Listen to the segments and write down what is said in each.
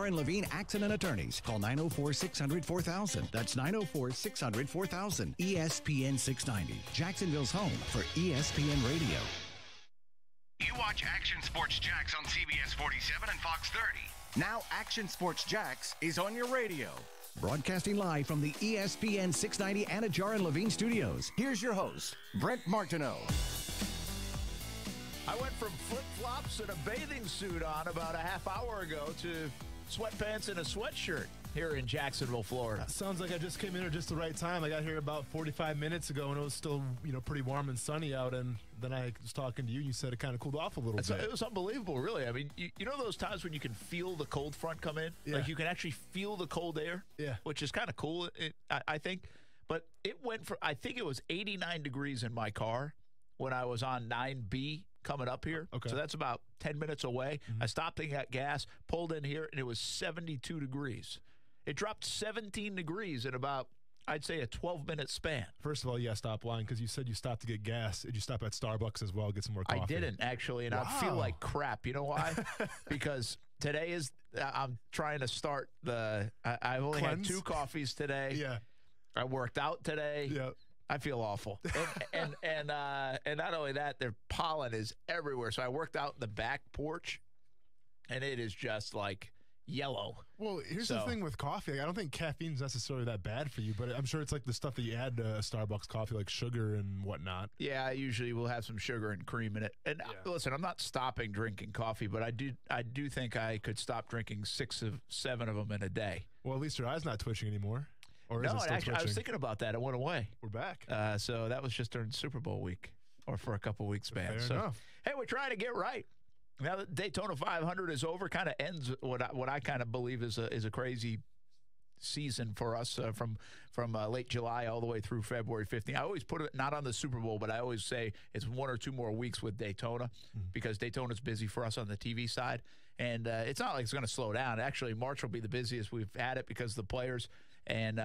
Anajar and Levine Accident Attorneys. Call 904-600-4000. That's 904-600-4000. ESPN 690. Jacksonville's home for ESPN Radio. You watch Action Sports Jax on CBS 47 and Fox 30. Now Action Sports Jax is on your radio. Broadcasting live from the ESPN 690 Anajar and Levine studios. Here's your host, Brent Martineau. I went from flip-flops and a bathing suit on about a half hour ago to sweatpants and a sweatshirt here in Jacksonville, Florida. Sounds like I just came in at just the right time. I got here about 45 minutes ago, and it was still, pretty warm and sunny out. And then I was talking to you, and you said it kind of cooled off a little bit. It was unbelievable, really. I mean, you know those times when you can feel the cold front come in? Yeah. Like you can actually feel the cold air? Yeah. Which is kind of cool, I think. But it went I think it was 89 degrees in my car when I was on 9B coming up here. Okay. So that's about 10 minutes away. Mm-hmm. I stopped and got gas, pulled in here, and it was 72 degrees. It dropped 17 degrees in about, I'd say, a 12-minute span. First of all, yeah, stop lying, because you said you stopped to get gas. Did you stop at Starbucks as well, get some more coffee? I didn't, actually, and Wow. I feel like crap. You know why? Because today is, I'm trying to start I only Cleanse? had 2 coffees today. Yeah. I worked out today. Yeah. I feel awful. And not only that, their pollen is everywhere. So I worked out in the back porch, and it is just like yellow. Well, here's the thing with coffee. I don't think caffeine's necessarily that bad for you, but I'm sure it's like the stuff that you add to a Starbucks coffee, like sugar and whatnot. Yeah, I usually will have some sugar and cream in it. And listen, I'm not stopping drinking coffee, but I do think I could stop drinking 6 of 7 of them in a day. Well, at least your eye's not twitching anymore. Or is No, it still actually, I was twitching? thinking about that. It went away. We're back. So that was just during Super Bowl week, or for a couple weeks span. Fair enough. Hey, we're trying to get right. Now that Daytona 500 is over, kind of ends what I kind of believe is a crazy season for us from late July all the way through February 15th. I always put it not on the Super Bowl, but I always say it's 1 or 2 more weeks with Daytona because Daytona's busy for us on the TV side. And it's not like it's going to slow down. Actually, March will be the busiest we've had it because of the players. And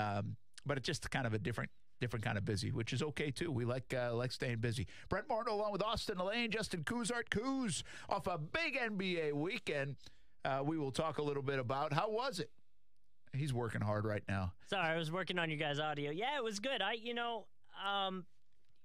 but it's just kind of a different kind of busy, which is okay too. We like staying busy. Brent Martin along with Austin Lane, Justin Couzart. Couz off a big NBA weekend. We will talk a little bit about how was it. He's working hard right now. Sorry, I was working on your guys' audio. Yeah, it was good.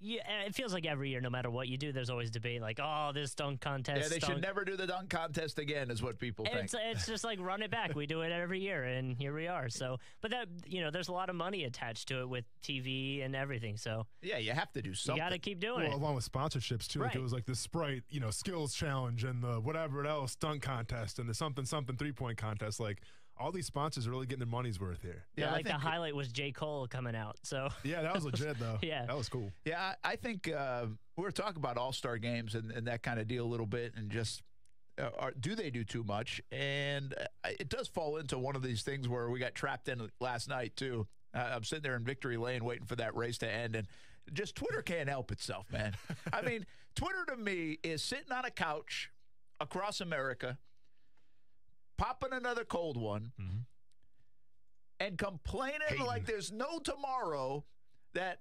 It feels like every year, no matter what you do, there's always debate like, oh, this dunk contest. Yeah, they should never do the dunk contest again, is what people think. It's just like run it back. We do it every year, and here we are. So, but there's a lot of money attached to it with TV and everything. So yeah, you have to do something. You got to keep doing it. Along with sponsorships too. Right. Like it was like the Sprite, skills challenge and the whatever else dunk contest and the something 3-point contest. Like all these sponsors are really getting their money's worth here. Yeah, the highlight was J. Cole coming out. So yeah, that was legit though. Yeah, that was cool. Yeah, I think we were talking about All-Star games and that kind of deal a little bit, and just do they do too much? And it does fall into one of these things where we got trapped in last night too. I'm sitting there in victory lane waiting for that race to end, and just Twitter can't help itself, man. I mean, Twitter to me is sitting on a couch across America, popping another cold one, and complaining like there's no tomorrow that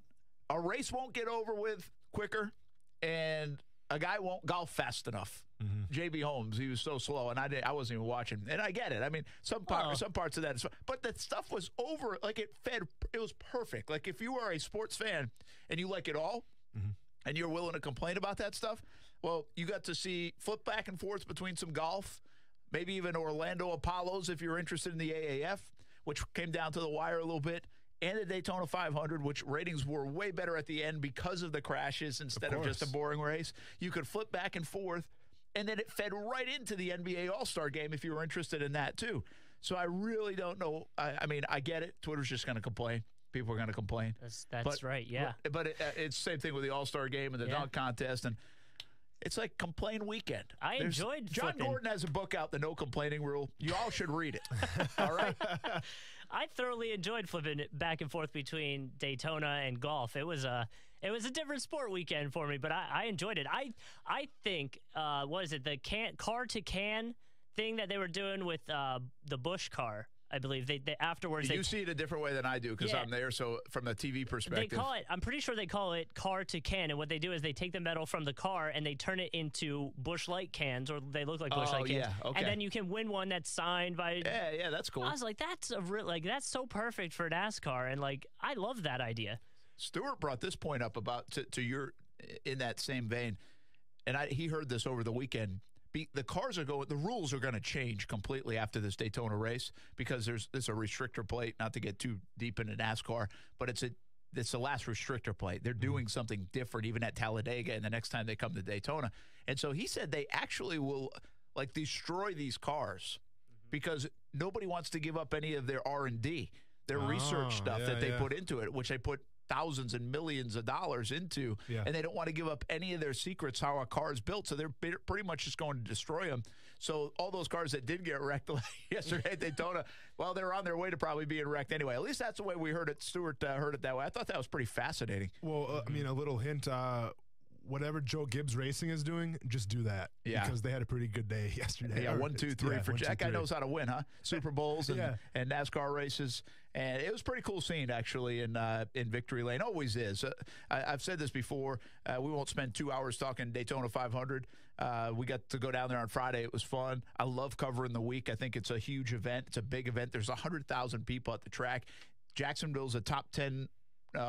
a race won't get over with quicker and a guy won't golf fast enough. J.B. Holmes, he was so slow, and I wasn't even watching. And I get it. I mean, some parts of that is, but that stuff was over. Like it was perfect. Like if you are a sports fan and you like it all, and you're willing to complain about that stuff, well, you got to see flip back and forth between some golf, maybe even Orlando Apollos if you're interested in the AAF, which came down to the wire a little bit, and the Daytona 500, which ratings were way better at the end because of the crashes instead of just a boring race. You could flip back and forth, and then it fed right into the NBA All-Star Game if you were interested in that too. So I really don't know. I mean, I get it. Twitter's just going to complain. People are going to complain. That's right, yeah. But it's the same thing with the All-Star Game and the dunk contest, and it's like complain weekend. I enjoyed John flipping. Gordon has a book out, The No Complaining Rule. You all should read it. All right? I thoroughly enjoyed flipping it back and forth between Daytona and golf. It was a different sport weekend for me, but I enjoyed it. I think what is it, the car to can thing that they were doing with the Busch car. I believe. They afterwards. You see it a different way than I do because I'm there. So from the TV perspective, they call it. I'm pretty sure they call it car to can. And what they do is they take the metal from the car and they turn it into Busch Light cans, or they look like Busch Light cans. Yeah, okay. And then you can win one that's signed by. Yeah, that's cool. I was like, that's that's so perfect for NASCAR, and like I love that idea. Stewart brought this point up about to your in that same vein, and he heard this over the weekend. The rules are going to change completely after this Daytona race because there's a restrictor plate. Not to get too deep into NASCAR, but it's the last restrictor plate. They're doing something different even at Talladega, and the next time they come to Daytona. And so he said they actually will like destroy these cars because nobody wants to give up any of their R&D, their research stuff that they put into it, which they put thousands and millions of dollars into, and they don't want to give up any of their secrets how a car is built, so they're pretty much just going to destroy them. So all those cars that did get wrecked yesterday at Daytona, well, they're on their way to probably being wrecked anyway. At least that's the way we heard it. Stewart heard it that way. I thought that was pretty fascinating. Well, I mean, a little hint, whatever Joe Gibbs Racing is doing, just do that. Yeah. Because they had a pretty good day yesterday. Yeah, 1, 2, 3 for Jack. That guy knows how to win, huh? Super Bowls and NASCAR races. And it was a pretty cool scene, actually, in Victory Lane. Always is. I've said this before. We won't spend 2 hours talking Daytona 500. We got to go down there on Friday. It was fun. I love covering the week. I think it's a huge event. It's a big event. There's 100,000 people at the track. Jacksonville's a top 10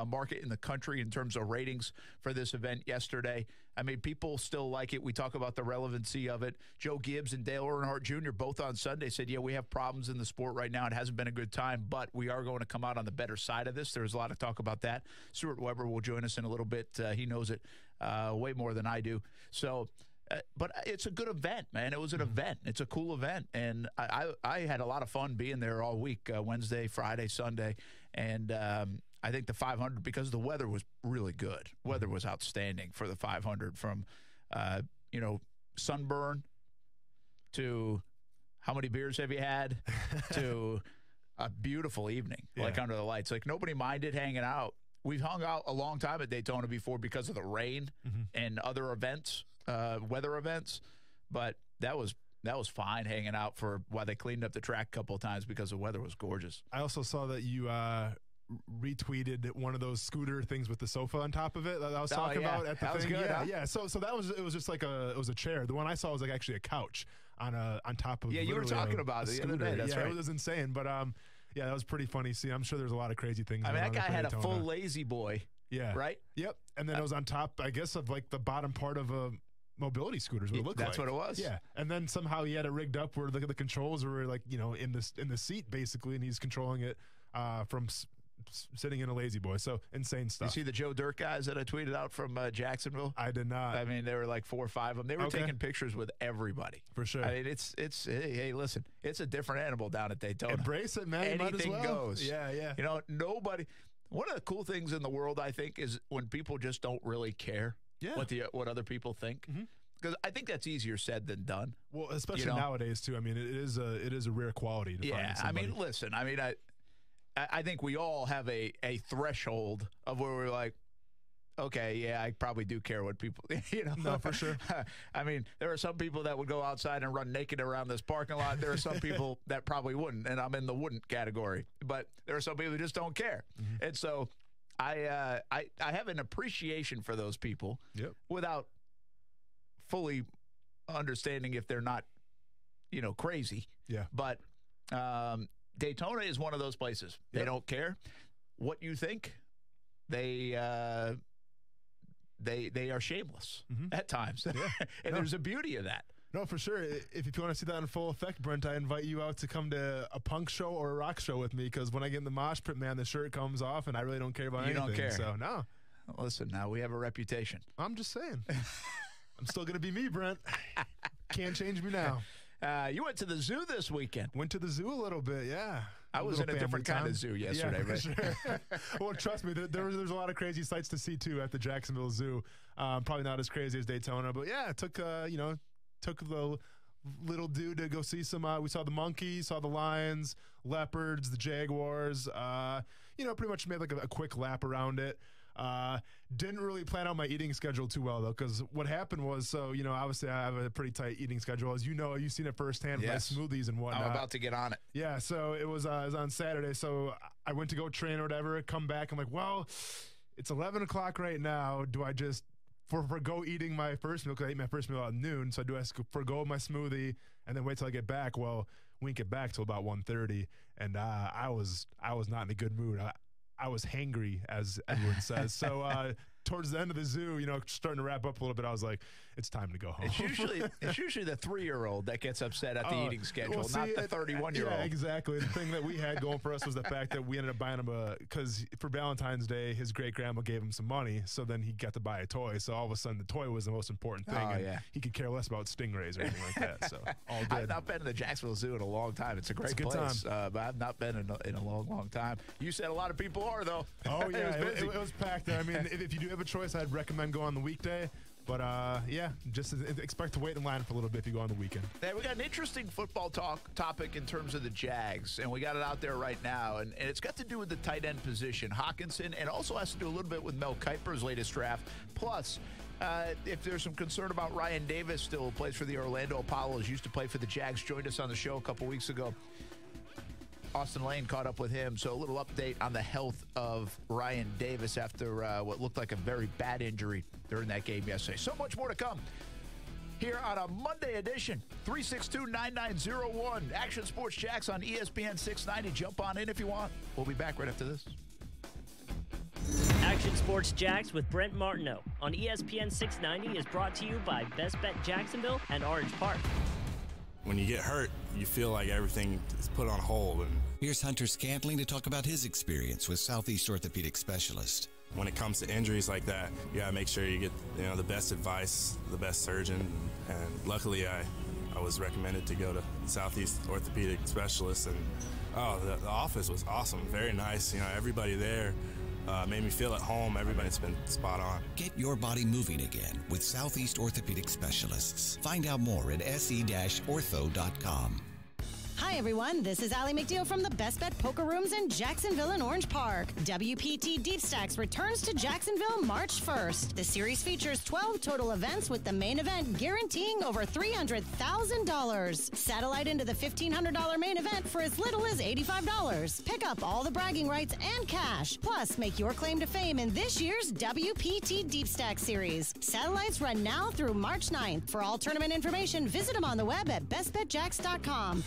market in the country in terms of ratings for this event yesterday. I mean, people still like it. We talk about the relevancy of it. Joe Gibbs and Dale Earnhardt Jr. both on Sunday said, yeah, we have problems in the sport right now. It hasn't been a good time, but we are going to come out on the better side of this. There's a lot of talk about that. Stuart Weber will join us in a little bit. He knows it way more than I do. So, but it's a good event, man. It was an event. It's a cool event. And I had a lot of fun being there all week, Wednesday, Friday, Sunday. And I think the 500, because the weather was really good. Weather was outstanding for the 500 from, sunburn to how many beers have you had to a beautiful evening, like under the lights. Like nobody minded hanging out. We've hung out a long time at Daytona before because of the rain and other events, weather events. But that was fine hanging out for while they cleaned up the track a couple of times because the weather was gorgeous. I also saw that you retweeted one of those scooter things with the sofa on top of it that I was talking about at the that thing. Was good, huh? Yeah. So it was just like it was a chair. The one I saw was like actually a couch on top of. Yeah, you were talking about it the other day. That's right. It was insane, but that was pretty funny. See, I'm sure there's a lot of crazy things. I mean, that guy had Daytona. a full lazy boy. Yeah. Right. Yep. And then it was on top, I guess, of like the bottom part of a mobility scooters would look That's like. what it was. Yeah. And then somehow he had it rigged up where the controls were like, in the seat basically, and he's controlling it from sitting in a lazy boy. So insane stuff. You see the Joe Dirt guys that I tweeted out from Jacksonville? I did not. I mean, there were like 4 or 5 of them. They were taking pictures with everybody. For sure. I mean, it's hey, listen, it's a different animal down at Daytona. Embrace it, man. Anything might as well. goes. Yeah. Nobody. One of the cool things in the world, I think, is when people just don't really care what other people think. Because I think that's easier said than done. Well, especially nowadays too. I mean, it is a rare quality to find somebody. I mean, listen. I mean, I think we all have a threshold of where we're like, okay, yeah, I probably do care what people, No, for sure. I mean, there are some people that would go outside and run naked around this parking lot. There are some people that probably wouldn't, and I'm in the wouldn't category. But there are some people who just don't care. And so I have an appreciation for those people without fully understanding if they're not, crazy. Yeah. But Daytona is one of those places. They don't care what you think. They are shameless at times. And there's a beauty of that. No, for sure. If you want to see that in full effect, Brent, I invite you out to come to a punk show or a rock show with me, because when I get in the mosh pit, man, the shirt comes off and I really don't care about anything. You don't care. So, no. Listen, now we have a reputation. I'm just saying. I'm still going to be me, Brent. Can't change me now. You went to the zoo this weekend. Went to the zoo a little bit, yeah. I was in a different kind of zoo yesterday. Yeah, sure. Well, trust me, there's a lot of crazy sights to see, too, at the Jacksonville Zoo. Probably not as crazy as Daytona, but, yeah, it took the little dude to go see some. We saw the monkeys, saw the lions, leopards, the jaguars. Pretty much made like a quick lap around it. Didn't really plan out my eating schedule too well, though, because what happened was, so, obviously I have a pretty tight eating schedule. As you know, you've seen it firsthand with my smoothies and whatnot. I'm about to get on it. Yeah, so it was on Saturday. So I went to go train or whatever, come back. I'm like, well, it's 11 o'clock right now. Do I just forgo eating my first meal? Because I ate my first meal at noon. So do I forgo my smoothie and then wait till I get back? Well, we didn't get back till about 1:30, and I was not in a good mood. I was hangry, as everyone says. So towards the end of the zoo, starting to wrap up a little bit, I was like, it's time to go home. It's usually the 3-year-old that gets upset at the eating schedule, not the 31-year-old. Yeah, exactly. The thing that we had going for us was the fact that we ended up buying him because for Valentine's Day, his great-grandma gave him some money, so then he got to buy a toy. So all of a sudden, the toy was the most important thing. He could care less about stingrays or anything like that. So all good. I've not been to the Jacksonville Zoo in a long time. It's a great place. But I've not been in a long, long time. You said a lot of people are, though. Oh, yeah. it was packed there. I mean, if you do have a choice, I'd recommend go on the weekday. But, just expect to wait in line for a little bit if you go on the weekend. Hey, we got an interesting football topic in terms of the Jags, and we got it out there right now. And it's got to do with the tight end position, Hockenson, and also has to do a little bit with Mel Kiper's latest draft. Plus, if there's some concern about Ryan Davis, still plays for the Orlando Apollos, used to play for the Jags, joined us on the show a couple weeks ago. Austin Lane caught up with him, so a little update on the health of Ryan Davis after what looked like a very bad injury during that game yesterday. So much more to come here on a Monday edition. 362-9901. Action Sports Jax on ESPN 690. Jump on in if you want. We'll be back right after this. Action Sports Jax with Brent Martineau on ESPN 690 is brought to you by Best Bet Jacksonville and Orange Park. When you get hurt, you feel like everything is put on hold. And here's Hunter Scantling to talk about his experience with Southeast Orthopedic Specialist. when it comes to injuries like that, you gotta make sure you get the best advice, the best surgeon. And luckily, I was recommended to go to Southeast Orthopedic Specialist, and the office was awesome, very nice. Everybody there made me feel at home. Everybody's been spot on. Get your body moving again with Southeast Orthopedic Specialists. Find out more at se-ortho.com. Hi, everyone. This is Allie McNeil from the Best Bet Poker Rooms in Jacksonville and Orange Park. WPT Deep Stacks returns to Jacksonville March 1st. The series features 12 total events with the main event guaranteeing over $300,000. Satellite into the $1,500 main event for as little as $85. Pick up all the bragging rights and cash. Plus, make your claim to fame in this year's WPT Deep Stack Series. Satellites run now through March 9th. For all tournament information, visit them on the web at bestbetjax.com.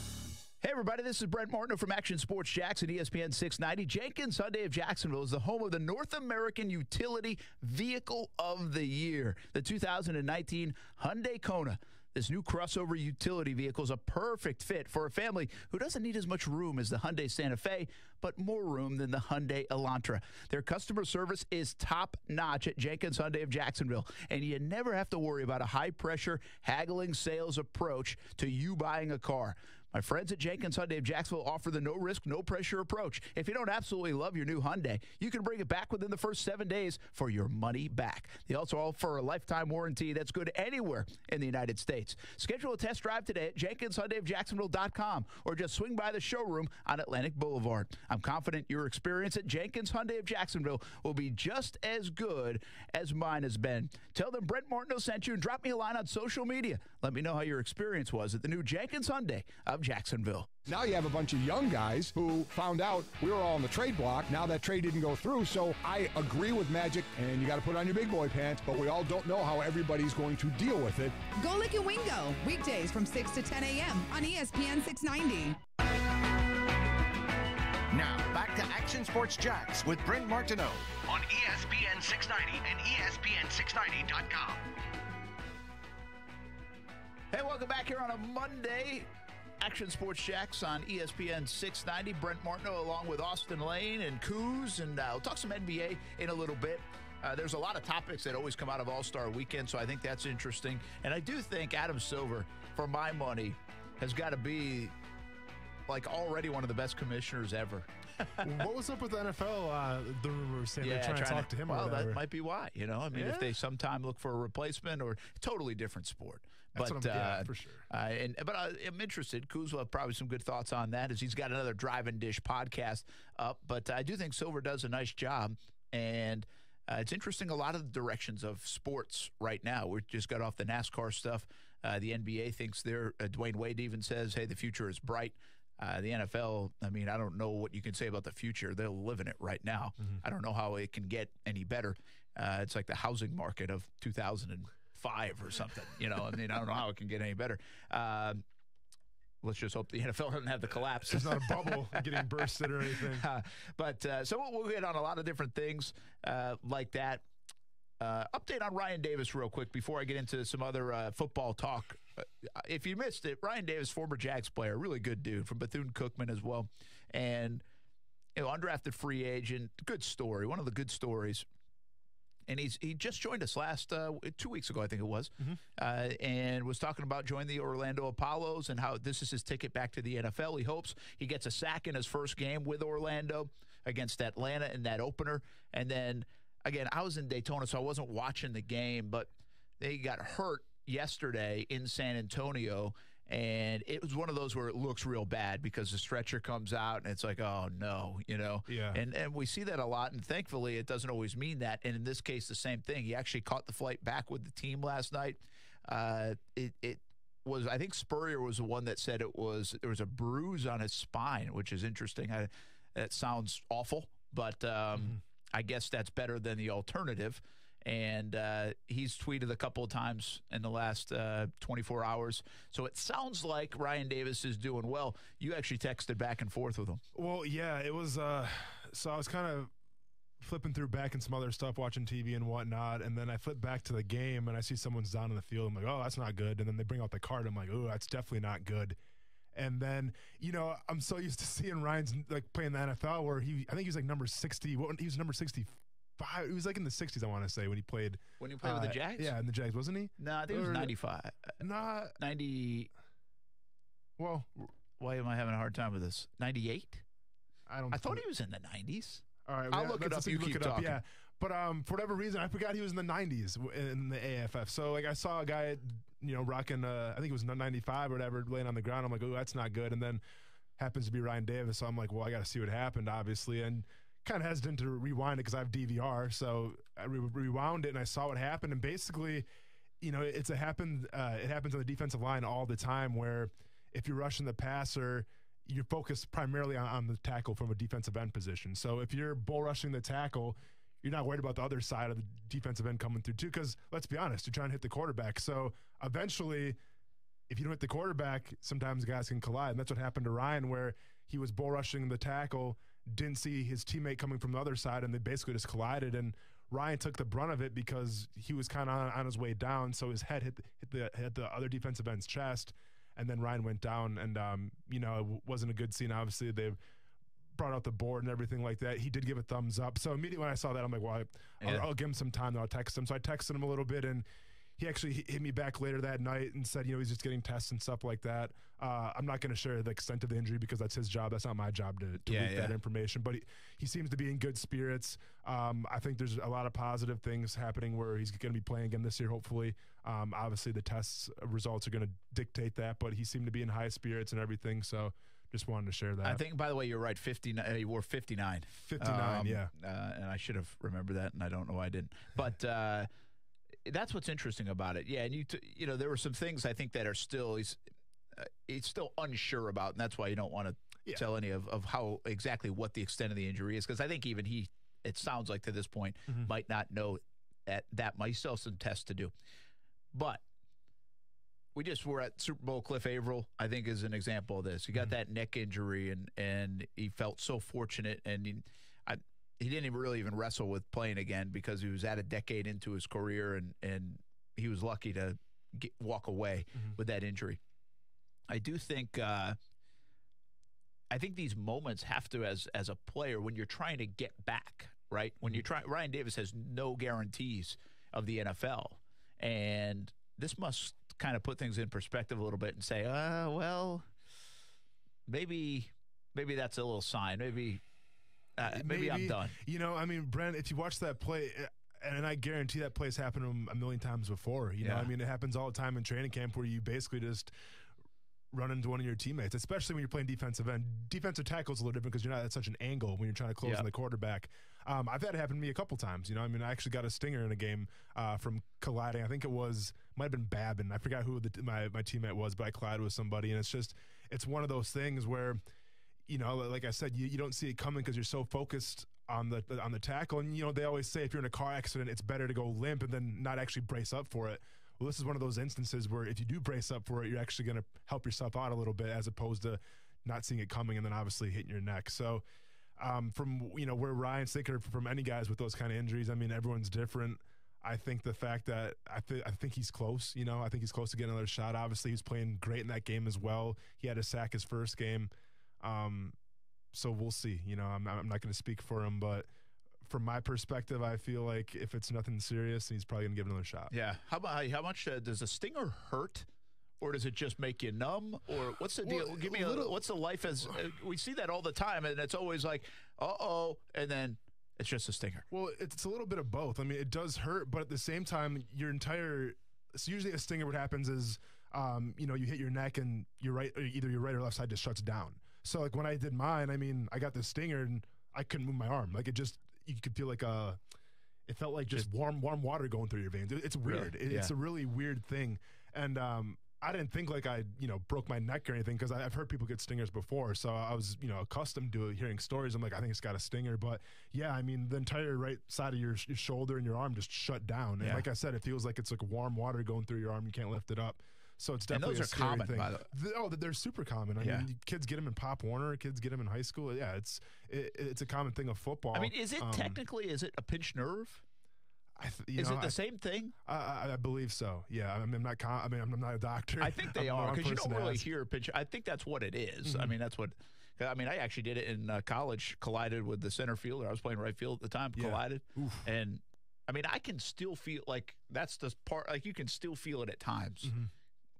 Hey, everybody, this is Brent Martineau from Action Sports Jax at ESPN 690. Jenkins Hyundai of Jacksonville is the home of the North American Utility Vehicle of the Year, the 2019 Hyundai Kona. This new crossover utility vehicle is a perfect fit for a family who doesn't need as much room as the Hyundai Santa Fe, but more room than the Hyundai Elantra. Their customer service is top-notch at Jenkins Hyundai of Jacksonville, and you never have to worry about a high-pressure, haggling sales approach to you buying a car. My friends at Jenkins Hyundai of Jacksonville offer the no-risk, no-pressure approach. If you don't absolutely love your new Hyundai, you can bring it back within the first 7 days for your money back. They also offer a lifetime warranty that's good anywhere in the United States. Schedule a test drive today at JenkinsHyundaiofJacksonville.com or just swing by the showroom on Atlantic Boulevard. I'm confident your experience at Jenkins Hyundai of Jacksonville will be just as good as mine has been. Tell them Brent Martineau sent you and drop me a line on social media. Let me know how your experience was at the new Jenkins Hyundai of Jacksonville. Now you have a bunch of young guys who found out we were all on the trade block. Now that trade didn't go through, so I agree with Magic, and you got to put on your big boy pants, but we all don't know how everybody's going to deal with it. Go Lick and Wingo, weekdays from 6 to 10 a.m. on ESPN 690. Now, back to Action Sports Jax with Brent Martineau on ESPN 690 and ESPN690.com. Hey, welcome back here on a Monday. Action Sports Jax on ESPN 690. Brent Martineau along with Austin Lane and Coos, and we'll talk some NBA in a little bit. There's a lot of topics that always come out of All-Star Weekend, so I think that's interesting. And I do think Adam Silver, for my money, has got to be like already one of the best commissioners ever. What was up with the NFL? The rumors saying they're trying to talk to him. Well, or whatever. that might be why. If they sometime look for a replacement or totally different sport. That's but for sure. But I'm interested. Kuz will have probably some good thoughts on that as he's got another Drive and Dish podcast up. But I do think Silver does a nice job, and it's interesting, a lot of the directions of sports right now. We just got off the NASCAR stuff. The NBA thinks Dwayne Wade even says, hey, the future is bright. The NFL, I mean, I don't know what you can say about the future. They're living it right now. I don't know how it can get any better. It's like the housing market of 2005 or something. I mean, I don't know how it can get any better. Let's just hope the NFL doesn't have the collapse. There's not a bubble getting bursted or anything. So we'll hit on a lot of different things like that. Update on Ryan Davis real quick before I get into some other football talk. If you missed it, Ryan Davis, former Jags player, really good dude from Bethune-Cookman as well. And, undrafted free agent, good story, one of the good stories. And he just joined us 2 weeks ago, I think it was, and was talking about joining the Orlando Apollos and how this is his ticket back to the NFL. He hopes he gets a sack in his first game with Orlando against Atlanta in that opener. And then, again, I was in Daytona, so I wasn't watching the game, but they got hurt yesterday in San Antonio. And it was one of those where it looks real bad because the stretcher comes out and it's like, oh, no, Yeah. And we see that a lot, and thankfully it doesn't always mean that. And in this case, the same thing. He actually caught the flight back with the team last night. It was, I think Spurrier was the one that said there was a bruise on his spine, which is interesting. That sounds awful, but I guess that's better than the alternative. And he's tweeted a couple of times in the last 24 hours. So it sounds like Ryan Davis is doing well. You actually texted back and forth with him. Well, yeah, it was so I was kind of flipping through back and some other stuff, watching TV and whatnot, and then I flip back to the game, and I see someone's down in the field. I'm like, oh, that's not good. And then they bring out the card. I'm like, oh, that's definitely not good. And then, I'm so used to seeing Ryan's playing the NFL where I think he was like number 60. He was number 65. He was like in the 60s, I want to say, when he played. When he played with the Jags? Yeah, in the Jags, wasn't he? No, I think it was 95. Nah. 90. Well, why am I having a hard time with this? 98? I thought he was in the 90s. All right, I'll look it up. You keep talking. Yeah, but for whatever reason, I forgot he was in the 90s in the AFF. So I saw a guy, rocking. I think it was 95 or whatever, laying on the ground. I'm like, oh, that's not good. And then happens to be Ryan Davis. So I'm like, well, I got to see what happened, obviously, and kind of hesitant to rewind it because I have DVR. So I rewound it and I saw what happened. And basically, it happens on the defensive line all the time where if you're rushing the passer, you're focused primarily on the tackle from a defensive end position. So if you're bull rushing the tackle, you're not worried about the other side of the defensive end coming through too, because let's be honest, you're trying to hit the quarterback. So eventually, if you don't hit the quarterback, sometimes guys can collide. And that's what happened to Ryan, where he was bull rushing the tackle, didn't see his teammate coming from the other side, and they basically just collided. And Ryan took the brunt of it because he was kind of on his way down, so his head hit the other defensive end's chest, and then Ryan went down. And it wasn't a good scene. Obviously, they brought out the board and everything like that. He did give a thumbs up. So immediately when I saw that, I'm like, well, I'll give him some time, and I'll text him. So I texted him a little bit, and he actually hit me back later that night and said, he's just getting tests and stuff like that. I'm not going to share the extent of the injury because that's his job. That's not my job to leak that information. But he seems to be in good spirits. I think there's a lot of positive things happening where he's going to be playing again this year, hopefully. Obviously, the tests results are going to dictate that, but he seemed to be in high spirits and everything. So just wanted to share that. I think, by the way, you're right. 59. You wore 59. 59, yeah. And I should have remembered that, and I don't know why I didn't. But that's what's interesting about it. Yeah, and there were some things I think that are still he's still unsure about, and that's why you don't want to tell any of how exactly what the extent of the injury is, because I think even it sounds like to this point, might not know that might still have some tests to do. But we just were at Super Bowl. Cliff Averill, I think, is an example of this. He got that neck injury, and he felt so fortunate, and he didn't really even wrestle with playing again because he was at a decade into his career, and he was lucky to walk away with that injury. I do think these moments have to, as a player, when you're trying to get back, right? When you're trying, Ryan Davis has no guarantees of the NFL, and this must kind of put things in perspective a little bit and say, well, maybe that's a little sign. Maybe I'm done. Brent, if you watch that play, and I guarantee that play's happened to him a million times before. It happens all the time in training camp where you basically just run into one of your teammates, especially when you're playing defensive end. Defensive tackle is a little different because you're not at such an angle when you're trying to close on the quarterback. I've had it happen to me a couple times. I mean, I actually got a stinger in a game from colliding. I think might have been Babin. I forgot who my teammate was, but I collided with somebody, and it's one of those things where, like I said, you don't see it coming because you're so focused on the tackle. And they always say if you're in a car accident, it's better to go limp and then not actually brace up for it. Well, this is one of those instances where if you do brace up for it, you're actually going to help yourself out a little bit as opposed to not seeing it coming and then obviously hitting your neck. So from where Ryan's thinking from any guys with those kind of injuries, I mean, everyone's different. I think the fact that I think he's close. I think he's close to getting another shot. Obviously, he's playing great in that game as well. He had a sack his first game. So we'll see. I'm not going to speak for him, but from my perspective, I feel like if it's nothing serious, he's probably going to give another shot. Yeah. How much does a stinger hurt, or does it just make you numb, or what's the deal? Give me what's the life as we see that all the time, and it's always like, and then it's just a stinger. Well, it's a little bit of both. I mean, it does hurt, but at the same time, so usually a stinger, what happens is, you hit your neck and either your right or left side just shuts down. So like when I did mine, I mean, I got the stinger and I couldn't move my arm. Like you could feel like it felt like just warm water going through your veins. It's weird. Really? It's a really weird thing. And I didn't think like I broke my neck or anything because I've heard people get stingers before. So I was accustomed to hearing stories. I'm like, I think it's got a stinger. But yeah, I mean, the entire right side of your shoulder and your arm just shut down. And like I said, it feels like it's like warm water going through your arm. You can't lift it up. So it's definitely and those a are scary common, thing. by the way. They're super common. I mean, kids get them in Pop Warner. Kids get them in high school. Yeah, it's a common thing of football. I mean, is it a pinched nerve? Is it the same thing? I believe so. Yeah, I'm not a doctor. I think they are because you don't really hear pinch. I think that's what it is. Mm-hmm. I mean, that's what. I mean, I actually did it in college. Collided with the center fielder. I was playing right field at the time. Collided, and I mean, I can still feel like that's the part. Like you can still feel it at times. Mm-hmm.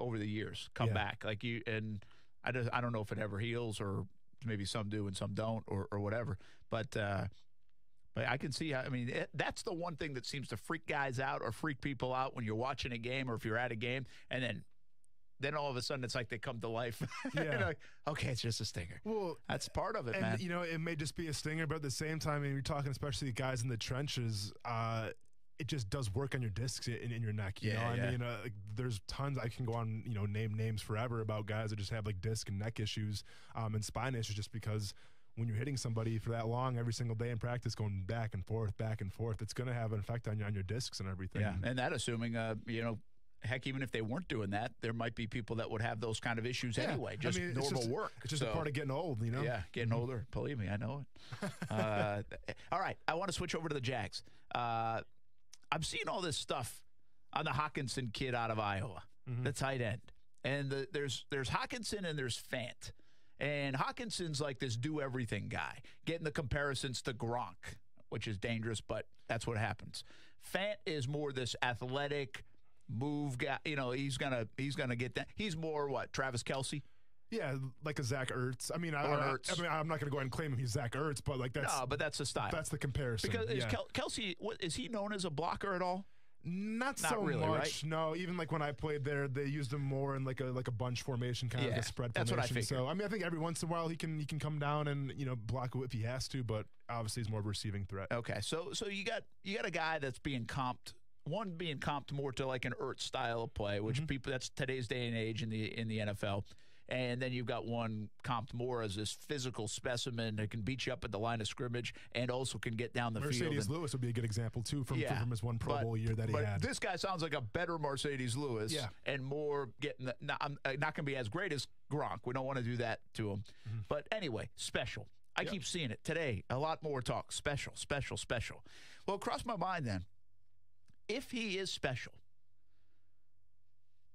Over the years, come back like you, and I don't know if it ever heals or maybe some do and some don't or whatever. But I can see how. I mean, that's the one thing that seems to freak guys out or freak people out when you're watching a game or if you're at a game, and then all of a sudden it's like they come to life. Yeah, like, okay, it's just a stinger. Well, that's part of it, and, man. It may just be a stinger, but at the same time, I mean, you're talking especially guys in the trenches. It just does work on your discs in your neck. You know? I mean, like, there's tons. I can go on, name names forever about guys that just have like disc and neck issues and spine issues just because when you're hitting somebody for that long every single day in practice, going back and forth, it's going to have an effect on your discs and everything. Yeah, and that assuming, heck, even if they weren't doing that, there might be people that would have those kind of issues anyway. Just normal work. It's just a part of getting old, Yeah, getting older. Believe me, I know it. All right, I want to switch over to the Jags. I'm seeing all this stuff on the Hockenson kid out of Iowa, the tight end. And there's Hockenson and there's Fant. And Hockenson's like this do-everything guy, getting the comparisons to Gronk, which is dangerous, but that's what happens. Fant is more this athletic move guy. He's gonna get that. He's more what, Travis Kelce? Yeah, like a Zach Ertz. I mean, I'm not going to go ahead and claim him he's Zach Ertz, but like that's but that's the style. That's the comparison. Because Kelce, is he known as a blocker at all? Not so really, much. Right? No, even like when I played there, they used him more in like a bunch formation, kind of like a spread that's formation. What I figured. So I mean, I think every once in a while he can come down and block it if he has to, but obviously he's more of a receiving threat. Okay, so you got a guy that's being comped. One being comped more to like an Ertz style of play, which people that's today's day and age in the NFL. And then you've got one comped more as this physical specimen that can beat you up at the line of scrimmage and also can get down the field. Mercedes Lewis would be a good example, too, from his one Pro Bowl year that he had. This guy sounds like a better Mercedes Lewis and more getting – not going to be as great as Gronk. We don't want to do that to him. But anyway, special. I keep seeing it today. A lot more talk. Special. Well, it crossed my mind then. If he is special,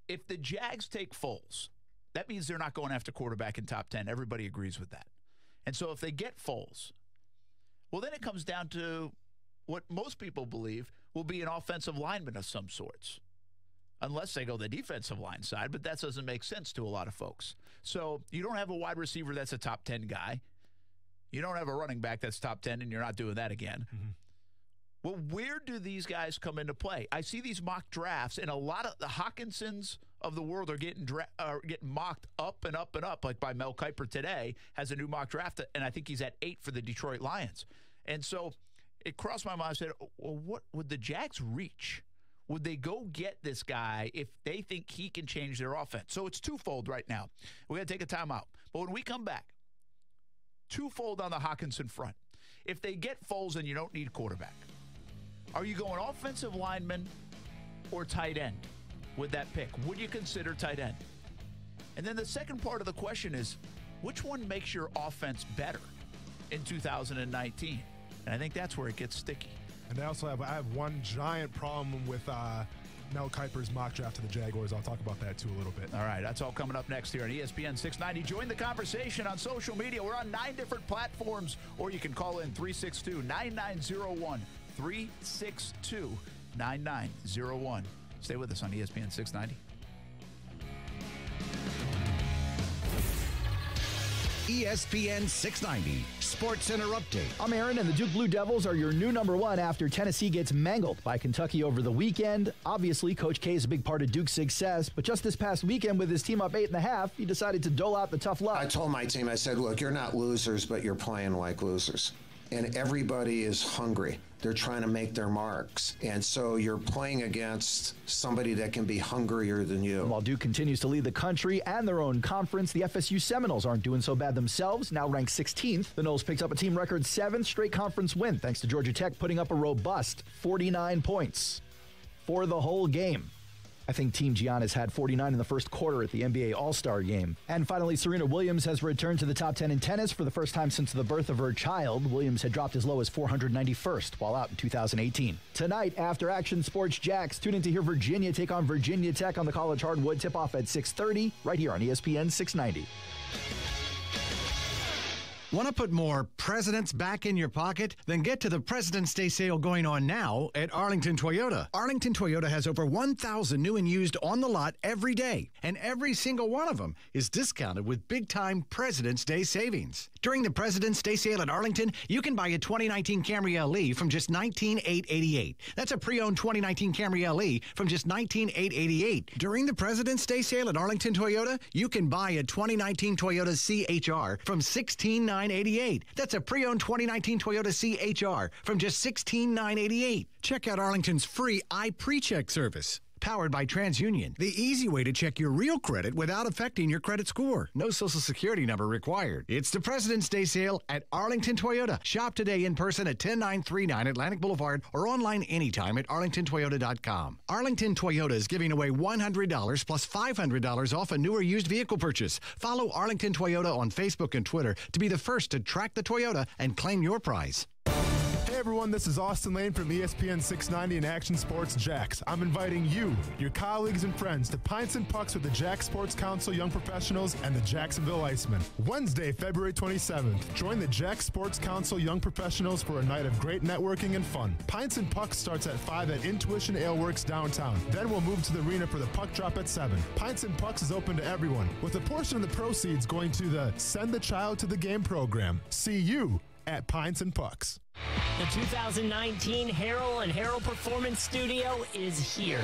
if the Jags take Foles – that means they're not going after quarterback in top 10. Everybody agrees with that. And so if they get Foles, well, then it comes down to what most people believe will be an offensive lineman of some sorts, unless they go the defensive line side, but that doesn't make sense to a lot of folks. So you don't have a wide receiver that's a top 10 guy. You don't have a running back that's top 10, and you're not doing that again. Well, where do these guys come into play? I see these mock drafts, and a lot of the Hockensons of the world are getting mocked up and up and up, like by Mel Kiper today, has a new mock draft, and I think he's at 8 for the Detroit Lions. And so it crossed my mind. I said, well, what would the Jags reach? Would they go get this guy if they think he can change their offense? So it's twofold right now. We're going to take a timeout. But when we come back, twofold on the Hockenson front. If they get Foles and you don't need quarterback, are you going offensive lineman or tight end with that pick? Would you consider tight end? And then the second part of the question is, which one makes your offense better in 2019? And I think that's where it gets sticky. And I have one giant problem with Mel Kiper's mock draft to the Jaguars. I'll talk about that too a little bit. All right, that's all coming up next here on ESPN 690. Join the conversation on social media. We're on 9 different platforms, or you can call in 362-9901. 362-9901. Stay with us on ESPN 690. ESPN 690 Sports Center Update. I'm Aaron, and the Duke Blue Devils are your new number 1 after Tennessee gets mangled by Kentucky over the weekend. Obviously, Coach K is a big part of Duke's success, but just this past weekend with his team up 8.5, he decided to dole out the tough luck. I told my team, I said, look, you're not losers, but you're playing like losers. And everybody is hungry. They're trying to make their marks. And so you're playing against somebody that can be hungrier than you. While Duke continues to lead the country and their own conference, the FSU Seminoles aren't doing so bad themselves, now ranked 16th. The Noles picked up a team record 7th straight conference win, thanks to Georgia Tech putting up a robust 49 points for the whole game. I think Team Giannis had 49 in the first quarter at the NBA All-Star Game. And finally, Serena Williams has returned to the top 10 in tennis for the first time since the birth of her child. Williams had dropped as low as 491st while out in 2018. Tonight, after Action Sports Jax, tune in to hear Virginia take on Virginia Tech on the college hardwood. Tip-off at 6:30 right here on ESPN 690. Want to put more presidents back in your pocket? Then get to the President's Day sale going on now at Arlington Toyota. Arlington Toyota has over 1,000 new and used on the lot every day, and every single one of them is discounted with big-time President's Day savings. During the President's Day sale at Arlington, you can buy a 2019 Camry LE from just $19,888. That's a pre-owned 2019 Camry LE from just $19,888. During the President's Day sale at Arlington Toyota, you can buy a 2019 Toyota CHR from $16,988. That's a pre-owned 2019 Toyota CHR from just $16,988. Check out Arlington's free iPrecheck service. Powered by TransUnion, the easy way to check your real credit without affecting your credit score. No Social Security number required. It's the President's Day sale at Arlington Toyota. Shop today in person at 10939 Atlantic Boulevard or online anytime at arlingtontoyota.com. Arlington Toyota is giving away $100 plus $500 off a newer used vehicle purchase. Follow Arlington Toyota on Facebook and Twitter to be the first to track the Toyota and claim your prize. Hey everyone, this is Austin Lane from ESPN 690 and Action Sports Jax. I'm inviting you, your colleagues and friends to Pints and Pucks with the Jax Sports Council Young Professionals and the Jacksonville Icemen. Wednesday, February 27th, join the Jax Sports Council Young Professionals for a night of great networking and fun. Pints and Pucks starts at 5 at Intuition Ale Works downtown. Then we'll move to the arena for the puck drop at 7. Pints and Pucks is open to everyone, with a portion of the proceeds going to the Send the Child to the Game program. See you at Pints and Pucks. The 2019 Harrell & Harrell Performance Studio is here,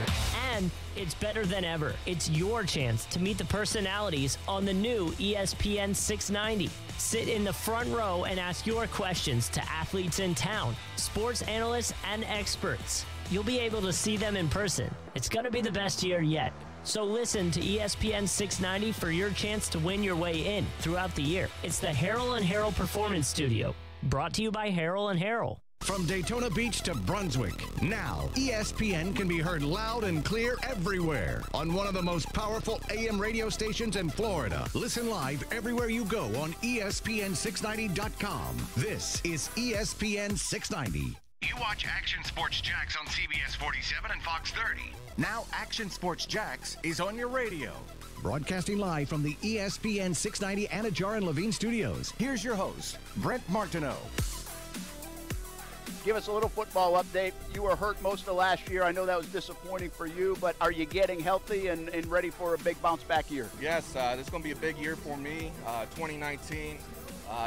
and it's better than ever. It's your chance to meet the personalities on the new ESPN 690. Sit in the front row and ask your questions to athletes in town, sports analysts, and experts. You'll be able to see them in person. It's going to be the best year yet. So listen to ESPN 690 for your chance to win your way in throughout the year. It's the Harrell & Harrell Performance Studio. Brought to you by Harrell & Harrell. From Daytona Beach to Brunswick, now ESPN can be heard loud and clear everywhere on one of the most powerful AM radio stations in Florida. Listen live everywhere you go on ESPN690.com. This is ESPN 690. You watch Action Sports Jax on CBS 47 and Fox 30. Now Action Sports Jax is on your radio. Broadcasting live from the ESPN 690 Anajar and Levine studios. Here's your host, Brent Martineau. Give us a little football update. You were hurt most of last year. I know that was disappointing for you, but are you getting healthy and ready for a big bounce-back year? Yes, this is going to be a big year for me. 2019,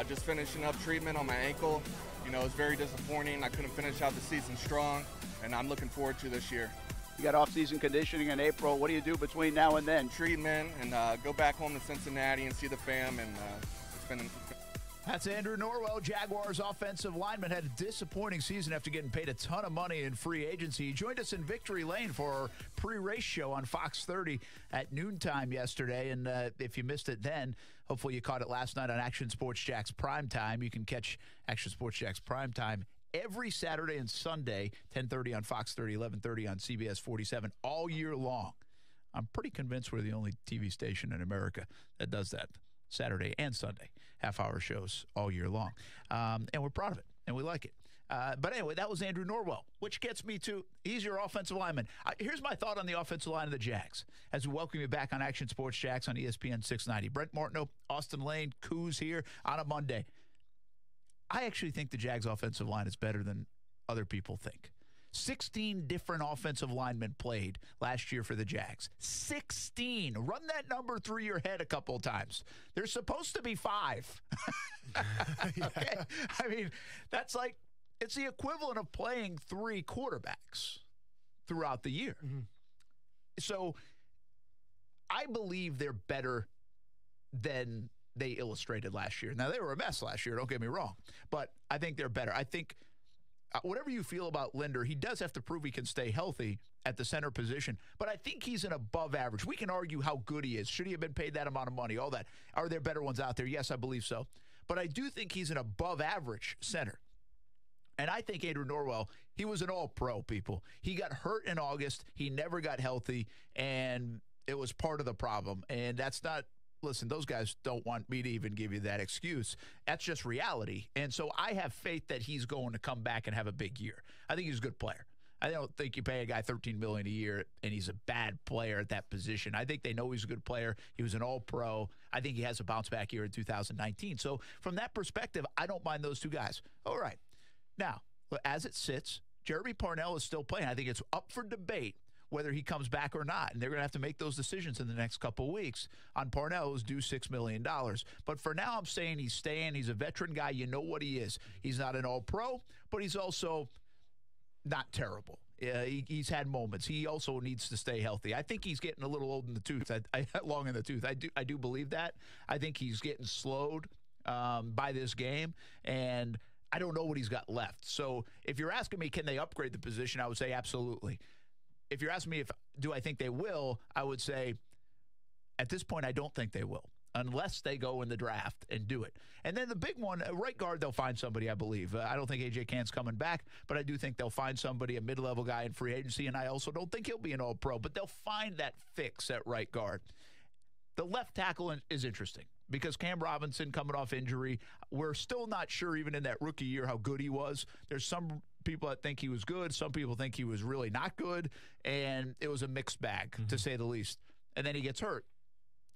just finishing up treatment on my ankle. You know, it was very disappointing. I couldn't finish out the season strong, and I'm looking forward to this year. You got off-season conditioning in April. What do you do between now and then? Treatment and go back home to Cincinnati and see the fam, and it's been. That's Andrew Norwell, Jaguars offensive lineman, had a disappointing season after getting paid a ton of money in free agency. He joined us in Victory Lane for our pre-race show on Fox 30 at noontime yesterday. And if you missed it then, hopefully you caught it last night on Action Sports Jax Primetime. You can catch Action Sports Jax Primetime every Saturday and Sunday, 10:30 on Fox 30, 11:30 on CBS 47, all year long. I'm pretty convinced we're the only TV station in America that does that. Saturday and Sunday, half-hour shows all year long. And we're proud of it, and we like it. But anyway, that was Andrew Norwell, which gets me to, he's your offensive lineman. Here's my thought on the offensive line of the Jags, as we welcome you back on Action Sports Jax on ESPN 690. Brent Martineau, Austin Lane, Coos here on a Monday. I actually think the Jags offensive line is better than other people think. 16 different offensive linemen played last year for the Jags. 16. Run that number through your head a couple of times. There's supposed to be 5. Okay? I mean, that's like, it's the equivalent of playing 3 quarterbacks throughout the year. Mm-hmm. So I believe they're better than they illustrated last year. Now, they were a mess last year, don't get me wrong, but I think they're better. I think whatever you feel about Linder, he does have to prove he can stay healthy at the center position. But I think he's an above average. We can argue how good he is. Should he have been paid that amount of money? All that. Are there better ones out there? Yes, I believe so. But I do think he's an above average center. And I think Andrew Norwell, he was an all-pro, people. He got hurt in August. He never got healthy, and it was part of the problem. And that's not, listen, those guys don't want me to even give you that excuse. That's just reality. And so I have faith that he's going to come back and have a big year. I think he's a good player. I don't think you pay a guy $13 million a year and he's a bad player at that position. I think they know he's a good player. He was an all-pro. I think he has a bounce-back year in 2019. So from that perspective, I don't mind those two guys. All right. Now, as it sits, Jeremy Parnell is still playing. I think it's up for debate whether he comes back or not. And they're going to have to make those decisions in the next couple of weeks on Parnell, who's due $6 million. But for now, I'm saying he's staying. He's a veteran guy. You know what he is. He's not an all-pro, but he's also not terrible. He's had moments. He also needs to stay healthy. I think he's getting a little old in the tooth. Long in the tooth. I do believe that. I think he's getting slowed by this game, and I don't know what he's got left. So if you're asking me, can they upgrade the position, I would say absolutely. If you're asking me do I think they will, I would say at this point I don't think they will unless they go in the draft and do it. And then the big one, right guard, they'll find somebody, I believe. I don't think A.J. Cann's coming back, but I do think they'll find somebody, a mid-level guy in free agency, and I also don't think he'll be an all-pro, but they'll find that fix at right guard. The left tackle is interesting because Cam Robinson coming off injury, we're still not sure even in that rookie year how good he was. There's some people that think he was good. Some people think he was really not good, and it was a mixed bag, to say the least. And then he gets hurt.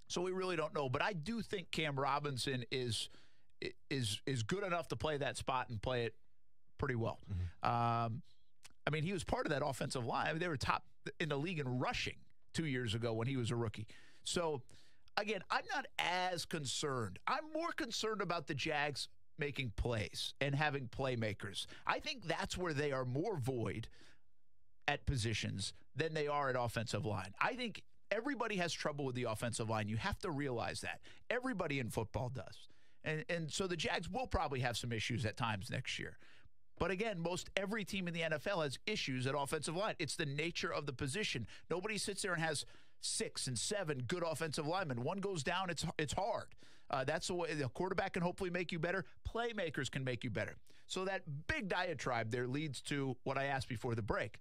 So we really don't know. But I do think Cam Robinson is good enough to play that spot and play it pretty well. I mean, he was part of that offensive line. I mean, they were top in the league in rushing 2 years ago when he was a rookie. So, again, I'm not as concerned. I'm more concerned about the Jags making plays and having playmakers. I think that's where they are more void at positions than they are at offensive line. I think everybody has trouble with the offensive line. You have to realize that. Everybody in football does. And so the Jags will probably have some issues at times next year. But again, most every team in the NFL has issues at offensive line. It's the nature of the position. Nobody sits there and has 6 and 7 good offensive linemen. One goes down, it's hard. That's the way the quarterback can hopefully make you better. Playmakers can make you better. So that big diatribe there leads to what I asked before the break.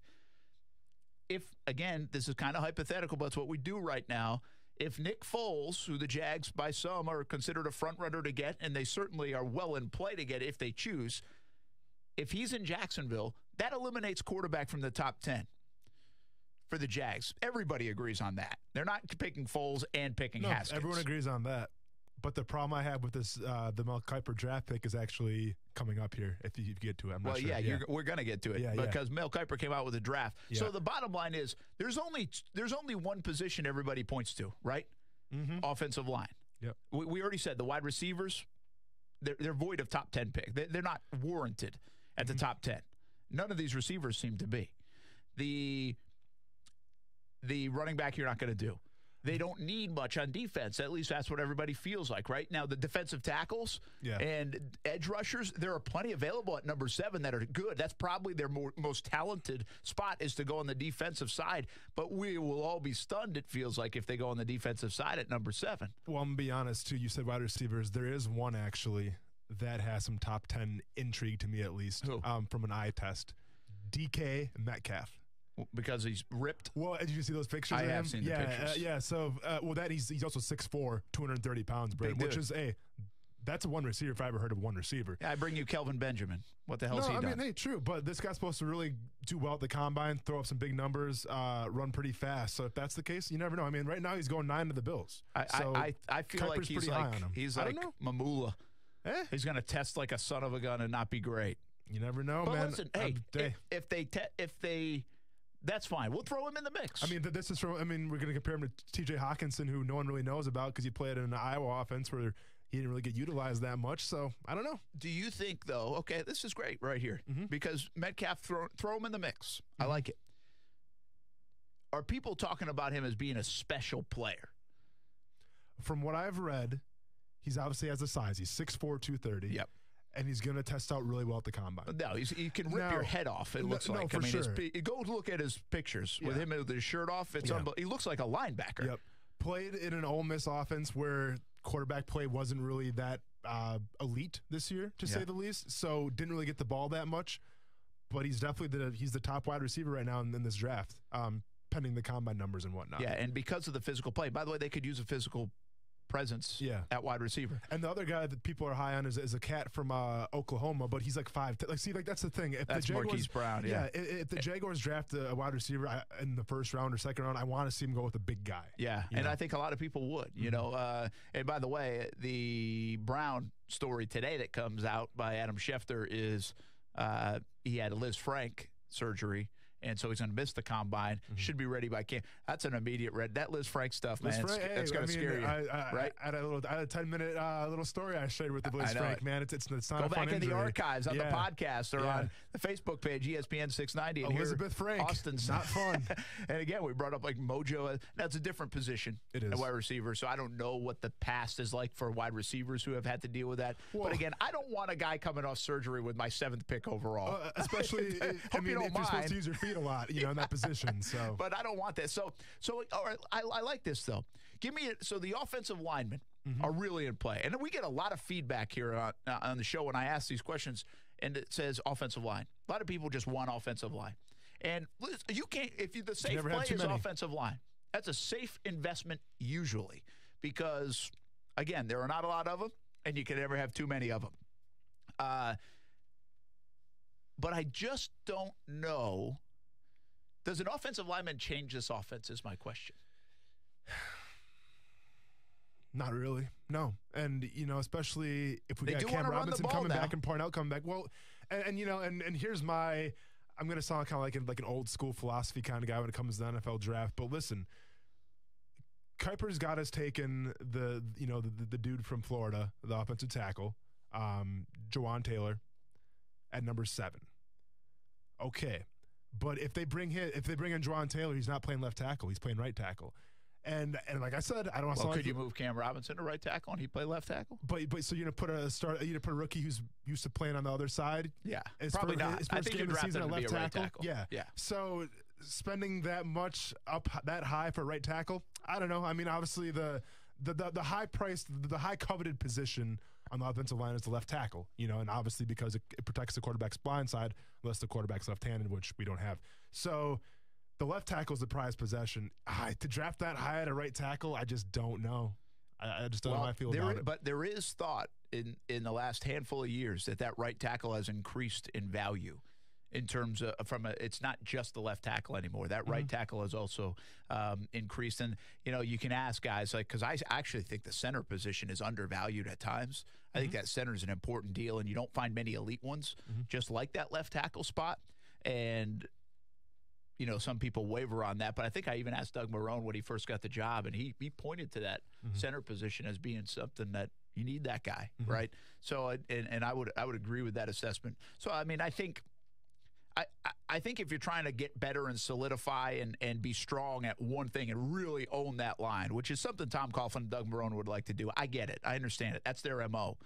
If, again, this is kind of hypothetical, but it's what we do right now. If Nick Foles, who the Jags by some are considered a front runner to get, and they certainly are well in play to get if they choose, if he's in Jacksonville, that eliminates quarterback from the top 10 for the Jags. Everybody agrees on that. They're not picking Foles and picking Haskins. Everyone agrees on that. But the problem I have with this, the Mel Kiper draft pick is actually coming up here if you get to it. I'm not sure. We're going to get to it because Mel Kiper came out with a draft. Yeah. So the bottom line is there's only one position everybody points to, right? Offensive line. Yep. We already said the wide receivers, they're void of top 10 pick. They're not warranted at the top 10. None of these receivers seem to be. The running back you're not going to do. They don't need much on defense. At least that's what everybody feels like, right? Now, the defensive tackles and edge rushers, there are plenty available at number 7 that are good. That's probably their most talented spot, is to go on the defensive side. But we will all be stunned, it feels like, if they go on the defensive side at number 7. Well, I'm going to be honest, too. You said wide receivers. There is one, actually, that has some top 10 intrigue to me, at least, from an eye test. DK Metcalf. Because he's ripped? Well, did you see those pictures? I have seen the pictures. So, he's also 6'4", 230 pounds, Brad, which is that's a one receiver if I ever heard of one receiver. Yeah, I bring you Kelvin Benjamin. What the hell's he done? I mean, hey, true, but this guy's supposed to really do well at the combine, throw up some big numbers, run pretty fast. So if that's the case, you never know. I mean, right now he's going 9 to the Bills. I feel like he's like Mamula. He's going to test like a son of a gun and not be great. You never know, but man. Listen, if they that's fine. We'll throw him in the mix. I mean, this is we're going to compare him to TJ Hockenson, who no one really knows about because he played in an Iowa offense where he didn't really get utilized that much. So I don't know. Do you think, though? Okay, this is great right here because Metcalf, throw him in the mix. I like it. Are people talking about him as being a special player? From what I've read, he's obviously has the size. He's 6'4", 230. Yep. And he's going to test out really well at the combine. No, he can rip your head off, it looks like. For sure. Go look at his pictures with him with his shirt off. It's he looks like a linebacker. Yep. Played in an Ole Miss offense where quarterback play wasn't really that elite this year, to say the least. So didn't really get the ball that much. But he's definitely the top wide receiver right now in this draft, pending the combine numbers and whatnot. Yeah, and because of the physical play. By the way, they could use a physical presence at wide receiver. And the other guy that people are high on is a cat from Oklahoma, but he's like 5'10". That's the thing. If that's the Jaguars, Marquise Brown, if the Jaguars draft a wide receiver in the first round or second round, I want to see him go with a big guy. Yeah, and I think a lot of people would, you know. And by the way, the Brown story today that comes out by Adam Schefter is he had a Liz Frank surgery, and so he's going to miss the combine. Should be ready by camp. That's an immediate red. That Liz Frank stuff, man, it's going to scare you, right? I had a 10-minute little story I shared with the Liz Frank, man. It's not Go a fun back in injury. the archives on the podcast or on the Facebook page, ESPN 690. And Elizabeth Frank. Austin's not fun. And again, we brought up like Mojo. That's a different position. It is. A wide receiver. So I don't know what the past is like for wide receivers who have had to deal with that. But again, I don't want a guy coming off surgery with my 7th pick overall. Especially, if you're supposed to use your feet a lot, you know, in that position. So, but I don't want that. So all right, I like this though. Give me so the offensive linemen are really in play, and we get a lot of feedback here on the show when I ask these questions, and it says offensive line. A lot of people just want offensive line, and you can't the safe play is offensive line. That's a safe investment usually because again there are not a lot of them, and you can never have too many of them. But I just don't know. Does an offensive lineman change this offense is my question. Not really, no. And, you know, especially if we got Cam Robinson coming back and Parnell coming back. Well, and you know, and here's I'm going to sound kind of like an old school philosophy kind of guy when it comes to the NFL draft. But listen, Kuiper's got us taking the dude from Florida, the offensive tackle, Jawan Taylor, at number 7. Okay. But if they bring in Jawan Taylor, he's not playing left tackle. He's playing right tackle. And like I said, I don't want to. Well, could you move Cam Robinson to right tackle and he play left tackle? But so you're gonna put a rookie who's used to playing on the other side? Yeah, probably not. His first game of the season at left tackle. Yeah. So spending that much up that high for right tackle, I don't know. I mean, obviously the high priced, the high coveted position on the offensive line is the left tackle, you know, and obviously because it protects the quarterback's blind side, unless the quarterback's left-handed, which we don't have. So the left tackle is the prized possession. To draft that high at a right tackle, I just don't know. I just don't know how I feel about it. But there is thought in the last handful of years that right tackle has increased in value. In terms of it's not just the left tackle anymore. That right tackle has also increased. And, you know, you can ask guys, like, because I actually think the center position is undervalued at times. I think that center is an important deal, and you don't find many elite ones just like that left tackle spot. And, you know, some people waver on that. But I think I even asked Doug Marrone when he first got the job, and he pointed to that center position as being something that, You need that guy, right? So, and I would agree with that assessment. So, I mean, I think if you're trying to get better and solidify and be strong at one thing and really own that line, which is something Tom Coughlin and Doug Marrone would like to do. I get it. I understand it. That's their MO.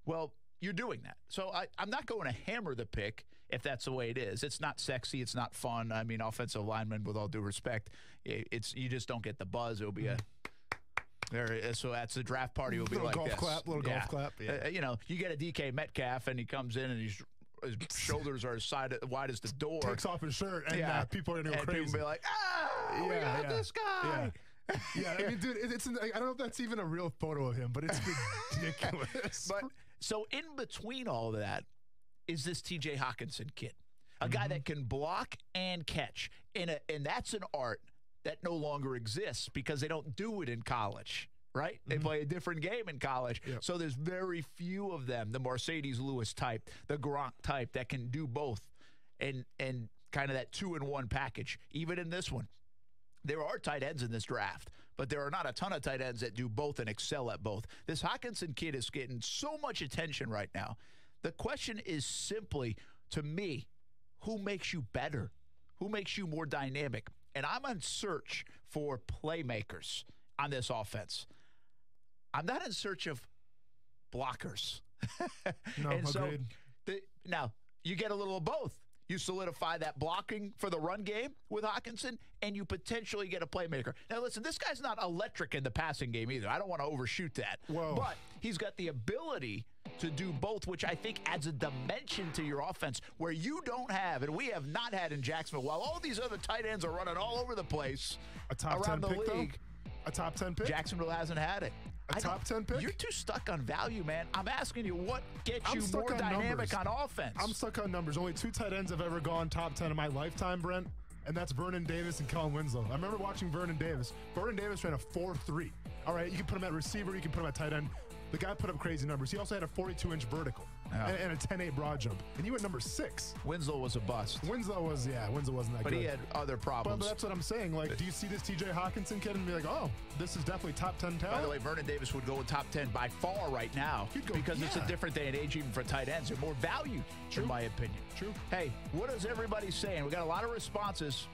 Well, you're doing that. So I'm not going to hammer the pick if that's the way it is. It's not sexy. It's not fun. I mean, offensive linemen, with all due respect, you just don't get the buzz. It'll be so that's the draft party. Will be like golf this. Clap, little golf clap. Yeah. You get a DK Metcalf and he comes in and his shoulders are as wide as the door. Takes off his shirt and people are going to go crazy. People be like, we got this guy. Yeah, I mean, dude, I don't know if that's even a real photo of him, but it's ridiculous. But so in between all of that is this TJ Hockenson kid, a guy that can block and catch, and that's an art that no longer exists because they don't do it in college, right? They play a different game in college. Yep. So there's very few of them, the Mercedes Lewis type, the Gronk type, that can do both and kind of that 2-in-1 package. Even in this one, there are tight ends in this draft, but there are not a ton of tight ends that do both and excel at both. This Hockenson kid is getting so much attention right now. The question is simply, to me, who makes you better? Who makes you more dynamic? And I'm on search for playmakers on this offense. I'm not in search of blockers. No, and agreed. So now you get a little of both. You solidify that blocking for the run game with Hockenson, and you potentially get a playmaker. Now, listen, this guy's not electric in the passing game either. I don't want to overshoot that. Whoa. But he's got the ability to do both, which I think adds a dimension to your offense where you don't have, and we have not had in Jacksonville, while all these other tight ends are running all over the place a top around 10 the pick, league. Though? A top 10 pick? Jacksonville hasn't had it. A top 10 pick? You're too stuck on value, man. I'm asking you, what gets you stuck more on dynamic numbers. on offense? I'm stuck on numbers. Only 2 tight ends have ever gone top 10 in my lifetime, Brent, and that's Vernon Davis and Kellen Winslow. I remember watching Vernon Davis. Vernon Davis ran a 4.3. All right, you can put him at receiver, you can put him at tight end. The guy put up crazy numbers. He also had a 42-inch vertical and a 10.8 broad jump. And he went number 6. Winslow was a bust. Winslow wasn't that good. But he had other problems. But that's what I'm saying. Like, do you see this TJ Hockenson kid and be like, oh, this is definitely top 10 talent? By the way, Vernon Davis would go in top 10 by far right now because it's a different day and age even for tight ends. They're more valued, in my opinion. True. Hey, what is everybody saying? We got a lot of responses.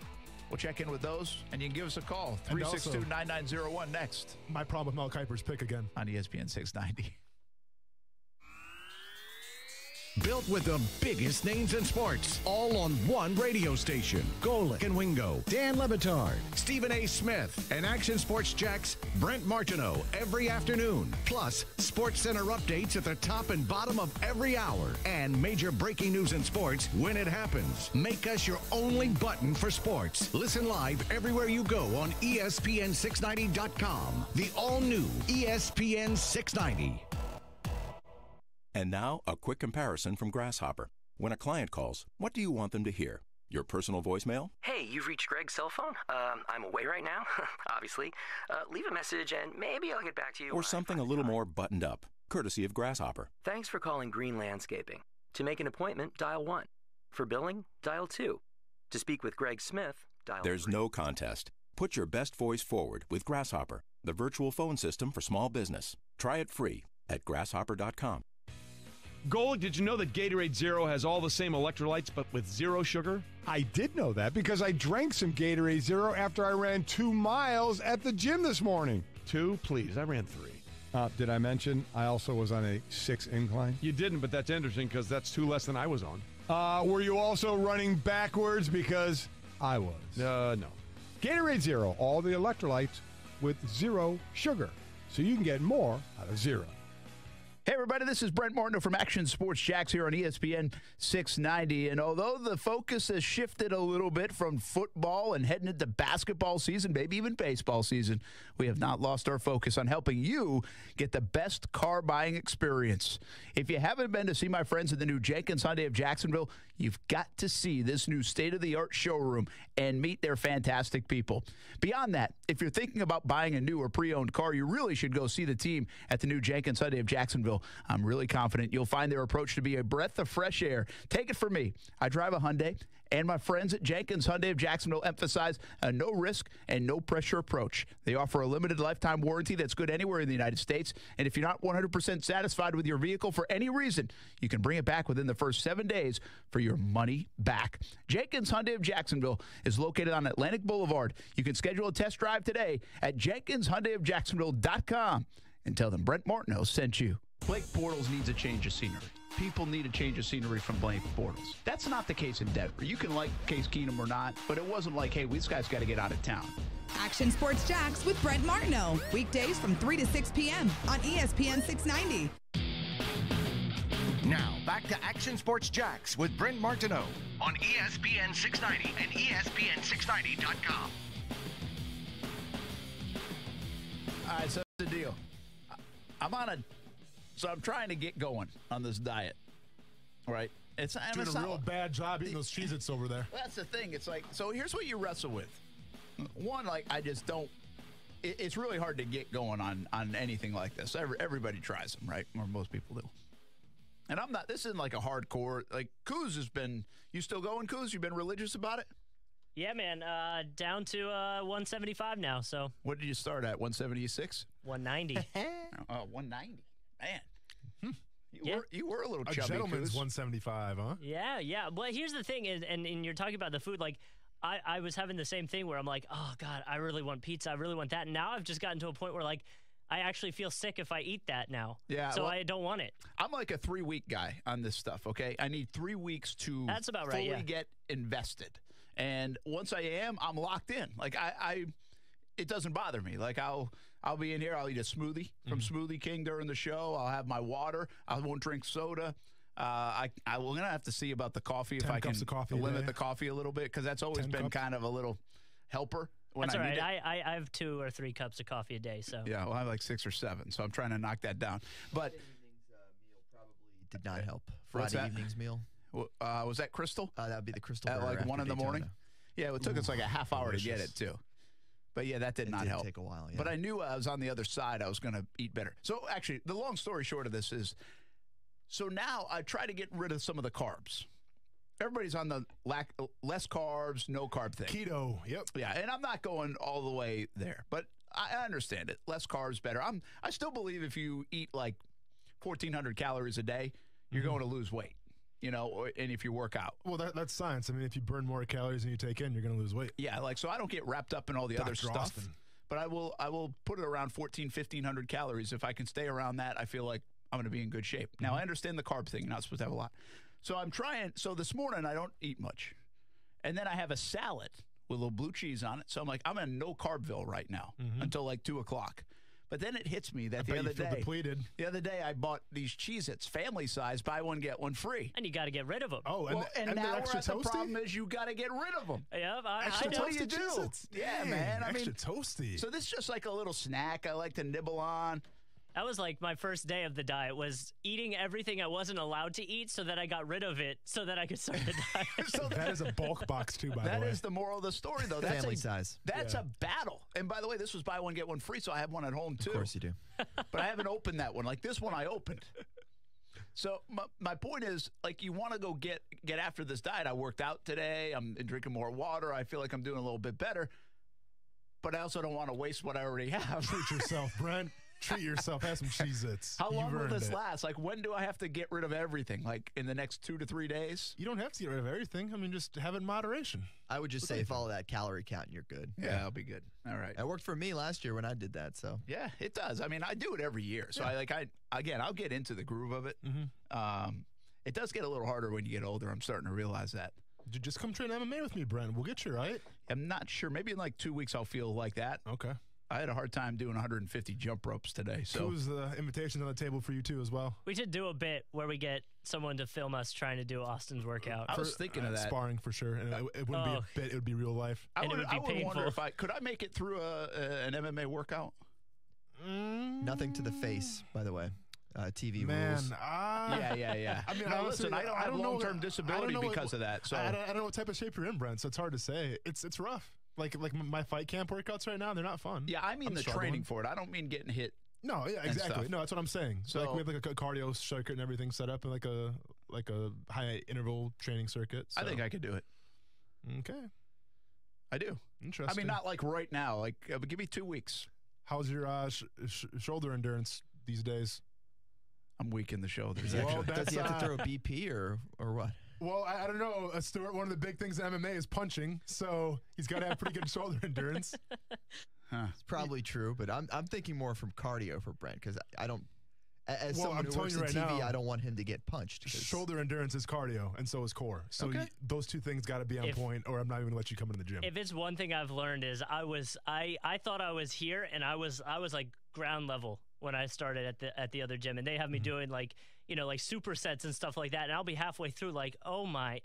We'll check in with those, and you can give us a call. 362-9901 next. My problem with Mel Kiper's pick again. On ESPN 690. Built with the biggest names in sports, all on one radio station. Golick and Wingo, Dan Lebitard, Stephen A. Smith, and Action Sports Jax, Brent Martineau, every afternoon. Plus, Sports Center updates at the top and bottom of every hour. And major breaking news in sports when it happens. Make us your only button for sports. Listen live everywhere you go on ESPN690.com. The all-new ESPN 690. And now, a quick comparison from Grasshopper. When a client calls, what do you want them to hear? Your personal voicemail? Hey, you've reached Greg's cell phone. I'm away right now, obviously. Leave a message and maybe I'll get back to you. Or something a little more buttoned up, courtesy of Grasshopper. Thanks for calling Green Landscaping. To make an appointment, dial 1. For billing, dial 2. To speak with Greg Smith, dial 3. There's no contest. Put your best voice forward with Grasshopper, the virtual phone system for small business. Try it free at grasshopper.com. Golick, did you know that Gatorade Zero has all the same electrolytes but with zero sugar? I did know that because I drank some Gatorade Zero after I ran 2 miles at the gym this morning. 2? Please, I ran 3. Did I mention I also was on a 6 incline? You didn't, but that's interesting because that's 2 less than I was on. Were you also running backwards because I was? No. Gatorade Zero, all the electrolytes with zero sugar, so you can get more out of zero. Hey, everybody, this is Brent Martineau from Action Sports Jax here on ESPN 690. And although the focus has shifted a little bit from football and heading into basketball season, maybe even baseball season, we have not lost our focus on helping you get the best car buying experience. If you haven't been to see my friends at the new Jenkins Hyundai of Jacksonville, you've got to see this new state-of-the-art showroom and meet their fantastic people. Beyond that, if you're thinking about buying a new or pre-owned car, you really should go see the team at the new Jenkins Hyundai of Jacksonville. Jacksonville. I'm really confident you'll find their approach to be a breath of fresh air. Take it from me. I drive a Hyundai, and my friends at Jenkins Hyundai of Jacksonville emphasize a no-risk and no-pressure approach. They offer a limited lifetime warranty that's good anywhere in the United States, and if you're not 100% satisfied with your vehicle for any reason, you can bring it back within the first 7 days for your money back. Jenkins Hyundai of Jacksonville is located on Atlantic Boulevard. You can schedule a test drive today at JenkinsHyundaiofJacksonville.com and tell them Brent Martineau sent you. Blake Bortles needs a change of scenery. People need a change of scenery from Blake Bortles. That's not the case in Denver. You can like Case Keenum or not, but it wasn't like, hey, this guy's got to get out of town. Action Sports Jax with Brent Martineau. Weekdays from 3 to 6 p.m. on ESPN 690. Now, back to Action Sports Jax with Brent Martineau on ESPN 690 and ESPN690.com. All right, so that's the deal. So I'm trying to get going on this diet, right? It's doing a real bad job eating those Cheez-Its over there. That's the thing. It's like, so here's what you wrestle with. One, like, I just don't. It's really hard to get going on anything like this. Everybody tries them, right? Or most people do. And I'm not. This isn't like a hardcore. Like, Kuz has been. You still going, Kuz? You've been religious about it? Yeah, man. Down to 175 now. So. What did you start at? 176? 190. 190. Man. Yeah. You were a little chubby. A gentleman's Kuz. 175, huh? Yeah. Well, here's the thing, and you're talking about the food. Like, I was having the same thing where I'm like, oh, God, I really want pizza. I really want that. And now I've just gotten to a point where, like, I actually feel sick if I eat that now. Yeah. So I don't want it. I'm like a 3-week guy on this stuff, okay? I need 3 weeks to That's about right, fully get invested. And once I am, I'm locked in. Like, it doesn't bother me. Like, I'll be in here. I'll eat a smoothie from Smoothie King during the show. I'll have my water. I won't drink soda. I will gonna have to see about the coffee if I can limit the coffee a little bit, because that's always been kind of a little helper. That's all right. I have 2 or 3 cups of coffee a day. So yeah, well, I have like 6 or 7. So I'm trying to knock that down. But did not help. Friday evening's meal. Was that Crystal? That would be the Crystal at Burger like 1 in the morning. Yeah, it took us like a half hour delicious. to get it too. But yeah, that did not help. Take a while. Yeah. But I knew I was on the other side. I was going to eat better. So actually, the long story short of this is, so now I try to get rid of some of the carbs. Everybody's on the less carbs, no carb thing. Keto. Yep. Yeah, and I'm not going all the way there, but I understand it. Less carbs, better. I still believe if you eat like 1,400 calories a day, you're going to lose weight. You know, and if you work out. Well, that's science. I mean, if you burn more calories than you take in, you're going to lose weight. Yeah, like, so I don't get wrapped up in all the other stuff. Austin. But I will put it around 1,500 calories. If I can stay around that, I feel like I'm going to be in good shape. Now, I understand the carb thing. You're not supposed to have a lot. So I'm trying. So this morning, I don't eat much. And then I have a salad with a little blue cheese on it. So I'm like, I'm in no carbville right now until like 2 o'clock. But then it hits me that the other day I bought these Cheez-Its, family size, buy one, get one free. And you got to get rid of them. Oh, and now the problem is you got to get rid of them. Yeah, I know you do. Cheez-Its. Yeah, Dang, man. I mean, extra toasty. So this is just like a little snack I like to nibble on. That was like my first day of the diet, was eating everything I wasn't allowed to eat so that I got rid of it so that I could start the diet. So that is a bulk box too, by the way. That is the moral of the story, though. That's family size. That's a battle. And by the way, this was buy one, get one free, so I have one at home too. Of course you do. But I haven't opened that one. Like this one I opened. So my point is, like, you want to go get after this diet. I worked out today. I'm drinking more water. I feel like I'm doing a little bit better. But I also don't want to waste what I already have. Treat yourself, Brent. Treat yourself. Have some Cheez-Its. How long will this last? Like, when do I have to get rid of everything? Like, in the next 2 to 3 days? You don't have to get rid of everything. I mean, just have it in moderation. I would just say follow that calorie count and you're good. Yeah, I'll be good. All right. It worked for me last year when I did that, so. Yeah, it does. I mean, I do it every year. So, I'll get into the groove of it. It does get a little harder when you get older. I'm starting to realize that. Just come train MMA with me, Brent. We'll get you, right? I'm not sure. Maybe in like 2 weeks I'll feel like that. Okay. I had a hard time doing 150 jump ropes today. So was the invitation on the table for you too as well. We should do a bit where we get someone to film us trying to do Austin's workout. I was thinking of that. Sparring for sure. And it wouldn't be a bit, it would be real life. I would painful. wonder if could I make it through an MMA workout? Nothing to the face, by the way. TV Man, rules. Yeah. I mean, honestly, listen, I don't have long-term disability because of that. So I don't know what type of shape you're in, Brent. So it's hard to say. It's rough. Like my fight camp workouts right now, they're not fun. Yeah, I mean the training for it. I don't mean getting hit No, yeah, exactly. No, that's what I'm saying. So like we have like a cardio circuit and everything set up, and like a high interval training circuit. So. I think I could do it. Okay, I do. Interesting. I mean, not like right now. Like, give me 2 weeks. How's your shoulder endurance these days? I'm weak in the shoulders. Well, does he have to throw BP or what? Well, I don't know, Stuart. One of the big things in MMA is punching, so he's got to have pretty good shoulder endurance. It's probably true, but I'm thinking more from cardio for Brent because I don't. As someone who works in TV, I don't want him to get punched. Shoulder endurance is cardio, and so is core. So those two things got to be on point, or I'm not even gonna let you come into the gym. If it's one thing I've learned is I thought I was here, and I was like ground level when I started at the other gym, and they have me doing like supersets and stuff like that, and I'll be halfway through like, oh my,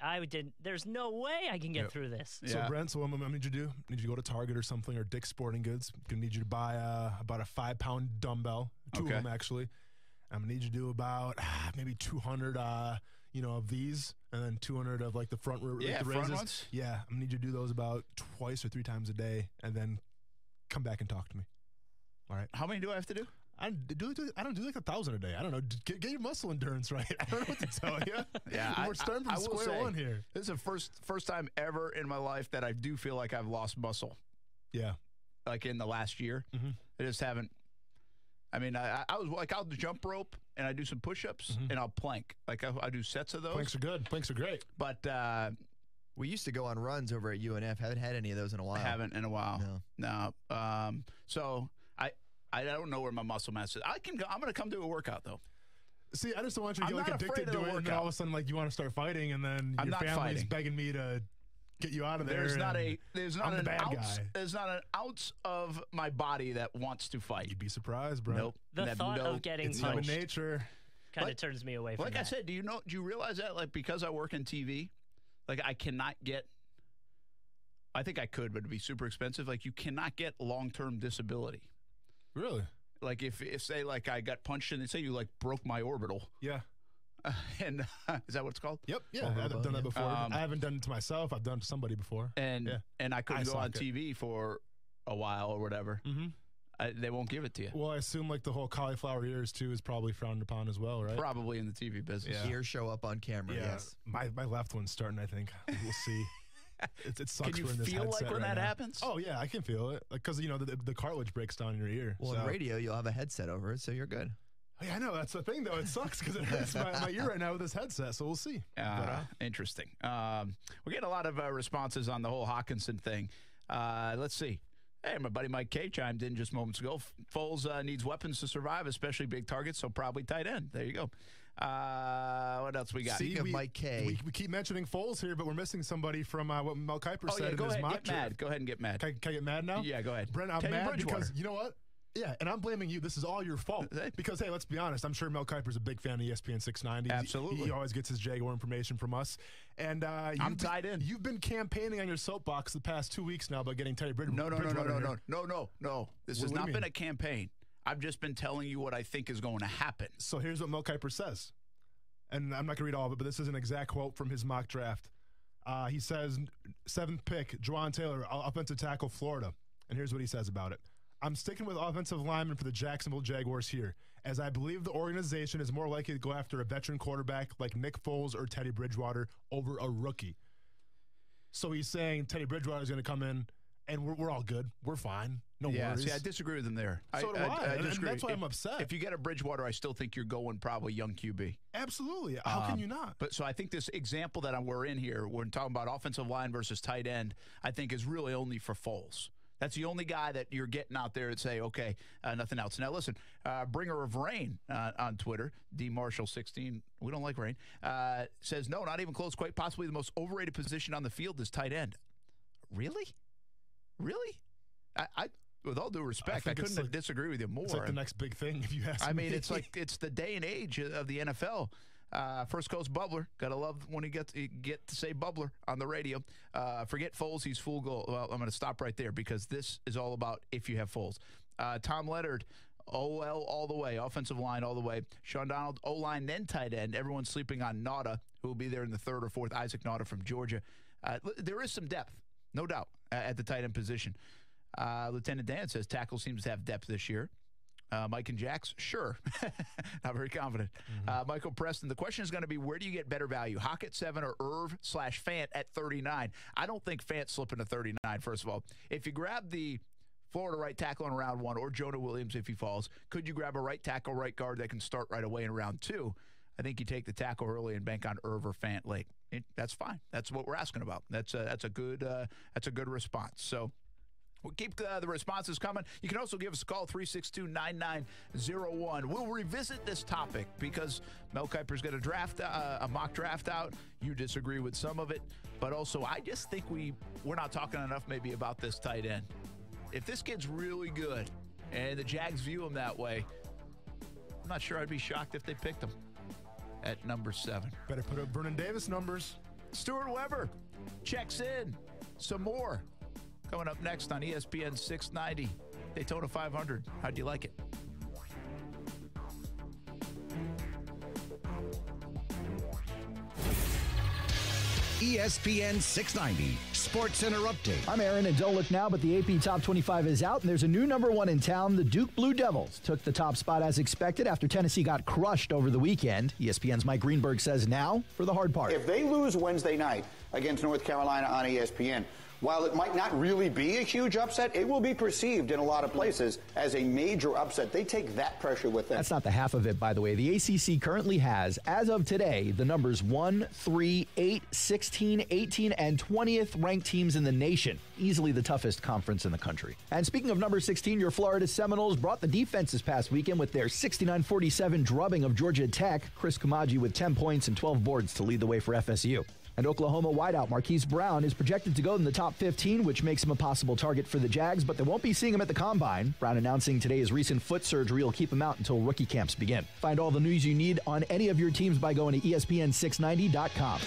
there's no way I can get through this. So Brent, so what I'm gonna need you to do? I need you to go to Target or something, or Dick's Sporting Goods. I'm gonna need you to buy about a 5-pound dumbbell, two of them actually. I'm gonna need you to do about maybe 200, of these, and then 200 of like the front the front raises. ones. Yeah, I'm gonna need you to do those about twice or 3 times a day, and then come back and talk to me. All right. How many do I have to do? I don't do like 1,000 a day. I don't know. Get your muscle endurance right. I don't know what to tell you. Yeah, we're starting from square one here. This is the first time ever in my life that I do feel like I've lost muscle. Yeah, like in the last year, I just haven't. I mean, I was like, I'll jump rope and I do some push-ups and I'll plank. Like I do sets of those. Planks are good. Planks are great. But we used to go on runs over at UNF. Haven't had any of those in a while. I haven't in a while. No. So I don't know where my muscle mass is. I'm going to come do a workout though. See, I just don't want you to get like addicted to it, and then all of a sudden like you want to start fighting, and then your family's begging me to get you out of there. There's not an ounce of my body that wants to fight. You'd be surprised, bro. Nope. The thought of getting punched, human nature kind of turns me away from that. Like I said, do you realize that like because I work in TV, like I cannot get. I think I could, but it'd be super expensive. Like you cannot get long-term disability. Really? Like if say like I got punched and they say you like broke my orbital. Yeah. And is that what it's called? Yep. Yeah, I've done that before. I haven't done it to myself. I've done it to somebody before. And I couldn't go on TV for a while or whatever. They won't give it to you. Well, I assume like the whole cauliflower ears too is probably frowned upon as well, right? Probably in the TV business. Ears show up on camera. Yeah. Yes. My left one's starting. I think we'll see. It sucks. Can you we're in this feel like when right that now. happens? Oh yeah, I can feel it. Like because the cartilage breaks down in your ear. Well, in radio you'll have a headset over it, so you're good. Oh, yeah, I know. That's the thing, though. It sucks because it hurts my ear right now with this headset, so we'll see. Interesting. We're getting a lot of responses on the whole Hockenson thing. Let's see. Hey, my buddy Mike K chimed in just moments ago. Foles needs weapons to survive, especially big targets, so probably tight end. There you go. What else we got? Speaking of Mike K. We keep mentioning Foles here, but we're missing somebody from what Mel Kiper said in his mock draft. Go ahead and get mad. Can I get mad now? Yeah, go ahead. Brent, I'm mad because, you know what? Yeah, and I'm blaming you. This is all your fault. Because, hey, let's be honest. I'm sure Mel Kiper's a big fan of ESPN 690. Absolutely. He always gets his Jaguar information from us. And I'm tied in. You've been campaigning on your soapbox the past 2 weeks now about getting Teddy Bridgewater. No. This has not been a campaign. I've just been telling you what I think is going to happen. So here's what Mel Kiper says. And I'm not going to read all of it, but this is an exact quote from his mock draft. He says, 7th pick, Juwan Taylor, offensive tackle, Florida. And here's what he says about it. I'm sticking with offensive lineman for the Jacksonville Jaguars here, as I believe the organization is more likely to go after a veteran quarterback like Nick Foles or Teddy Bridgewater over a rookie. So he's saying Teddy Bridgewater is going to come in, and we're all good. We're fine. No worries. See, I disagree with him there. So do I and that's why I'm upset. If you get a Bridgewater, I still think you're going probably young QB. Absolutely. How can you not? But so I think this example that we're in here, we're talking about offensive line versus tight end, I think is really only for Foles. That's the only guy that you're getting out there and say, okay, nothing else. Now, listen, Bringer of Rain on Twitter, DMarshall16, we don't like rain, says, no, not even close, quite possibly the most overrated position on the field is tight end. Really? I with all due respect, I couldn't disagree with you more. It's like the next big thing, if you ask me. I mean, it's the day and age of the NFL. First Coast Bubbler. Gotta love when you get to say Bubbler on the radio. Forget Foles, he's full goal. Well, I'm going to stop right there because this is all about if you have Foles. Tom Leonard, OL all the way, offensive line all the way. Sean Donald, O-line, then tight end. Everyone's sleeping on Nauta, who will be there in the 3rd or 4th. Isaac Nauta from Georgia. There is some depth, no doubt, at the tight end position. Lieutenant Dan says tackle seems to have depth this year. Mike and Jax, sure. Not very confident. Michael Preston, the question is going to be, where do you get better value? Hawk at 7 or Irv/Fant at 39? I don't think Fant's slipping to 39, first of all. If you grab the Florida right tackle in round 1 or Jonah Williams if he falls, could you grab a right tackle, right guard that can start right away in round 2? I think you take the tackle early and bank on Irv or Fant late. That's fine. That's what we're asking about. That's a good response. So we'll keep the responses coming. You can also give us a call, 362-9901. We'll revisit this topic because Mel Kiper's got a mock draft out. You disagree with some of it. But also, I just think we're not talking enough maybe about this tight end. If this kid's really good and the Jags view him that way, I'm not sure I'd be shocked if they picked him at number 7. Better put up Vernon Davis numbers. Stuart Weber checks in. Some more coming up next on ESPN 690, Daytona 500. How'd you like it? ESPN 690 Sports Center Update. I'm Aaron, and don't look now, but the AP Top 25 is out, and there's a new number 1 in town. The Duke Blue Devils took the top spot as expected after Tennessee got crushed over the weekend. ESPN's Mike Greenberg says now for the hard part. If they lose Wednesday night against North Carolina on ESPN, while it might not really be a huge upset, it will be perceived in a lot of places as a major upset. They take that pressure with them. That's not the half of it, by the way. The ACC currently has, as of today, the numbers 1, 3, 8, 16, 18, and 20th ranked teams in the nation. Easily the toughest conference in the country. And speaking of number 16, your Florida Seminoles brought the defense this past weekend with their 69-47 drubbing of Georgia Tech. Chris Kamaji with 10 points and 12 boards to lead the way for FSU. And Oklahoma wideout Marquise Brown is projected to go in the top 15, which makes him a possible target for the Jags, but they won't be seeing him at the Combine. Brown announcing today his recent foot surgery will keep him out until rookie camps begin. Find all the news you need on any of your teams by going to ESPN690.com.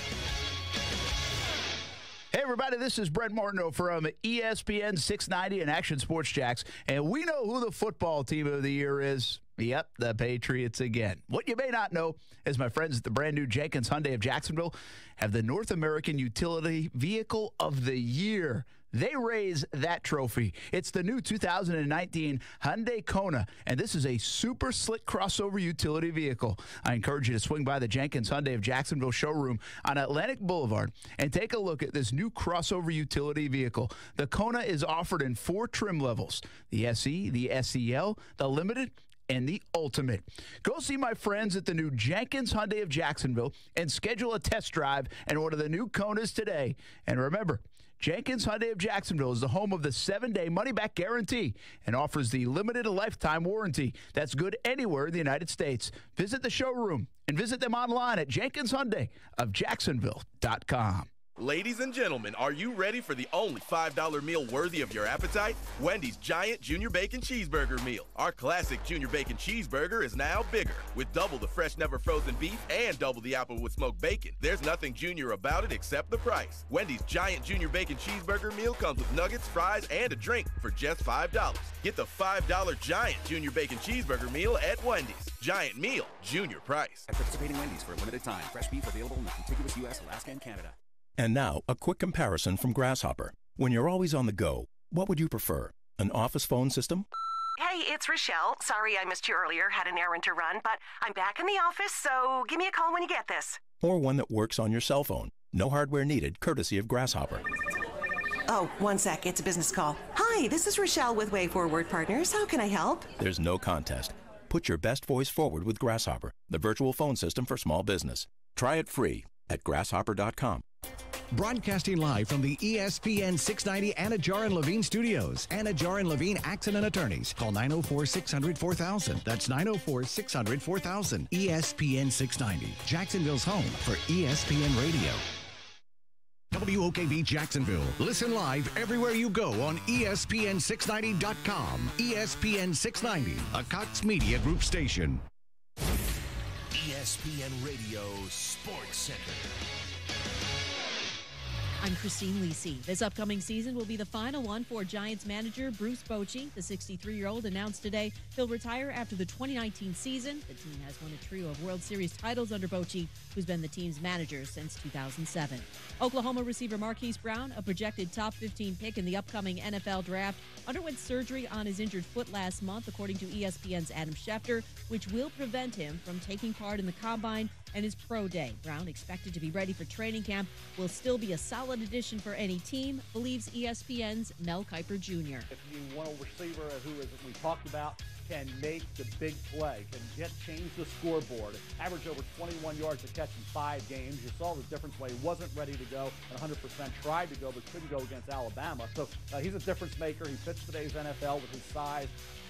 Hey, everybody, this is Brent Martineau from ESPN 690 and Action Sports Jax, and we know who the football team of the year is. Yep, the Patriots again. What you may not know is my friends at the brand new Jenkins Hyundai of Jacksonville have the North American Utility Vehicle of the Year. They raise that trophy. It's the new 2019 Hyundai Kona, and this is a super slick crossover utility vehicle. I encourage you to swing by the Jenkins Hyundai of Jacksonville showroom on Atlantic Boulevard and take a look at this new crossover utility vehicle. The Kona is offered in 4 trim levels: the SE, the SEL, the Limited, and the Ultimate. Go see my friends at the new Jenkins Hyundai of Jacksonville and schedule a test drive and order the new Konas today. And remember, Jenkins Hyundai of Jacksonville is the home of the 7-day money-back guarantee and offers the limited lifetime warranty that's good anywhere in the United States. Visit the showroom and visit them online at JenkinsHyundaiofJacksonville.com. Ladies and gentlemen, are you ready for the only $5 meal worthy of your appetite? Wendy's Giant Junior Bacon Cheeseburger Meal. Our classic Junior Bacon Cheeseburger is now bigger, with double the fresh, never frozen beef and double the Applewood smoked bacon. There's nothing junior about it except the price. Wendy's Giant Junior Bacon Cheeseburger Meal comes with nuggets, fries, and a drink for just $5. Get the $5 Giant Junior Bacon Cheeseburger Meal at Wendy's. Giant Meal, junior price. At participating Wendy's for a limited time. Fresh beef available in the contiguous U.S., Alaska, and Canada. And now, a quick comparison from Grasshopper. When you're always on the go, what would you prefer? An office phone system? Hey, it's Rochelle. Sorry I missed you earlier. Had an errand to run, but I'm back in the office, so give me a call when you get this. Or one that works on your cell phone? No hardware needed, courtesy of Grasshopper. Oh, one sec. It's a business call. Hi, this is Rochelle with Way Forward Partners. How can I help? There's no contest. Put your best voice forward with Grasshopper, the virtual phone system for small business. Try it free at grasshopper.com. Broadcasting live from the ESPN 690 Anajar and Levine studios. Anajar and Levine Accident Attorneys. Call 904-600-4000. That's 904-600-4000. ESPN 690. Jacksonville's home for ESPN Radio. WOKV Jacksonville. Listen live everywhere you go on ESPN690.com. ESPN 690, a Cox Media Group station. ESPN Radio Sports Center. I'm Christine Lisi. This upcoming season will be the final one for Giants manager Bruce Bochy. The 63-year-old announced today he'll retire after the 2019 season. The team has won a trio of World Series titles under Bochy, who's been the team's manager since 2007. Oklahoma receiver Marquise Brown, a projected top 15 pick in the upcoming NFL draft, underwent surgery on his injured foot last month, according to ESPN's Adam Schefter, which will prevent him from taking part in the combine and his pro day. Brown, expected to be ready for training camp, will still be a solid addition for any team, believes ESPN's Mel Kiper Jr. If you want a receiver who, as we talked about, can make the big play, can change the scoreboard, average over 21 yards a catch in 5 games. You saw the difference when he wasn't ready to go and 100% tried to go but couldn't go against Alabama. So he's a difference maker. He fits today's NFL with his size.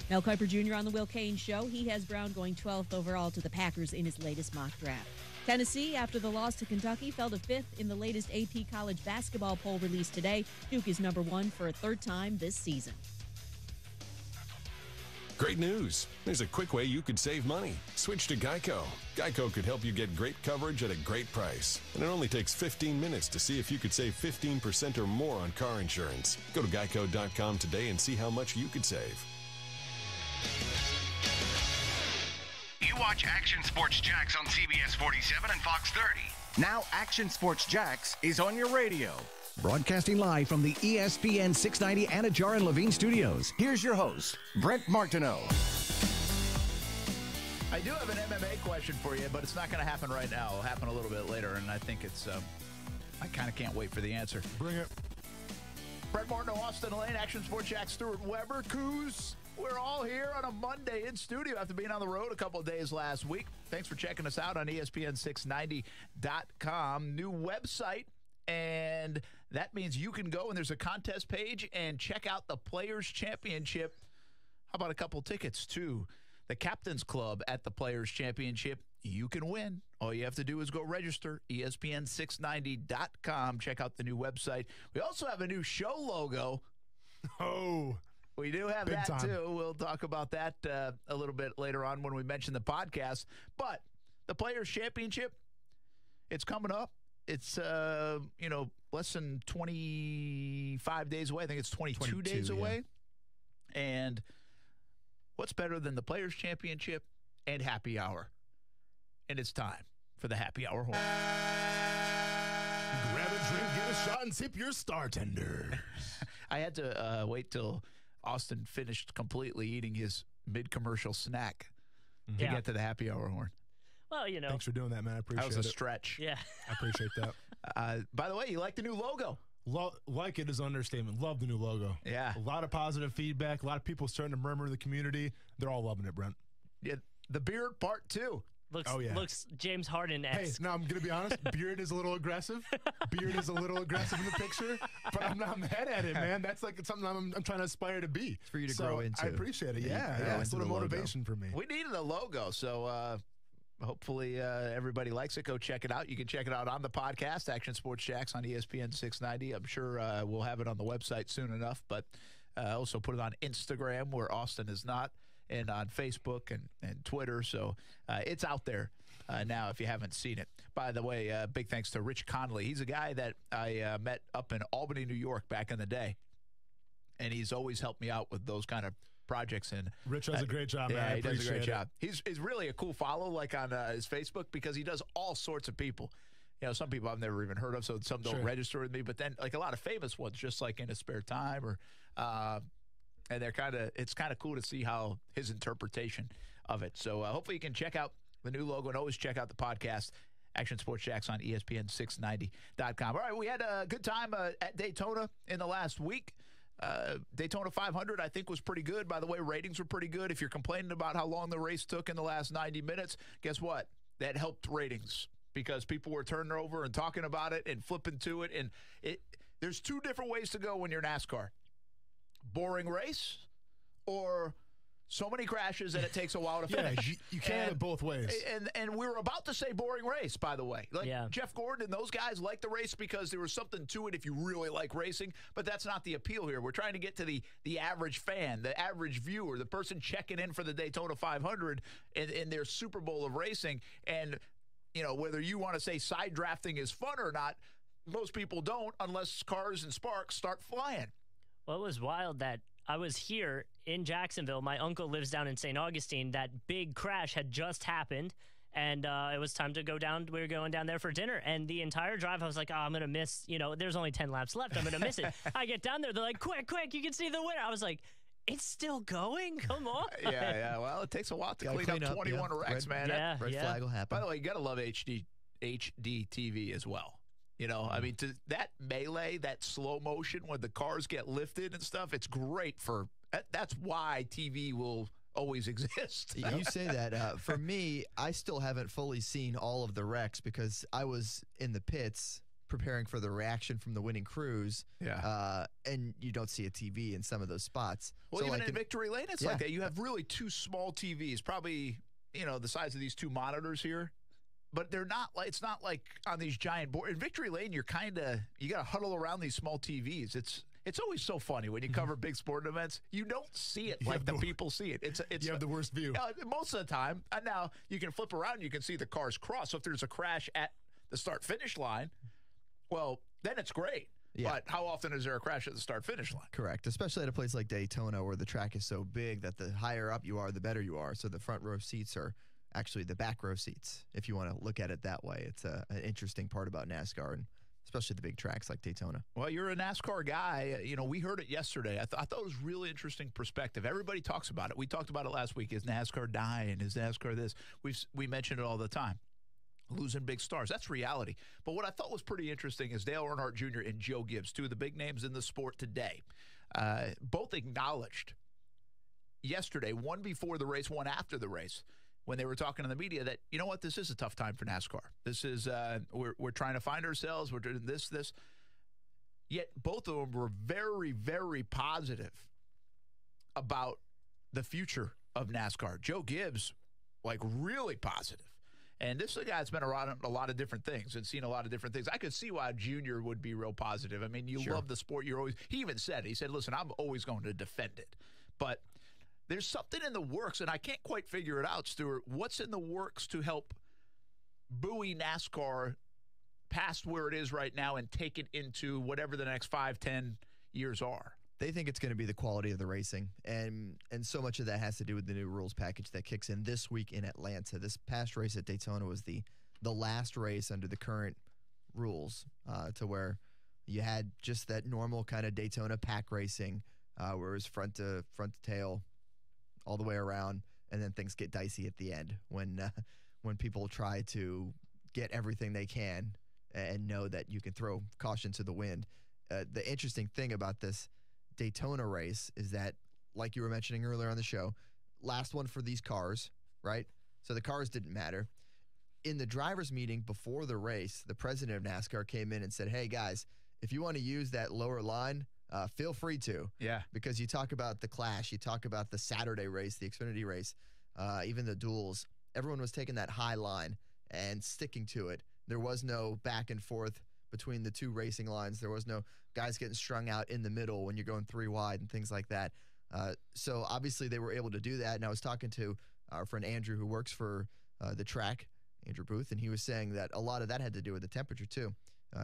Mel Kiper Jr. on the Will Cain Show. He has Brown going 12th overall to the Packers in his latest mock draft. Tennessee, after the loss to Kentucky, fell to 5th in the latest AP college basketball poll released today. Duke is number 1 for a 3rd time this season. Great news. There's a quick way you could save money. Switch to Geico. Geico could help you get great coverage at a great price. And it only takes 15 minutes to see if you could save 15% or more on car insurance. Go to geico.com today and see how much you could save. You watch Action Sports Jax on CBS 47 and Fox 30. Now Action Sports Jax is on your radio. Broadcasting live from the ESPN 690 Anajar and Levine studios. Here's your host, Brent Martineau. I do have an MMA question for you, but it's not going to happen right now. It'll happen a little bit later, and I think it's, I kind of can't wait for the answer. Bring it. Brent Martineau, Austin Lane, Action Sports Jax, Stuart Weber, Coos. We're all here on a Monday in studio after being on the road a couple of days last week. Thanks for checking us out on ESPN690.com. New website, and that means you can go and there's a contest page and check out the Players Championship. How about a couple tickets to the Captains Club at the Players Championship? You can win. All you have to do is go register, ESPN690.com. Check out the new website. We also have a new show logo. Oh, we do have big that, time. too. We'll talk about that a little bit later on when we mention the podcast. But the Players Championship, it's coming up. It's, less than 25 days away. I think it's 22 days away. And what's better than the Players Championship and happy hour? And it's time for the happy hour horn. Grab a drink, get a shot, and sip your Star Tender. I had to wait till Austin finished completely eating his mid-commercial snack to get to the happy hour horn. Well, Thanks for doing that, man. I appreciate it. That was a stretch. Yeah. I appreciate that. By the way, you like the new logo? Like it is an understatement. Love the new logo. Yeah. A lot of positive feedback. A lot of people starting to murmur in the community. They're all loving it, Brent. Yeah. The beard part 2. Looks James Harden-esque. Hey, now I'm going to be honest. Beard is a little aggressive. Beard is a little aggressive in the picture, but I'm not mad at it, man. That's like something I'm trying to aspire to be. It's for you to grow into. I appreciate it. Yeah. It's a little motivation for me. We needed a logo, so hopefully everybody likes it. Go check it out. You can check it out on the podcast, Action Sports Jax on ESPN 690. I'm sure we'll have it on the website soon enough, but also put it on Instagram where Austin is not, and on Facebook and Twitter. So it's out there now if you haven't seen it. By the way, big thanks to Rich Connolly. He's a guy that I met up in Albany, New York back in the day, and he's always helped me out with those kind of projects. And Rich does a great job, man. Yeah, I he does a great appreciate job. He's really a cool follow, like on his Facebook, because he does all sorts of people. Some people I've never even heard of, so some don't register with me. But then, like a lot of famous ones, just like in his spare time, or and it's kind of cool to see how his interpretation of it. So hopefully you can check out the new logo and always check out the podcast, Action Sports Jax on ESPN690.com. All right, we had a good time at Daytona in the last week. Daytona 500, I think, was pretty good. By the way, ratings were pretty good. If you're complaining about how long the race took in the last 90 minutes, guess what? That helped ratings because people were turning over and talking about it and flipping to it. And there's 2 different ways to go when you're NASCAR. Boring race or so many crashes and it takes a while to finish. Yeah, you can't have it both ways. And we were about to say boring race, by the way. Jeff Gordon and those guys like the race because there was something to it if you really like racing, but that's not the appeal here. We're trying to get to the average fan, the average viewer, the person checking in for the Daytona 500 in their Super Bowl of racing. And, whether you want to say side drafting is fun or not, most people don't unless cars and sparks start flying. Well, it was wild that I was here in Jacksonville. My uncle lives down in St. Augustine. That big crash had just happened, and it was time to go down. We were going down there for dinner, and the entire drive, I was like, oh, I'm going to miss, there's only 10 laps left. I'm going to miss it. I get down there. They're like, quick, you can see the winner. I was like, it's still going? Come on. Yeah. Well, it takes a while to clean up 21 wrecks, man. Red flag will happen. By the way, you got to love HD TV as well. I mean, that melee, that slow motion when the cars get lifted and stuff, it's great that's why TV will always exist. You say that. For me, I still haven't fully seen all of the wrecks because I was in the pits preparing for the reaction from the winning crews. Yeah. And you don't see a TV in some of those spots. Well, so even in Victory Lane, it's like that. You have really two small TVs, probably, the size of these two monitors here. But they're not like, it's not like on these giant boards. In Victory Lane, you got to huddle around these small TVs. It's always so funny when you cover big sporting events. You don't see it like the people see it. You have the worst view. Most of the time. And now you can flip around, you can see the cars cross. So if there's a crash at the start-finish line, well, then it's great. Yeah. But how often is there a crash at the start-finish line? Correct, especially at a place like Daytona where the track is so big that the higher up you are, the better you are. So the front row seats are actually the back row seats, if you want to look at it that way. It's an interesting part about NASCAR, and especially the big tracks like Daytona. Well, you're a NASCAR guy. We heard it yesterday. I thought it was really interesting perspective. Everybody talks about it. We talked about it last week. Is NASCAR dying? Is NASCAR this? We mentioned it all the time. Losing big stars. That's reality. But what I thought was pretty interesting is Dale Earnhardt Jr. and Joe Gibbs, two of the big names in the sport today, both acknowledged yesterday, one before the race, one after the race, when they were talking to the media that, you know what, this is a tough time for NASCAR. This is, we're trying to find ourselves. We're doing this. Yet both of them were very, very positive about the future of NASCAR. Joe Gibbs, really positive. And this is a guy that's been around a lot of different things and seen a lot of different things. I could see why Junior would be real positive. I mean, you love the sport. He even said, listen, I'm always going to defend it. But there's something in the works, and I can't quite figure it out, Stuart. What's in the works to help buoy NASCAR past where it is right now and take it into whatever the next 5-10 years are? They think it's going to be the quality of the racing, and so much of that has to do with the new rules package that kicks in this week in Atlanta. This past race at Daytona was the last race under the current rules, to where you had just that normal kind of Daytona pack racing, where it was front to tail, all the way around, and then things get dicey at the end when people try to get everything they can and know that you can throw caution to the wind. The interesting thing about this Daytona race is that, like you were mentioning earlier on the show, last one for these cars, right? So the cars didn't matter. In the drivers' meeting before the race, the president of NASCAR came in and said, hey, guys, if you want to use that lower line, feel free to. Yeah. Because you talk about the Clash, you talk about the Saturday race, the Xfinity race, even the duels. Everyone was taking that high line and sticking to it. There was no back and forth between the two racing lines. There was no guys getting strung out in the middle when you're going three wide and things like that. So obviously they were able to do that. And I was talking to our friend Andrew, who works for the track, Andrew Booth, and he was saying that a lot of that had to do with the temperature too.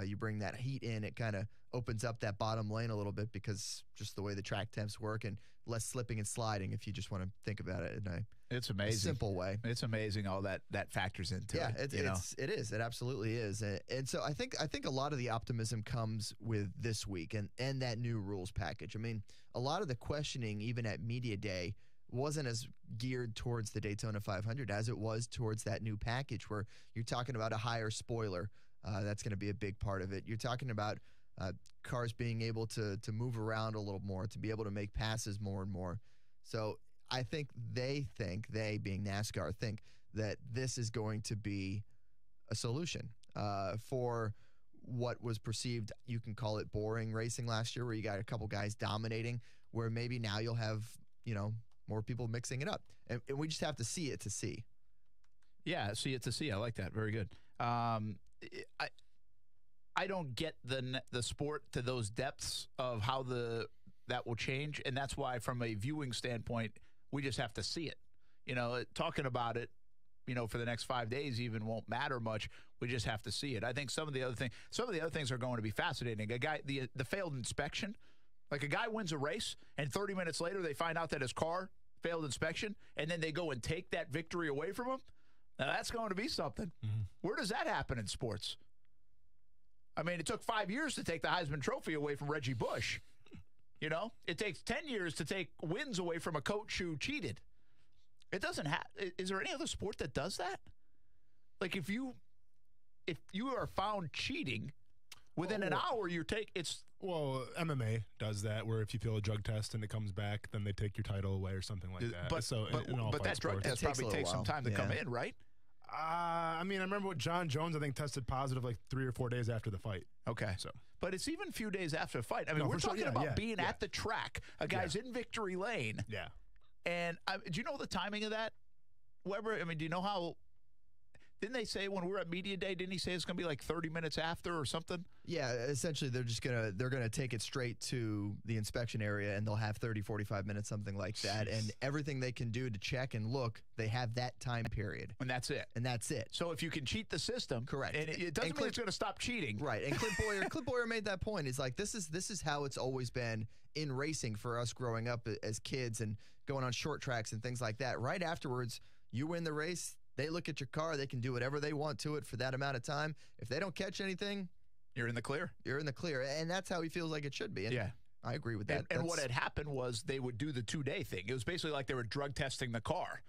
You bring that heat in, it kind of opens up that bottom lane a little bit because just the way the track temps work, and less slipping and sliding if you just want to think about it in it's amazing. A simple way. It's amazing all that factors into it. Yeah, it is. It absolutely is. And so I think a lot of the optimism comes with this week and that new rules package. I mean, a lot of the questioning, even at Media Day, wasn't as geared towards the Daytona 500 as it was towards that new package where you're talking about a higher spoiler. That's going to be a big part of it. You're talking about cars being able to move around a little more, to be able to make passes more and more. So I think they being NASCAR, think that this is going to be a solution for what was perceived, you can call it boring racing last year, where you got a couple guys dominating, where maybe now you'll have, more people mixing it up. And we just have to see it to see. Yeah, see it to see. I like that. Very good. I don't get the sport to those depths of how that will change, and that's why, from a viewing standpoint, we just have to see it. Talking about it, for the next 5 days even won't matter much. We just have to see it. I think some of the other things are going to be fascinating. A guy, the failed inspection, like a guy wins a race, and 30 minutes later they find out that his car failed inspection, and then they go and take that victory away from him. Now that's going to be something. Mm-hmm. Where does that happen in sports? I mean, it took 5 years to take the Heisman Trophy away from Reggie Bush. You know, it takes 10 years to take wins away from a coach who cheated. It doesn't have. Is there any other sport that does that? Like if you are found cheating within an hour, Well, MMA does that, where if you fail a drug test and it comes back, then they take your title away or something like that. But that drug test probably takes some time to come in, right? I mean, I remember with John Jones, I think tested positive like 3 or 4 days after the fight. Okay. But it's even a few days after the fight. I mean, we're talking about being at the track. A guy's in victory lane. Yeah. And do you know the timing of that, Weber? I mean, do you know how? Didn't they say when we were at Media Day, didn't he say it's going to be like 30 minutes after or something? Yeah, essentially they're going to take it straight to the inspection area, and they'll have 30, 45 minutes, something like that. Jeez. And everything they can do to check and look, they have that time period. And that's it. So if you can cheat the system. Correct. And it doesn't mean it's going to stop cheating. Right. And Clint Boyer made that point. He's like, this is how it's always been in racing for us growing up as kids and going on short tracks and things like that. Right afterwards, you win the race. They look at your car. They can do whatever they want to it for that amount of time. If they don't catch anything, you're in the clear. You're in the clear. And that's how he feels like it should be. And yeah. I agree with that. And what had happened was they would do the 2-day thing. It was basically like they were drug testing the car,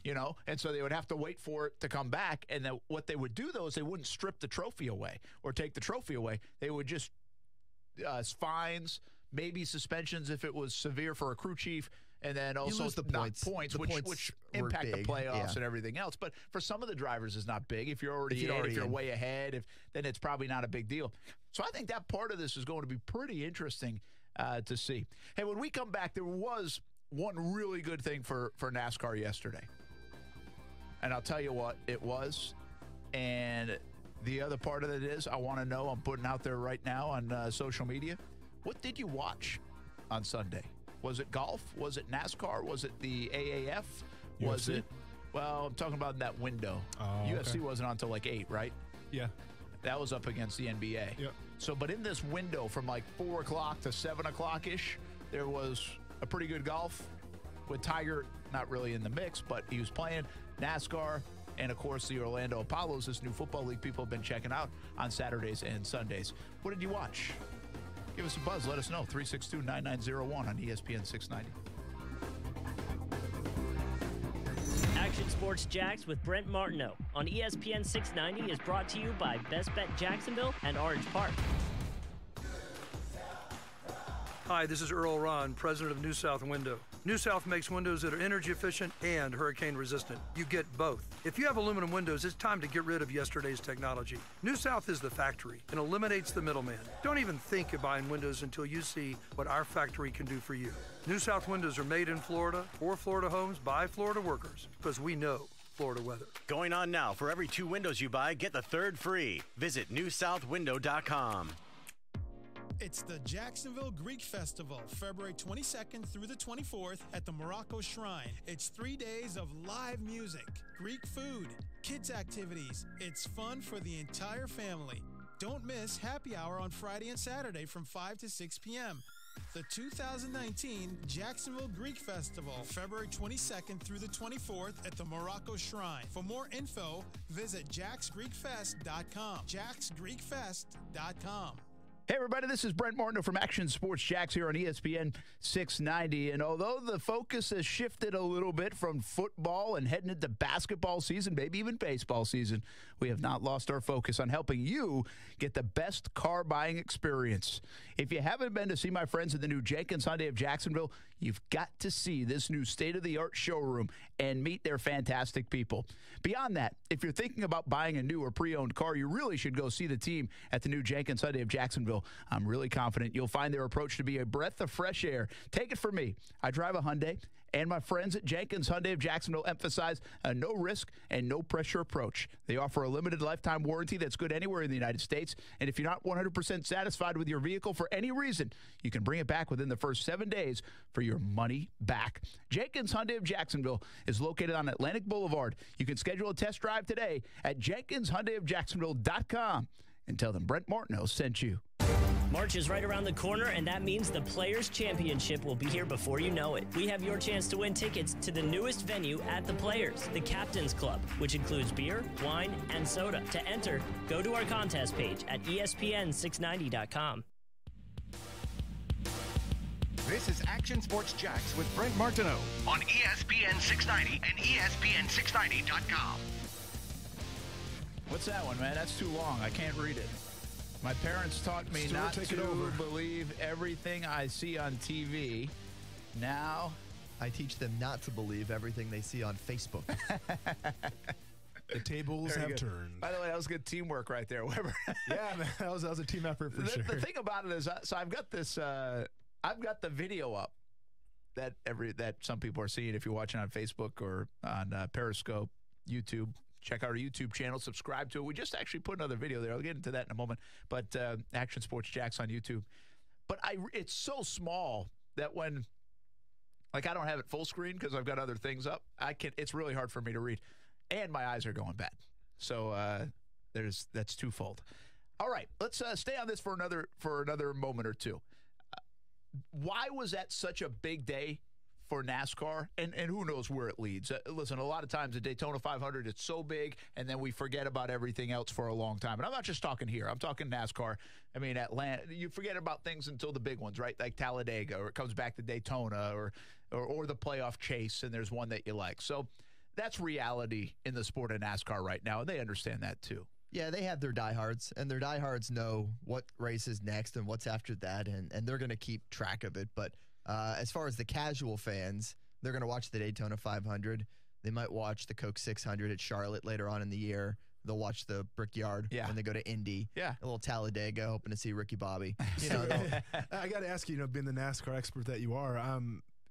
you know? And so they would have to wait for it to come back. And then what they would do, though, is they wouldn't strip the trophy away or take the trophy away. They would just fines, maybe suspensions if it was severe for a crew chief, and then also not points, which impact the playoffs and everything else. But for some of the drivers, it's not big. If you're way ahead, then it's probably not a big deal. So I think that part of this is going to be pretty interesting to see. Hey, when we come back, there was one really good thing for NASCAR yesterday. And I'll tell you what it was. And the other part of it is I want to know, I'm putting out there right now on social media, what did you watch on Sunday? Was it golf? Was it NASCAR? Was it the AAF? Was UFC? It? Well, I'm talking about in that window. UFC wasn't on until like 8, right? Yeah. That was up against the NBA. Yep. So, but in this window from like 4 o'clock to 7 o'clock-ish, there was a pretty good golf with Tiger not really in the mix, but he was playing NASCAR and, of course, the Orlando Apollos, this new football league people have been checking out on Saturdays and Sundays. What did you watch? Give us a buzz. Let us know. 362-9901 on ESPN 690. Action Sports Jax with Brent Martineau on ESPN 690 is brought to you by Best Bet Jacksonville and Orange Park. Hi, this is Earl Ron, president of New South Window. New South makes windows that are energy efficient and hurricane resistant. You get both. If you have aluminum windows, it's time to get rid of yesterday's technology. New South is the factory and eliminates the middleman. Don't even think of buying windows until you see what our factory can do for you. New South windows are made in Florida, for Florida homes, by Florida workers, because we know Florida weather. Going on now. For every 2 windows you buy, get the third free. Visit newsouthwindow.com. It's the Jacksonville Greek Festival, February 22nd through the 24th at the Morocco Shrine. It's 3 days of live music, Greek food, kids activities. It's fun for the entire family. Don't miss happy hour on Friday and Saturday from 5 to 6 p.m. The 2019 Jacksonville Greek Festival, February 22nd through the 24th at the Morocco Shrine. For more info, visit jaxgreekfest.com. jaxgreekfest.com. Hey, everybody, this is Brent Martineau from Action Sports Jax here on ESPN 690. And although the focus has shifted a little bit from football and heading into basketball season, maybe even baseball season, we have not lost our focus on helping you get the best car buying experience. If you haven't been to see my friends at the new Jenkins Hyundai of Jacksonville, you've got to see this new state-of-the-art showroom and meet their fantastic people. Beyond that, if you're thinking about buying a new or pre-owned car, you really should go see the team at the new Jenkins Hyundai of Jacksonville Jacksonville. I'm really confident you'll find their approach to be a breath of fresh air. Take it from me. I drive a Hyundai, and my friends at Jenkins Hyundai of Jacksonville emphasize a no-risk and no-pressure approach. They offer a limited lifetime warranty that's good anywhere in the United States, and if you're not 100% satisfied with your vehicle for any reason, you can bring it back within the first 7 days for your money back. Jenkins Hyundai of Jacksonville is located on Atlantic Boulevard. You can schedule a test drive today at JenkinsHyundaiofJacksonville.com and tell them Brent Martineau sent you. March is right around the corner, and that means the Players' Championship will be here before you know it. We have your chance to win tickets to the newest venue at the Players, the Captain's Club, which includes beer, wine, and soda. To enter, go to our contest page at ESPN690.com. This is Action Sports Jax with Brent Martineau on ESPN 690 and ESPN690.com. What's that one, man? That's too long. I can't read it. My parents taught me not to believe everything I see on TV. Now, I teach them not to believe everything they see on Facebook. The tables have turned. By the way, that was good teamwork right there, Weber. Yeah, man, that was a team effort for sure. The thing about it is, so I've got this. I've got the video up that some people are seeing if you're watching on Facebook or on Periscope, YouTube. Check out our YouTube channel. Subscribe to it. We just actually put another video there. I'll get into that in a moment. But Action Sports Jax on YouTube. But it's so small that when, like, I don't have it full screen because I've got other things up. It's really hard for me to read, and my eyes are going bad. So that's twofold. All right, let's stay on this for another moment or two. Why was that such a big day for NASCAR, and who knows where it leads? Listen, a lot of times the Daytona 500, it's so big, and then we forget about everything else for a long time. And I'm not just talking here. I'm talking NASCAR. I mean, Atlanta, you forget about things until the big ones, right? Like Talladega, or it comes back to Daytona, or the playoff chase, and there's one that you like. So that's reality in the sport of NASCAR right now, and they understand that too. Yeah, they have their diehards, and their diehards know what race is next and what's after that, and they're going to keep track of it. But as far as the casual fans, they're going to watch the Daytona 500. They might watch the Coke 600 at Charlotte later on in the year. They'll watch the Brickyard when they go to Indy. Yeah. A little Talladega, hoping to see Ricky Bobby. I got to ask you, being the NASCAR expert that you are,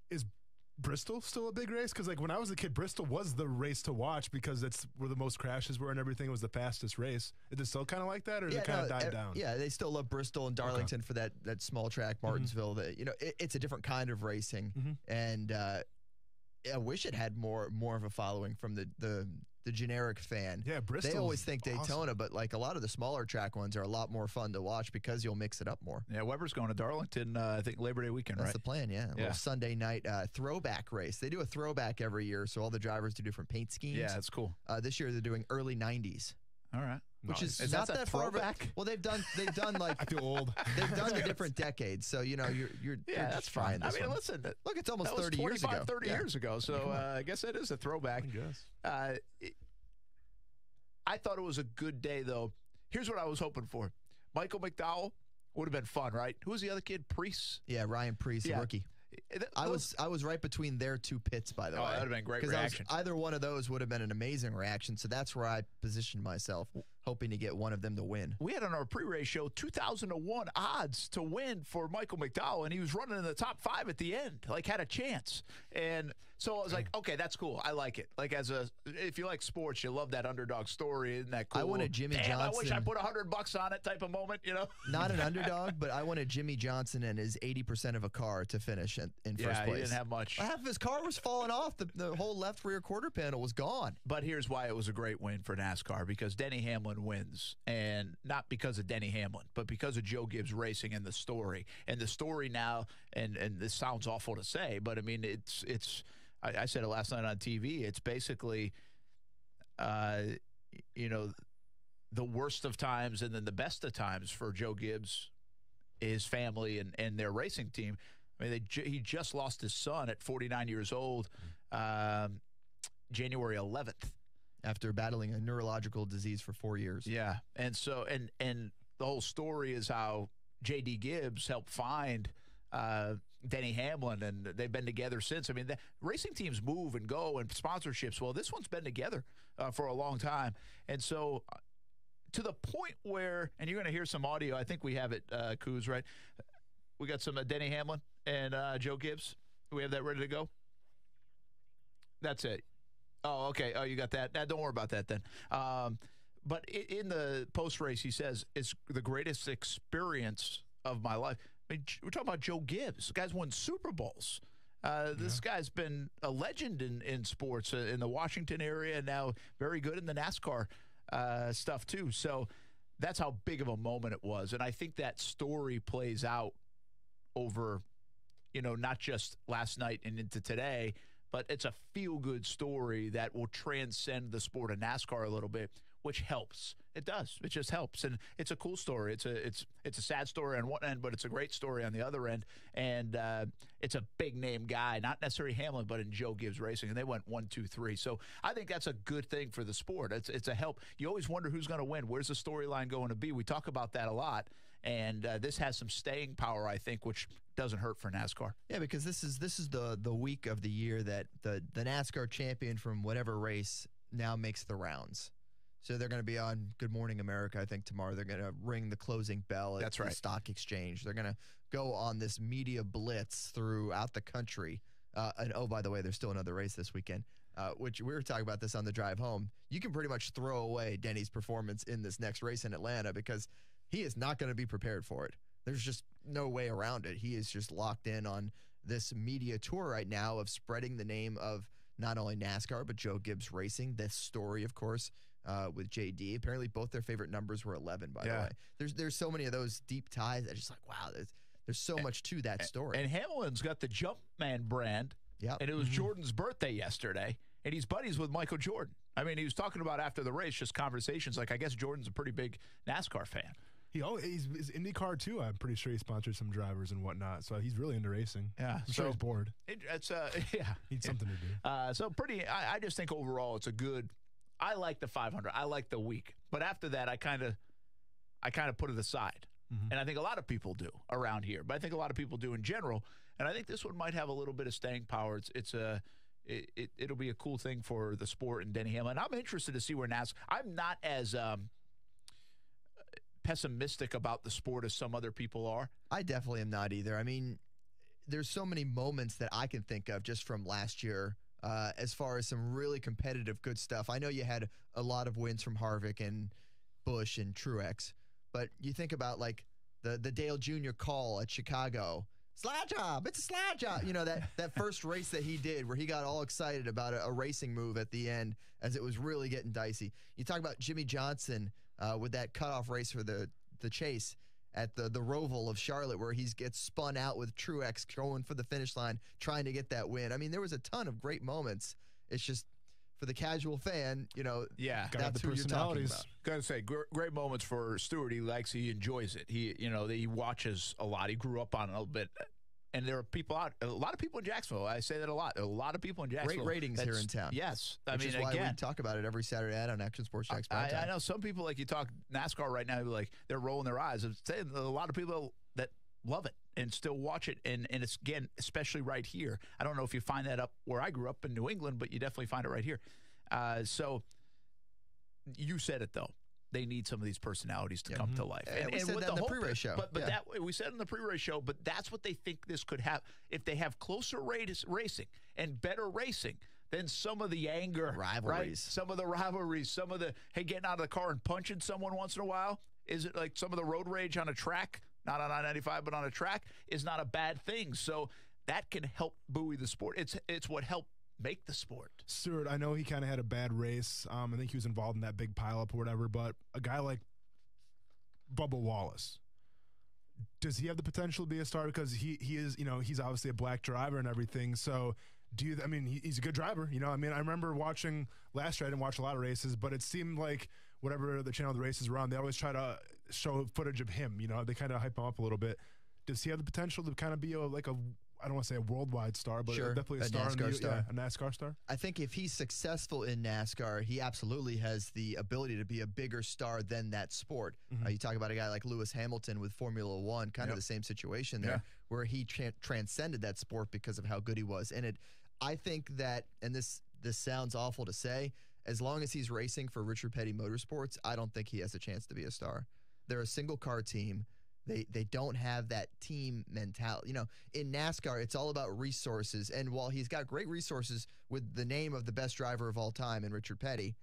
is Bristol still a big race? Because like when I was a kid, Bristol was the race to watch because that's where the most crashes were and everything. It was the fastest race. Is it still kind of like that, or has it kind of died down? Yeah, they still love Bristol and Darlington for that small track, Martinsville. That it's a different kind of racing, and I wish it had more of a following from the generic fan. Yeah, Bristol. They always think Daytona, but like a lot of the smaller track ones are a lot more fun to watch because you'll mix it up more. Yeah, Weber's going to Darlington, I think Labor Day weekend, That's right? the plan, yeah. A little Sunday night throwback race. They do a throwback every year, so all the drivers do different paint schemes. Yeah, that's cool. This year they're doing early 90s. All right. Which is not that far back. Well, they've done like I feel old. They've done the different decades, so you're that's just trying fine. this I mean, one. listen, look, it's almost that was 30 years ago. 30 years ago. So I guess that is a throwback. I guess. I thought it was a good day, though. Here's what I was hoping for: Michael McDowell would have been fun, right? Who was the other kid? Preece. Yeah, Ryan Preece, rookie. I was right between their two pits, by the way. Oh, that would have been a great reaction. Either one of those would have been an amazing reaction. So that's where I positioned myself, hoping to get one of them to win. We had on our pre-race show 2,001 odds to win for Michael McDowell, and he was running in the top 5 at the end, like had a chance. And so I was like, okay, that's cool. I like it. Like if you like sports, you love that underdog story. Isn't that cool? I wanted Jimmy Johnson. I wish I put $100 on it type of moment, Not an underdog, but I wanted Jimmy Johnson and his 80% of a car to finish in first place. He didn't have much. Half of his car was falling off. The whole left rear quarter panel was gone. But here's why it was a great win for NASCAR, because Denny Hamlin wins. And not because of Denny Hamlin, but because of Joe Gibbs Racing and the story. And the story now, and this sounds awful to say, but I mean, I said it last night on TV. It's basically, the worst of times and then the best of times for Joe Gibbs, his family, and their racing team. I mean, he just lost his son at 49 years old, January 11th. After battling a neurological disease for 4 years. Yeah. And so, and the whole story is how J.D. Gibbs helped find Denny Hamlin, and they've been together since. I mean, the racing teams move and go and sponsorships. Well, this one's been together for a long time. And so to the point where, and you're going to hear some audio. I think we have it, Kuz, right? We got some Denny Hamlin and Joe Gibbs. Do we have that ready to go? That's it. Oh, okay. Oh, you got that? Don't worry about that then. But in the post-race, he says, it's the greatest experience of my life. I mean, we're talking about Joe Gibbs. The guy's won Super Bowls. This guy's been a legend in sports in the Washington area, and now very good in the NASCAR stuff too. So that's how big of a moment it was. And I think that story plays out over, not just last night and into today, but it's a feel-good story that will transcend the sport of NASCAR a little bit, which helps. It does. It just helps, and it's a cool story. It's a sad story on one end, but it's a great story on the other end. And it's a big-name guy, not necessarily Hamlin, but in Joe Gibbs Racing, and they went 1, 2, 3. So I think that's a good thing for the sport. It's a help. You always wonder who's going to win. Where's the storyline going to be? We talk about that a lot, and this has some staying power, I think, which doesn't hurt for NASCAR. Yeah, because this is the week of the year that the NASCAR champion from whatever race now makes the rounds. So they're going to be on Good Morning America, I think, tomorrow. They're going to ring the closing bell at the stock exchange. They're going to go on this media blitz throughout the country. And, oh, by the way, there's still another race this weekend, which we were talking about this on the drive home. You can pretty much throw away Denny's performance in this next race in Atlanta because he is not going to be prepared for it. There's just no way around it. He is just locked in on this media tour right now of spreading the name of not only NASCAR, but Joe Gibbs Racing. This story, of course, with JD. Apparently both their favorite numbers were 11, by the way. There's so many of those deep ties that just like, wow, there's so much to that story. And Hamlin's got the Jumpman brand. Yeah. And it was Jordan's birthday yesterday, and he's buddies with Michael Jordan. I mean, he was talking about after the race, just conversations. Like, I guess Jordan's a pretty big NASCAR fan. He's IndyCar too. I'm pretty sure he sponsored some drivers and whatnot. So he's really into racing. Yeah, I'm sure he's bored. It's needs something to do. So pretty. I just think overall it's a good. I like the 500. I like the week, but after that, I kind of put it aside, and I think a lot of people do around here. But I think a lot of people do in general, and I think this one might have a little bit of staying power. It'll be a cool thing for the sport and Denny Hamlin. I'm interested to see where NASCAR. I'm not as pessimistic about the sport as some other people are. I definitely am not either. I mean, there's so many moments that I can think of just from last year as far as some really competitive good stuff. I know you had a lot of wins from Harvick and Busch and Truex, but you think about like the Dale Jr. call at Chicago. Slide job. It's a slide job. You know, that first race that he did where he got all excited about a racing move at the end as it was really getting dicey. You talk about Jimmy Johnson with that cutoff race for the chase at the Roval of Charlotte where he gets spun out with Truex going for the finish line, trying to get that win. I mean, there was a ton of great moments. It's just for the casual fan, that's who you're talking about. Got to say, great moments for Stewart. He enjoys it. He watches a lot. He grew up on it a little bit. And there are people a lot of people in Jacksonville. I say that a lot. A lot of people in Jacksonville. Great ratings here in town. Yes. Which is why we talk about it every Saturday night on Action Sports Jax. I know some people, like you talk NASCAR right now, like they're rolling their eyes. I'm saying a lot of people that love it and still watch it. And it's, again, especially right here. I don't know if you find that up where I grew up in New England, but you definitely find it right here. So you said it, though. They need some of these personalities to come to life. And we said that in the pre-race show. But we said in the pre-race show, but that's what they think this could have. If they have closer racing and better racing, then some of the anger. Rivalries. Right? Some of the rivalries, some of the, hey, getting out of the car and punching someone once in a while. Is it like some of the road rage on a track, not on I-95, but on a track, is not a bad thing. So that can help buoy the sport. It's what helped make the sport. Stewart, I know he kind of had a bad race. I think he was involved in that big pileup or whatever, but a guy like Bubba Wallace, does he have the potential to be a star? Because he is, he's obviously a black driver and everything. So he's a good driver. I remember watching last year, I didn't watch a lot of races, but it seemed like whatever the channel the races were on, they always try to show footage of him. They kind of hype him up a little bit. Does he have the potential to kind of be I don't want to say a worldwide star, but definitely a star, a NASCAR star? I think if he's successful in NASCAR, he absolutely has the ability to be a bigger star than that sport. You talk about a guy like Lewis Hamilton with Formula One, kind of the same situation there, where he transcended that sport because of how good he was. And I think that, and this sounds awful to say, as long as he's racing for Richard Petty Motorsports, I don't think he has a chance to be a star. They're a single-car team. They don't have that team mentality. You know, in NASCAR, it's all about resources. And while he's got great resources with the name of the best driver of all time in Richard Petty,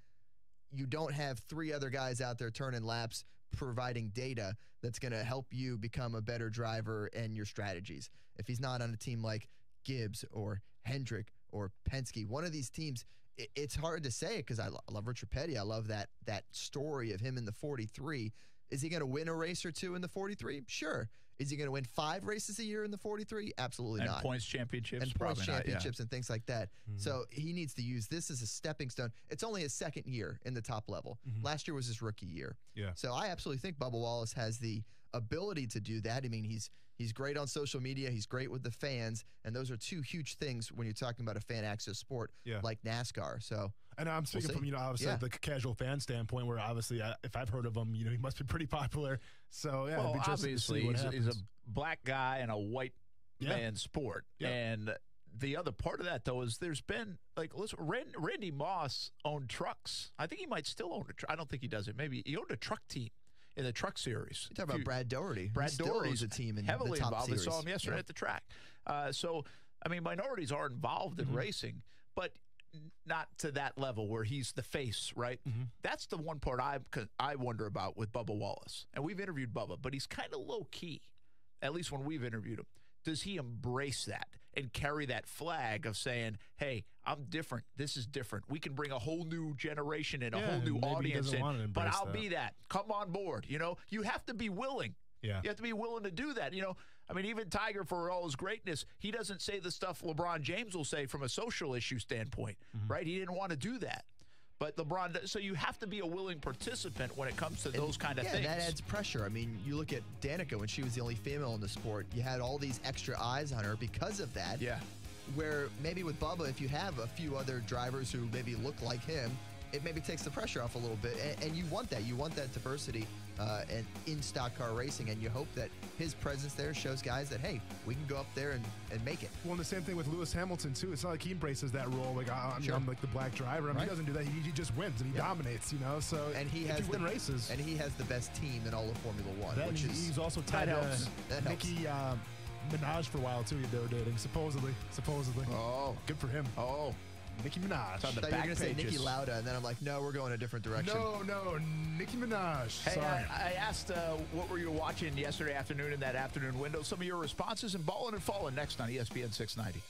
you don't have 3 other guys out there turning laps, providing data that's going to help you become a better driver and your strategies. If he's not on a team like Gibbs or Hendrick or Penske, one of these teams, it's hard to say because I love Richard Petty. I love that story of him in the 43. Is he going to win a race or 2 in the 43? Sure. Is he going to win 5 races a year in the 43? Absolutely not. And points championships? And points championships not, yeah. and things like that. Mm-hmm. So he needs to use this as a stepping stone. It's only his 2nd year in the top level. Mm-hmm. Last year was his rookie year. Yeah. So I absolutely think Bubba Wallace has the ability to do that. I mean, he's great on social media. He's great with the fans. And those are 2 huge things when you're talking about a fan access sport like NASCAR. So, and I'm speaking from, obviously the casual fan standpoint where obviously if I've heard of him, he must be pretty popular. So, yeah. Well, obviously he's a black guy in a white man's sport. Yeah. And the other part of that, though, is there's been, listen, Randy Moss owned trucks. I think he might still own a truck. I don't think he does it. Maybe he owned a truck team in the truck series. You talk about Brad Doherty. Brad Doherty's a team in heavily the top involved. series. I saw him yesterday at the track. So, I mean, minorities are involved in racing, but not to that level where he's the face, right? Mm-hmm. That's the one part I wonder about with Bubba Wallace. And we've interviewed Bubba, but he's kind of low-key, at least when we've interviewed him. Does he embrace that and carry that flag of saying, hey, I'm different. This is different. We can bring a whole new generation and a whole new audience in, but I'll be that. Come on board. You have to be willing. Yeah. You have to be willing to do that. I mean, even Tiger, for all his greatness, he doesn't say the stuff LeBron James will say from a social issue standpoint, right? He didn't want to do that. But LeBron, so you have to be a willing participant when it comes to those kind of things. Yeah, that adds pressure. I mean, you look at Danica when she was the only female in the sport. You had all these extra eyes on her because of that. Yeah. Where maybe with Bubba, if you have a few other drivers who maybe look like him, it maybe takes the pressure off a little bit. And you want that. You want that diversity and in stock car racing. And you hope that his presence there shows guys that, hey, we can go up there and make it. Well, and the same thing with Lewis Hamilton, too. It's not like he embraces that role. Like, I'm like the black driver. I mean, he doesn't do that. He just wins and he dominates, So and he has win races. And he has the best team in all of Formula One. He's also tied to Nicki Minaj for a while, too. They were dating, supposedly. Oh. Good for him. Oh. Nicki Minaj. I thought you were going to say Nicki Lauda, and then I'm like, no, we're going a different direction. No, Nicki Minaj. Hey, Sorry. I asked what were you watching yesterday afternoon in that afternoon window. Some of your responses in Ballin' and Fallin' next on ESPN 690.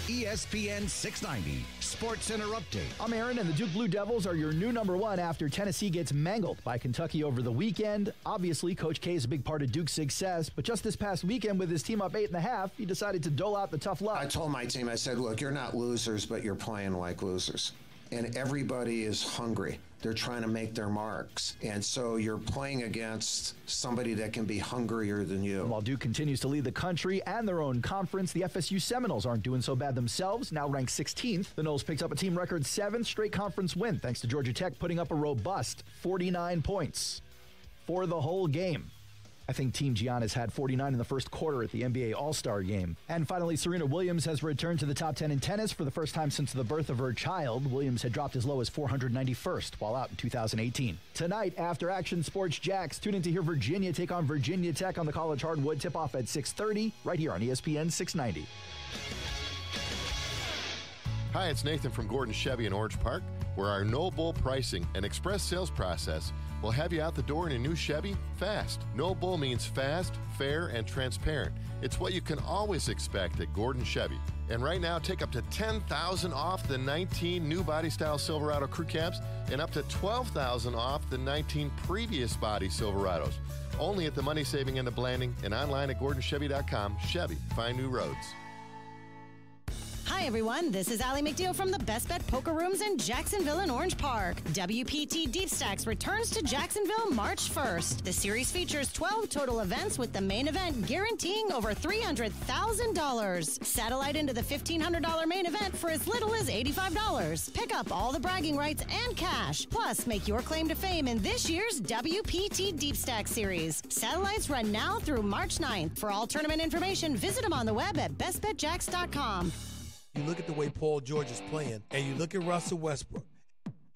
ESPN 690 Sports Center Update. I'm Aaron, and the Duke Blue Devils are your new #1 after Tennessee gets mangled by Kentucky over the weekend. Obviously, Coach K is a big part of Duke's success, but just this past weekend with his team up 8.5, he decided to dole out the tough love. I told my team, I said, look, you're not losers, but you're playing like losers. And everybody is hungry. They're trying to make their marks. And so you're playing against somebody that can be hungrier than you. While Duke continues to lead the country and their own conference, the FSU Seminoles aren't doing so bad themselves, now ranked 16th. The Noles picked up a team record 7th straight conference win, thanks to Georgia Tech putting up a robust 49 points for the whole game. I think Team Giannis had 49 in the first quarter at the NBA All-Star Game. And finally, Serena Williams has returned to the top 10 in tennis for the first time since the birth of her child. Williams had dropped as low as 491st while out in 2018. Tonight, after Action Sports Jax, tune in to hear Virginia take on Virginia Tech on the college hardwood. Tip-off at 6:30 right here on ESPN 690. Hi, it's Nathan from Gordon Chevy in Orange Park, where our no bull pricing and express sales process will have you out the door in a new Chevy fast. No bull means fast, fair, and transparent. It's what you can always expect at Gordon Chevy. And right now, take up to $10,000 off the 19 new body style Silverado crew cabs and up to $12,000 off the 19 previous body Silverados. Only at the money saving end of Blanding and online at GordonChevy.com. Chevy, find new roads. Hi, everyone. This is Allie McNeil from the Best Bet Poker Rooms in Jacksonville and Orange Park. WPT Deep Stacks returns to Jacksonville March 1st. The series features 12 total events with the main event guaranteeing over $300,000. Satellite into the $1,500 main event for as little as $85. Pick up all the bragging rights and cash. Plus, make your claim to fame in this year's WPT Deep Stack Series. Satellites run now through March 9th. For all tournament information, visit them on the web at bestbetjax.com. You look at the way Paul George is playing, and you look at Russell Westbrook.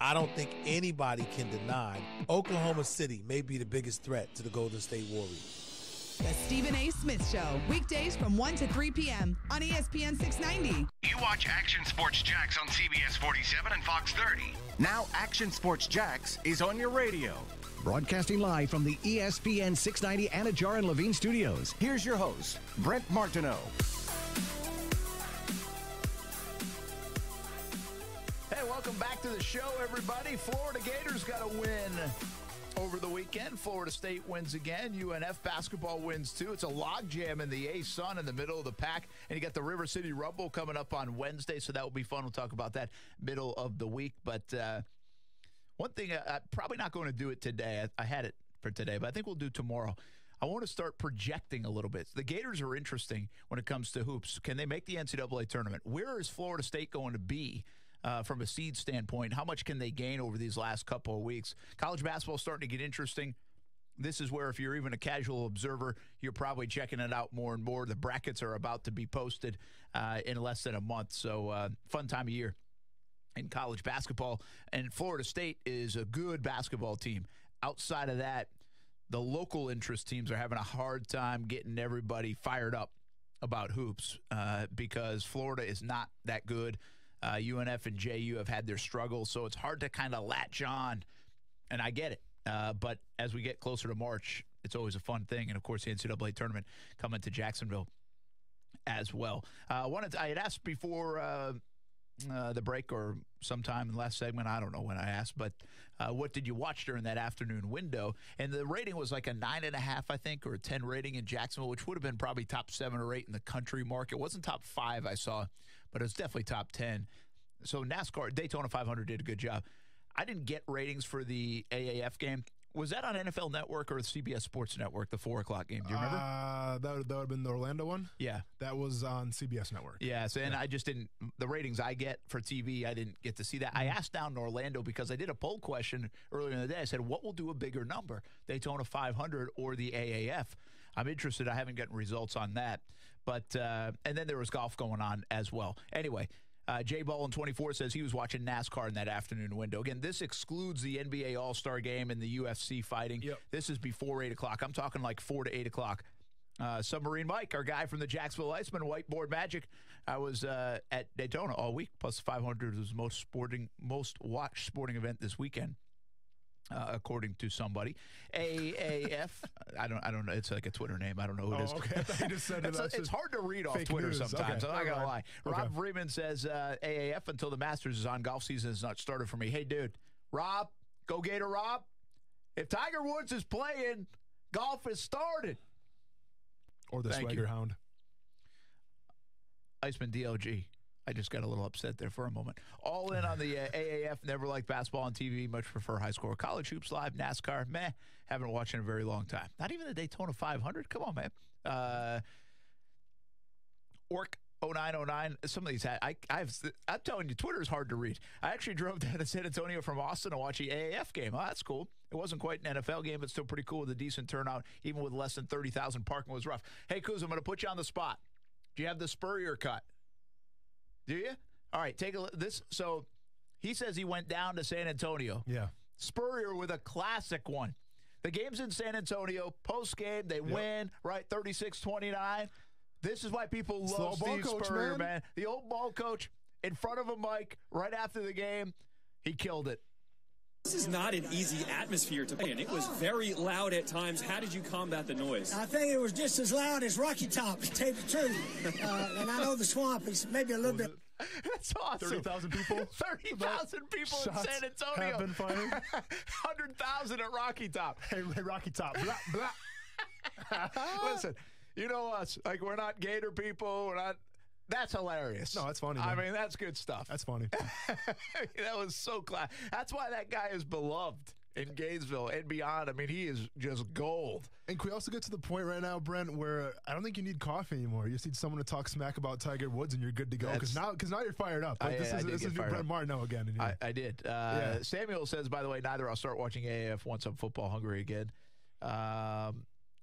I don't think anybody can deny Oklahoma City may be the biggest threat to the Golden State Warriors. The Stephen A. Smith Show, weekdays from 1 to 3 p.m. on ESPN 690. You watch Action Sports Jax on CBS 47 and Fox 30. Now Action Sports Jax is on your radio. Broadcasting live from the ESPN 690 Anajar and Levine studios. Here's your host, Brent Martineau. Hey, welcome back to the show, everybody. Florida Gators got a win over the weekend. Florida State wins again. UNF basketball wins, too. It's a logjam in the A-Sun in the middle of the pack. And you got the River City Rumble coming up on Wednesday, so that will be fun. We'll talk about that middle of the week. But one thing, I'm probably not going to do it today. I had it for today, but I think we'll do tomorrow. I want to start projecting a little bit. The Gators are interesting when it comes to hoops. Can they make the NCAA tournament? Where is Florida State going to be? From a seed standpoint, how much can they gain over these last couple of weeks? College basketball is starting to get interesting. This is where, if you're even a casual observer, you're probably checking it out more and more. The brackets are about to be posted in less than a month. So fun time of year in college basketball. And Florida State is a good basketball team. Outside of that, the local interest teams are having a hard time getting everybody fired up about hoops because Florida is not that good. UNF and JU have had their struggles, so it's hard to kind of latch on, and I get it. But as we get closer to March, it's always a fun thing. And, of course, the NCAA tournament coming to Jacksonville as well. I had asked before the break or sometime in the last segment, I don't know when I asked, but what did you watch during that afternoon window? And the rating was like a 9.5, I think, or a 10 rating in Jacksonville, which would have been probably top 7 or 8 in the country market. It wasn't top 5 I saw, but it was definitely top 10. So NASCAR, Daytona 500 did a good job. I didn't get ratings for the AAF game. Was that on NFL Network or CBS Sports Network, the 4 o'clock game? Do you remember? That would have been the Orlando one? Yeah. That was on CBS Network. Yeah, so, and I just didn't, the ratings I get for TV, I didn't get to see that. I asked down in Orlando because I did a poll question earlier in the day. I said, what will do a bigger number, Daytona 500 or the AAF? I'm interested. I haven't gotten results on that. But, and then there was golf going on as well. Anyway, Jay Ballin 24 says he was watching NASCAR in that afternoon window. Again, this excludes the NBA All-Star game and the UFC fighting. Yep. This is before 8 o'clock. I'm talking like 4 to 8 o'clock. Submarine Mike, our guy from the Jacksonville Iceman, Whiteboard Magic. I was at Daytona all week, plus 500 was the most watched sporting event this weekend. According to somebody, AAF. I don't know. It's like a Twitter name. I don't know who it is. Okay. I just said it's hard to read off Twitter news. sometimes. Okay. I'm not gonna lie. Okay. Rob Freeman says AAF until the Masters is on. Golf season has not started for me. Hey, dude, Rob, go Gator Rob. If Tiger Woods is playing, golf is started. Or the Swagger Hound. Iceman DLG. I just got a little upset there for a moment. All in on the AAF. Never liked basketball on TV. Much prefer high score. College hoops live. NASCAR. Meh. Haven't watched in a very long time. Not even the Daytona 500. Come on, man. Orc 0909. Some of these. I'm telling you, Twitter is hard to read. I actually drove down to San Antonio from Austin to watch the AAF game. Oh, that's cool. It wasn't quite an NFL game, but still pretty cool with a decent turnout. Even with less than 30,000, parking was rough. Hey, Kuz, I'm going to put you on the spot. Do you have the Spurrier cut? Do you? All right, take a look. So he says he went down to San Antonio. Yeah. Spurrier with a classic one. The game's in San Antonio. Post-game, they win, right, 36-29. This is why people love Steve Spurrier, man. The old ball coach in front of a mic right after the game. He killed it. This is not an easy atmosphere to play in. It was very loud at times. How did you combat the noise? I think it was just as loud as Rocky Top, to tell you the truth. And I know the swamp is maybe a little bit. That's awesome. 30,000 people? 30,000 people in San Antonio. Have been fired. 100,000 at Rocky Top. Hey, Rocky Top. Blah, blah. Listen, you know us. Like, we're not Gator people. We're not. That's hilarious. No, that's funny, I man. mean, that's good stuff. That's funny. That was so class. That's why that guy is beloved in Gainesville and beyond. I mean, he is just gold. And can we also get to the point right now, Brent, where I don't think you need coffee anymore. You just need someone to talk smack about Tiger Woods, and you're good to go. Because now you're fired up. Like, this is new Brent Martineau again. I did. Samuel says, by the way, neither. I'll start watching AAF once I'm football hungry again. I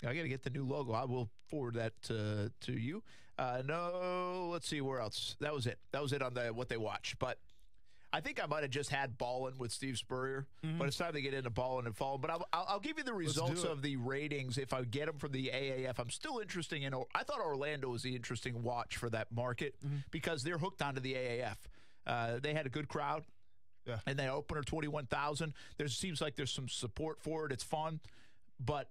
got to get the new logo. I will forward that to you. No, let's see where else. That was it. That was it on what they watched. But I think I might have just had Ballin with Steve Spurrier, but it's time to get into Ballin and Fallin. But I'll give you the results of the ratings if I get them from the AAF. I'm still interested in. I thought Orlando was the interesting watch for that market because they're hooked onto the AAF. They had a good crowd, and they opened at 21,000. There seems like there's some support for it. It's fun, but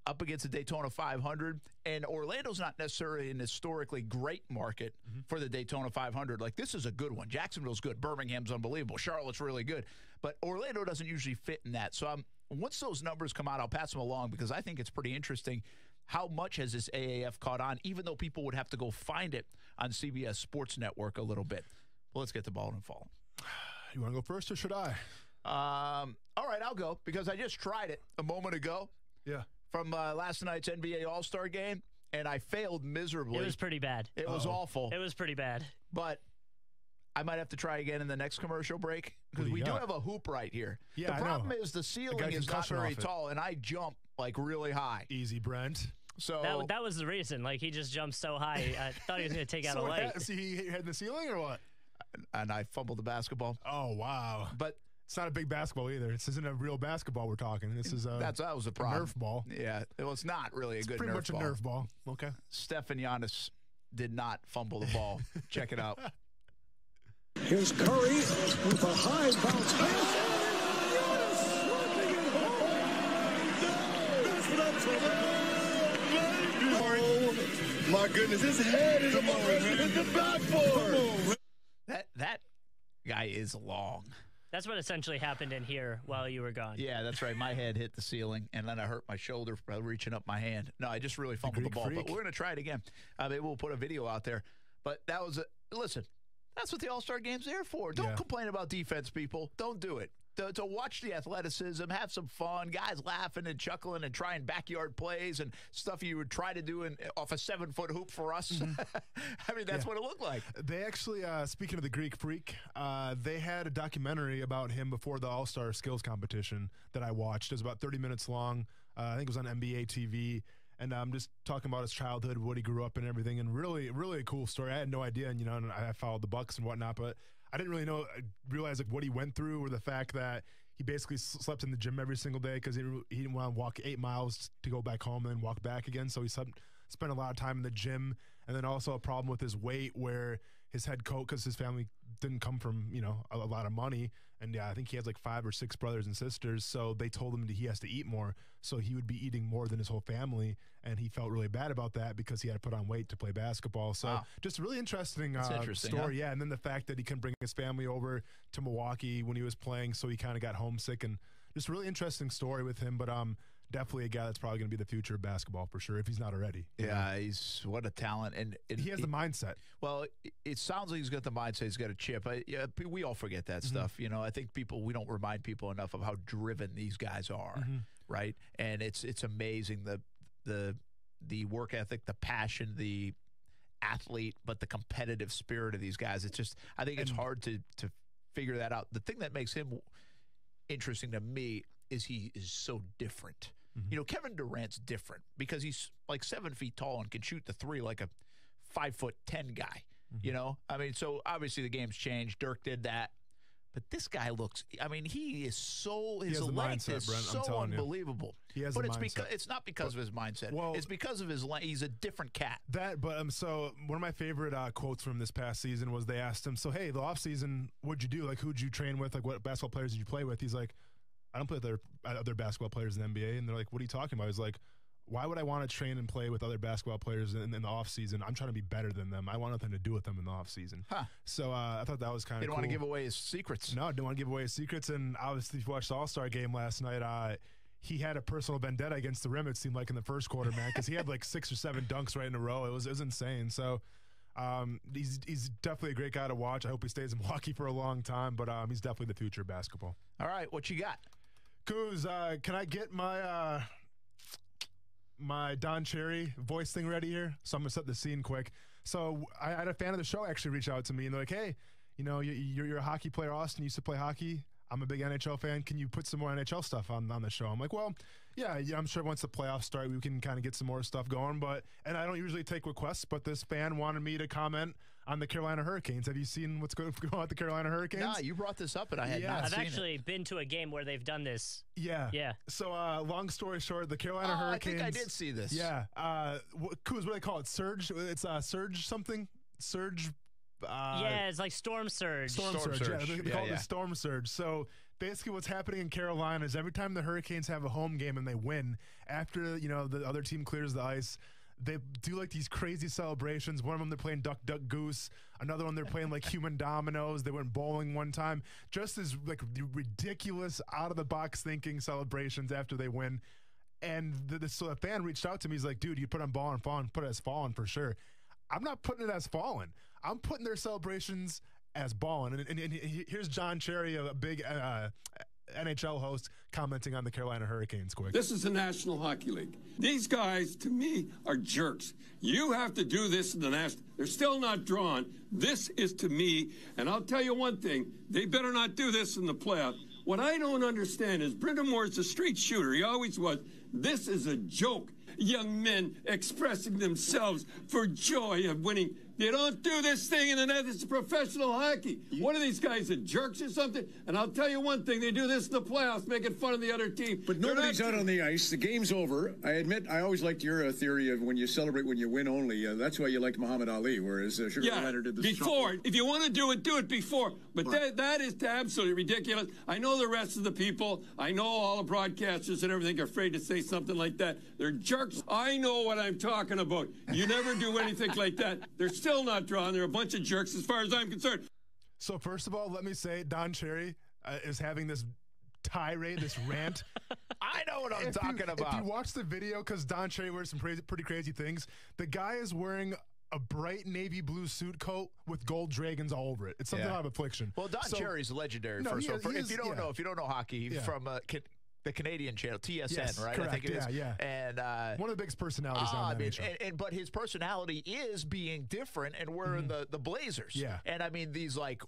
up against the Daytona 500, and Orlando's not necessarily an historically great market for the Daytona 500. Like, this is a good one. Jacksonville's good. Birmingham's unbelievable. Charlotte's really good. But Orlando doesn't usually fit in that. So once those numbers come out, I'll pass them along because I think it's pretty interesting how much has this AAF caught on, even though people would have to go find it on CBS Sports Network a little bit. Well, let's get to Ballin and Fallin. You want to go first or should I? All right, I'll go because I just tried it a moment ago. Yeah. From last night's NBA All-Star game, and I failed miserably. It was pretty bad. It was awful. It was pretty bad. But I might have to try again in the next commercial break because we do have a hoop right here. Yeah, the problem is the ceiling is not very tall, and I jump like really high. Easy, Brent. So that was the reason. Like, he just jumped so high, I thought he was going to take out a light. So he hit the ceiling or what? And I fumbled the basketball. Oh, wow. But it's not a big basketball either. This isn't a real basketball we're talking. This is that was the problem. Nerf ball. Yeah, well, it's not really a good pretty Nerf much ball. a Nerf ball. Okay. Steph and Giannis did not fumble the ball. Check it out. Here's Curry with a high bounce pass. Oh, my goodness, his head is in the backboard. That guy is long. That's what essentially happened in here while you were gone. Yeah, that's right. My head hit the ceiling, and then I hurt my shoulder by reaching up my hand. No, I just really fumbled the ball, but we're going to try it again. Maybe we'll put a video out there. But that was listen, that's what the All-Star Game's there for. Don't complain about defense, people. Don't do it. To watch the athleticism, have some fun, guys laughing and chuckling and trying backyard plays and stuff you would try to do off a 7-foot hoop for us. I mean, that's what it looked like. They actually, speaking of the Greek Freak, they had a documentary about him before the All-Star Skills Competition that I watched. It was about 30 minutes long. I think it was on NBA TV. And I'm just talking about his childhood, what he grew up in and everything, and really, really a cool story. I had no idea, and and I followed the Bucks and whatnot, but I didn't really realize like what he went through, or the fact that he basically slept in the gym every single day because he didn't want to walk 8 miles to go back home and then walk back again. So he spent a lot of time in the gym, and then also a problem with his weight where his head coach, because his family didn't come from a lot of money, and I think he has like 5 or 6 brothers and sisters, so they told him that he has to eat more, so he would be eating more than his whole family, and he felt really bad about that because he had to put on weight to play basketball. So just a really interesting story. Yeah, and then the fact that he couldn't bring his family over to Milwaukee when he was playing, so he kind of got homesick, and just a really interesting story with him. But definitely a guy that's probably going to be the future of basketball for sure, if he's not already. Yeah, he's what a talent. And he has the mindset. Well, it sounds like he's got the mindset. He's got a chip. We all forget that stuff. I think we don't remind people enough of how driven these guys are, right? And it's amazing the work ethic, the passion, the athlete, but the competitive spirit of these guys. It's just, I think it's hard to figure that out. The thing that makes him interesting to me is he is so different. Kevin Durant's different because he's like 7 feet tall and can shoot the three like a 5'10" guy. I mean, so obviously the game's changed. Dirk did that, but this guy looks. I mean, he is so his length is so unbelievable. He has but the mindset. It's not because of his mindset. Well, it's because of his length. He's a different cat. So one of my favorite quotes from this past season was they asked him, "So hey, the off season, what'd you do? Like, who'd you train with? Like, what basketball players did you play with?" He's like, I don't play with other basketball players in the NBA. And they're like, what are you talking about? He's like, why would I want to train and play with other basketball players in the offseason? I'm trying to be better than them. I want nothing to do with them in the offseason. So I thought that was kind of cool. He didn't want to give away his secrets. No, didn't want to give away his secrets. And obviously, if you watched the All-Star game last night, he had a personal vendetta against the rim, it seemed like, in the first quarter, man, because he had like 6 or 7 dunks right in a row. It was insane. So He's definitely a great guy to watch. I hope he stays in Milwaukee for a long time, but he's definitely the future of basketball. All right, what you got? Coos, can I get my my Don Cherry voice thing ready here? So I'm going to set the scene quick. So I had a fan of the show actually reach out to me, and they're like, hey, you know, you're a hockey player, Austin. You used to play hockey. I'm a big NHL fan. Can you put some more NHL stuff on the show? I'm like, well, yeah, I'm sure once the playoffs start, we can kind of get some more stuff going. And I don't usually take requests, but this fan wanted me to comment on the Carolina Hurricanes. Have you seen what's going on with the Carolina Hurricanes? Nah, you brought this up, and I had not seen it. I've actually been to a game where they've done this. Yeah. Yeah. So, long story short, the Carolina Hurricanes. I think I did see this. Yeah. Coos, what do they call it? Surge? It's Surge something? Surge. Yeah, it's like Storm Surge. Storm Surge. Yeah, they call it the Storm Surge. So basically what's happening in Carolina is every time the Hurricanes have a home game and they win, after, you know, the other team clears the ice, they do like these crazy celebrations. One of them they're playing Duck, Duck, Goose. Another one they're playing like human dominoes. They went bowling one time. Just as like ridiculous, out of the box thinking celebrations after they win. And so a fan reached out to me. He's like, dude, you put on ball and fallen, put it as fallen for sure. I'm not putting it as fallen. I'm putting their celebrations as balling. And here's John Cherry, a big NHL host, commenting on the Carolina Hurricanes quick. This is the National Hockey League. These guys, to me, are jerks. You have to do this in the National. They're still not drawn. This is to me, and I'll tell you one thing, they better not do this in the playoff. What I don't understand is Brendan Moore's a straight shooter. He always was. This is a joke. Young men expressing themselves for joy of winning. They don't do this thing in the net. It's professional hockey. What are these guys, the jerks or something? And I'll tell you one thing. They do this in the playoffs, making fun of the other team. But nobody's out on the ice. The game's over. I admit, I always liked your theory of when you celebrate when you win only. That's why you liked Muhammad Ali, whereas Sugar Ray Leonard did the before. shuffle. If you want to do it before. But that is absolutely ridiculous. I know the rest of the people. I know all the broadcasters and everything are afraid to say something like that. They're jerks. I know what I'm talking about. You never do anything like that. They're still not drawn. They're a bunch of jerks as far as I'm concerned. So first of all, let me say Don Cherry is having this tirade, this rant. I know what I'm talking about. If you watch the video, because Don Cherry wears some pretty crazy things, the guy is wearing a bright navy blue suit coat with gold dragons all over it. It's something out of Affliction. Well, Don Cherry's legendary. If you don't know hockey, from the Canadian channel, TSN, right? Correct. I think it is. Yeah. And one of the biggest personalities down there. But his personality is being different and wearing the Blazers. Yeah. And I mean these like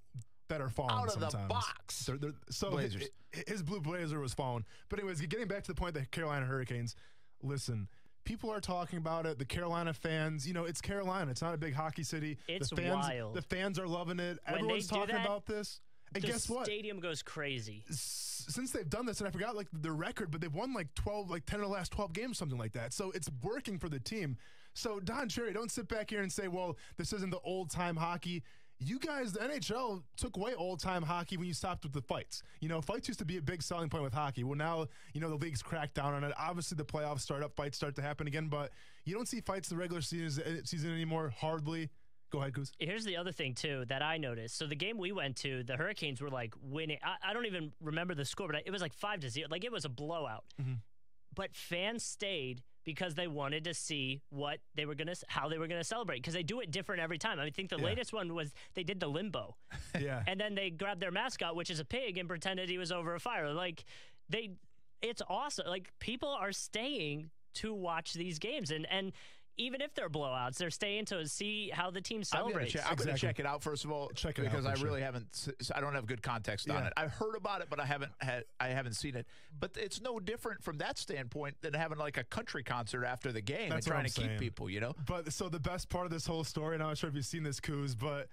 that are falling out of sometimes. the box. So Blazers. His blue blazer was falling. But anyways, getting back to the point, the Carolina Hurricanes. Listen, people are talking about it. The Carolina fans, you know, it's Carolina. It's not a big hockey city. It's the fans, wild. The fans are loving it. When Everyone's they do talking that, about this. And guess what? The stadium goes crazy. Since they've done this, and I forgot like their record, but they've won like 10 of the last 12 games, something like that. So it's working for the team. So Don Cherry, don't sit back here and say, well, this isn't the old-time hockey. You guys, the NHL took away old-time hockey when you stopped with the fights. You know, fights used to be a big selling point with hockey. Well, now, you know, the league's cracked down on it. Obviously, the playoffs start up, fights start to happen again, but you don't see fights in the regular season anymore, hardly. Go ahead, Goose. Here's the other thing, too, that I noticed. So the game we went to, the Hurricanes were, like, winning. I don't even remember the score, but it was, like, 5-0. Like, it was a blowout. Mm-hmm. But fans stayed because they wanted to see how they were gonna celebrate, because they do it different every time. I think the latest one was they did the limbo. Yeah. And then they grabbed their mascot, which is a pig, and pretended he was over a fire. Like, it's awesome. Like, people are staying to watch these games. And even if they're blowouts, they're staying to see how the team celebrates. I'm going to check it out, first of all, because I really I don't have good context on it. I've heard about it, but I haven't seen it. But it's no different from that standpoint than having like a country concert after the game and trying to keep people, you know? But so the best part of this whole story, and I'm not sure if you've seen this, Coos, but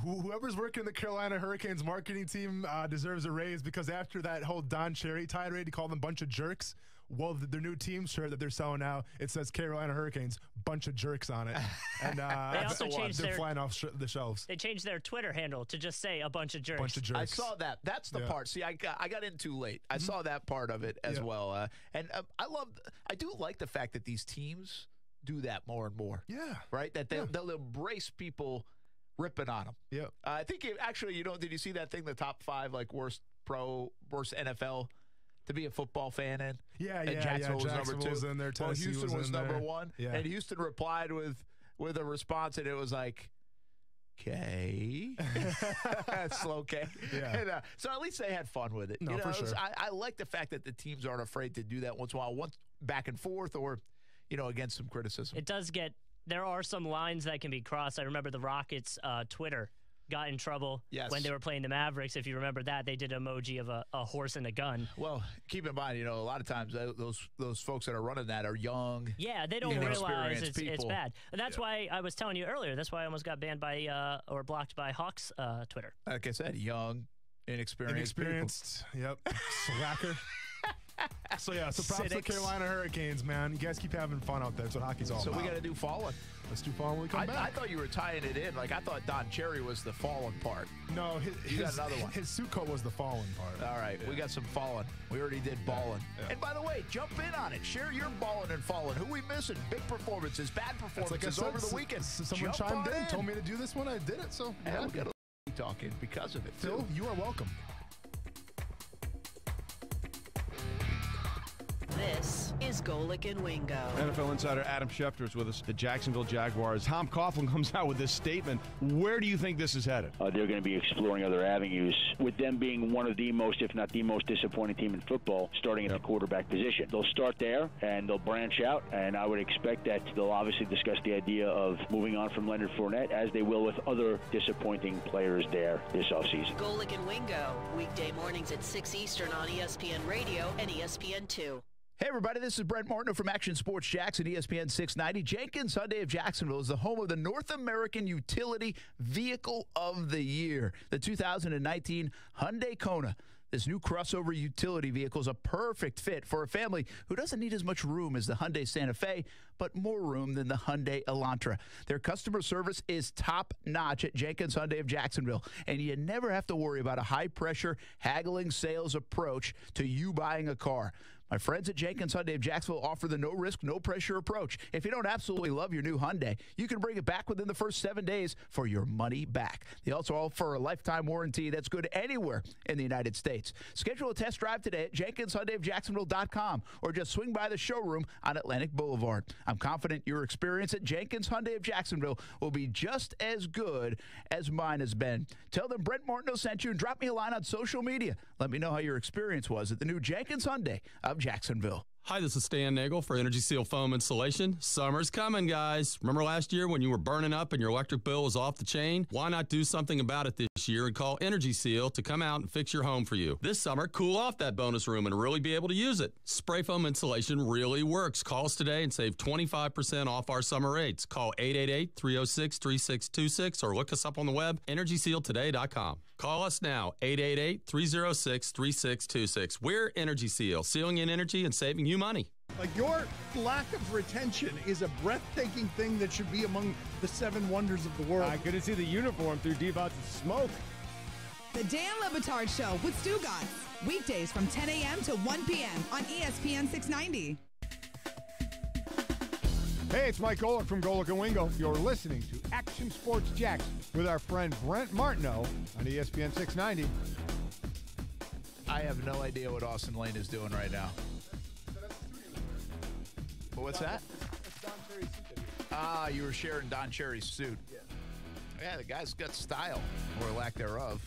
whoever's working the Carolina Hurricanes marketing team deserves a raise, because after that whole Don Cherry tirade, he called them a bunch of jerks. Well, their new team shirt that they're selling now, it says Carolina Hurricanes, bunch of jerks on it. And they also changed they're flying off the shelves. They changed their Twitter handle to just say a bunch of jerks. Bunch of jerks. I saw that. That's the part. See, I got in too late. I saw that part of it as well. And I do like the fact that these teams do that more and more. Yeah. Right? That they'll embrace people ripping on them. Yeah. I think did you see that thing, the top 5 like worst NFL to be a football fan in? Yeah. Jacksonville was number 2. In there, Houston was number 1. Yeah. And Houston replied with a response, and it was like, okay. Slow K. Yeah. And, so at least they had fun with it. No, for sure. I like the fact that the teams aren't afraid to do that once in a while, once back and forth or, against some criticism. It does there are some lines that can be crossed. I remember the Rockets' Twitter got in trouble when they were playing the Mavericks. If you remember that, they did an emoji of a horse and a gun. Well, keep in mind, a lot of times those folks that are running that are young. Yeah, they don't realize it's bad. And that's why I was telling you earlier. That's why I almost got banned by or blocked by Hawks Twitter. Like I said, young, inexperienced people. Yep. Slacker. So props to the Carolina Hurricanes, man. You guys keep having fun out there. That's what hockey's all about. So we got to do Fallen. Let's do Fallen when we come back. I thought you were tying it in. Like, I thought Don Cherry was the Fallen part. No, you got another one. His suit coat was the Fallen part. All right, we got some Fallen. We already did Ballin'. Yeah. And by the way, jump in on it. Share your Ballin' and Fallen. Who we missing? Big performances, bad performances over the weekend. Someone chimed in, told me to do this one. I did it, so and we got a talking because of it. Phil, you are welcome. This is Golick and Wingo. NFL insider Adam Schefter is with us. The Jacksonville Jaguars. Tom Coughlin comes out with this statement. Where do you think this is headed? They're going to be exploring other avenues, with them being one of the most, if not the most disappointing team in football, starting at the quarterback position. They'll start there, and they'll branch out, and I would expect that they'll obviously discuss the idea of moving on from Leonard Fournette, as they will with other disappointing players there this offseason. Golick and Wingo, weekday mornings at 6 Eastern on ESPN Radio and ESPN2. Hey, everybody, this is Brent Martineau from Action Sports Jax and ESPN 690. Jenkins Hyundai of Jacksonville is the home of the North American Utility Vehicle of the Year, the 2019 Hyundai Kona. This new crossover utility vehicle is a perfect fit for a family who doesn't need as much room as the Hyundai Santa Fe, but more room than the Hyundai Elantra. Their customer service is top-notch at Jenkins Hyundai of Jacksonville, and you never have to worry about a high-pressure, haggling sales approach to you buying a car. My friends at Jenkins Hyundai of Jacksonville offer the no-risk, no-pressure approach. If you don't absolutely love your new Hyundai, you can bring it back within the first 7 days for your money back. They also offer a lifetime warranty that's good anywhere in the United States. Schedule a test drive today at JenkinsHyundaiofJacksonville.com or just swing by the showroom on Atlantic Boulevard. I'm confident your experience at Jenkins Hyundai of Jacksonville will be just as good as mine has been. Tell them Brent Martineau sent you and drop me a line on social media. Let me know how your experience was at the new Jenkins Hyundai of Jacksonville. Hi, this is Stan Nagel for Energy Seal Foam Insulation. Summer's coming, guys. Remember last year when you were burning up and your electric bill was off the chain? Why not do something about it this year and call Energy Seal to come out and fix your home for you? This summer, cool off that bonus room and really be able to use it. Spray foam insulation really works. Call us today and save 25% off our summer rates. Call 888-306-3626 or look us up on the web, EnergySealToday.com. Call us now, 888-306-3626. We're Energy Seal, sealing in energy and saving you money. Like, your lack of retention is a breathtaking thing that should be among the 7 wonders of the world. I couldn't see the uniform through Devon's smoke. The Dan Le Batard Show with Stu Gatz. Weekdays from 10 a.m. to 1 p.m. on ESPN 690. Hey, it's Mike Golick from Golick and Wingo. You're listening to Action Sports Jax with our friend Brent Martineau on ESPN 690. I have no idea what Austin Lane is doing right now. What's that? Ah, you were sharing Don Cherry's suit. Yeah, the guy's got style, or lack thereof.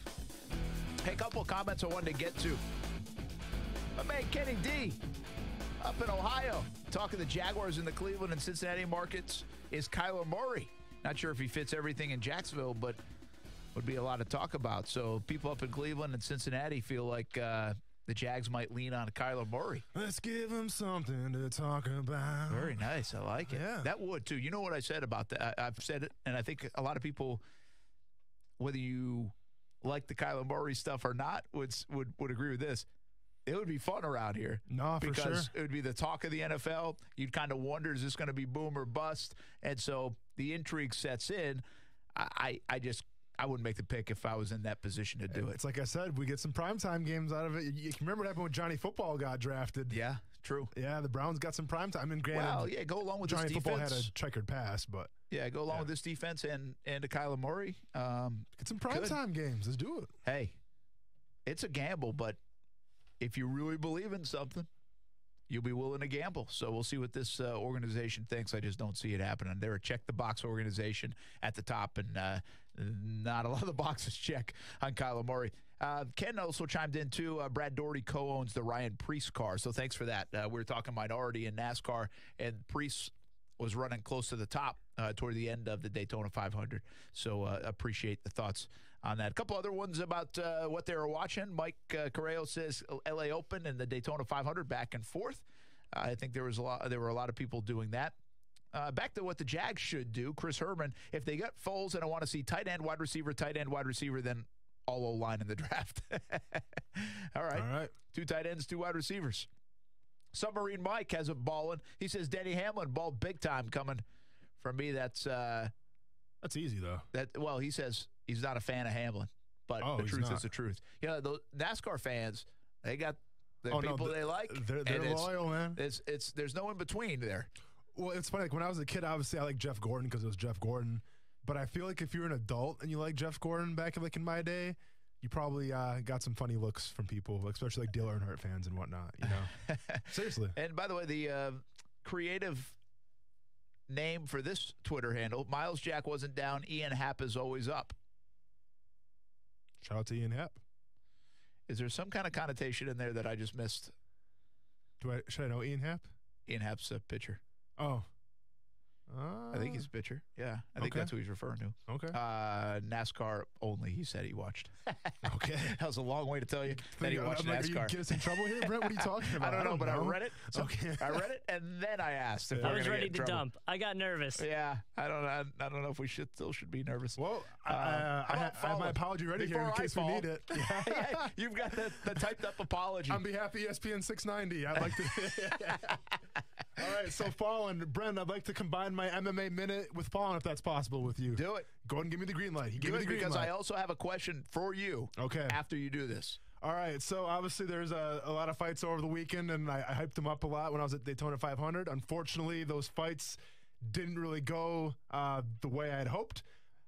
Hey, a couple of comments I wanted to get to. My man Kenny D, up in Ohio, talking the Jaguars in the Cleveland and Cincinnati markets is Kyler Murray. Not sure if he fits everything in Jacksonville, but would be a lot to talk about. So people up in Cleveland and Cincinnati feel like the Jags might lean on Kyler Murray. Let's give him something to talk about. Very nice. I like it. Yeah. That would, too. You know what I said about that? I've said it, and I think a lot of people, whether you like the Kyler Murray stuff or not, would agree with this. It would be fun around here. No, for sure. Because it would be the talk of the NFL. You'd kind of wonder, is this going to be boom or bust? And so the intrigue sets in. I wouldn't make the pick if I was in that position to do it. It's like I said, we get some primetime games out of it. You can remember what happened when Johnny Football got drafted. Yeah, true. Yeah, the Browns got some primetime. I mean, granted, well, yeah, go along with Johnny this defense. Football had a checkered past, but yeah, go along with this defense and to Kyler Murray. Get some primetime games. Let's do it. Hey, it's a gamble, but if you really believe in something, you'll be willing to gamble. So we'll see what this organization thinks. I just don't see it happening. They're a check-the-box organization at the top, and not a lot of the boxes check on Kyler Murray. Ken also chimed in, too. Brad Doherty co-owns the Ryan Preece car, so thanks for that. We were talking minority in NASCAR, and Preece was running close to the top toward the end of the Daytona 500. So appreciate the thoughts on that. A couple other ones about what they were watching. Mike Carreo says LA Open and the Daytona 500 back and forth. I think there were a lot of people doing that. Back to what the Jags should do. Chris Herman, if they got Foles and I want to see tight end, wide receiver, then all O-line in the draft. All right. 2 tight ends, 2 wide receivers. Submarine Mike has a ballin'. He says Denny Hamlin balled big time coming from me. That's easy, though. Well, he says he's not a fan of Hamlin, but the truth is the truth. You know, the NASCAR fans, they got the people they like. They're loyal, man. There's no in between there. Well, it's funny. Like when I was a kid, obviously I liked Jeff Gordon because it was Jeff Gordon. But I feel like if you're an adult and you like Jeff Gordon back like in my day, you probably got some funny looks from people, especially like Dale Earnhardt fans and whatnot. You know, seriously. And by the way, the creative name for this Twitter handle, Miles Jack wasn't down. Ian Happ is always up. Shout out to Ian Happ. Is there some kind of connotation in there that I just missed? Should I know Ian Happ? Ian Happ's a pitcher. Oh. I think he's a pitcher. Yeah, I think that's who he's referring to. Okay. NASCAR only, he said he watched. Okay. That was a long way to tell you that he watched NASCAR. Are you getting us in trouble here, Brent? What are you talking about? I don't know, but I read it. So Okay. I read it, and then I asked if I was ready to dump. I got nervous. Yeah, I don't know if we should be nervous. Well, I have my apology ready here in case we need it. Yeah, you've got the typed up apology. On behalf of ESPN 690, I'd like to. All right, so Fallon, Brent, I'd like to combine my MMA minute with Fallon if that's possible with you. Do it. Go ahead and give me the green light. Do it because I also have a question for you. Okay. After you do this. All right, so obviously there's a lot of fights over the weekend, and I hyped them up a lot when I was at Daytona 500. Unfortunately, those fights didn't really go the way I had hoped.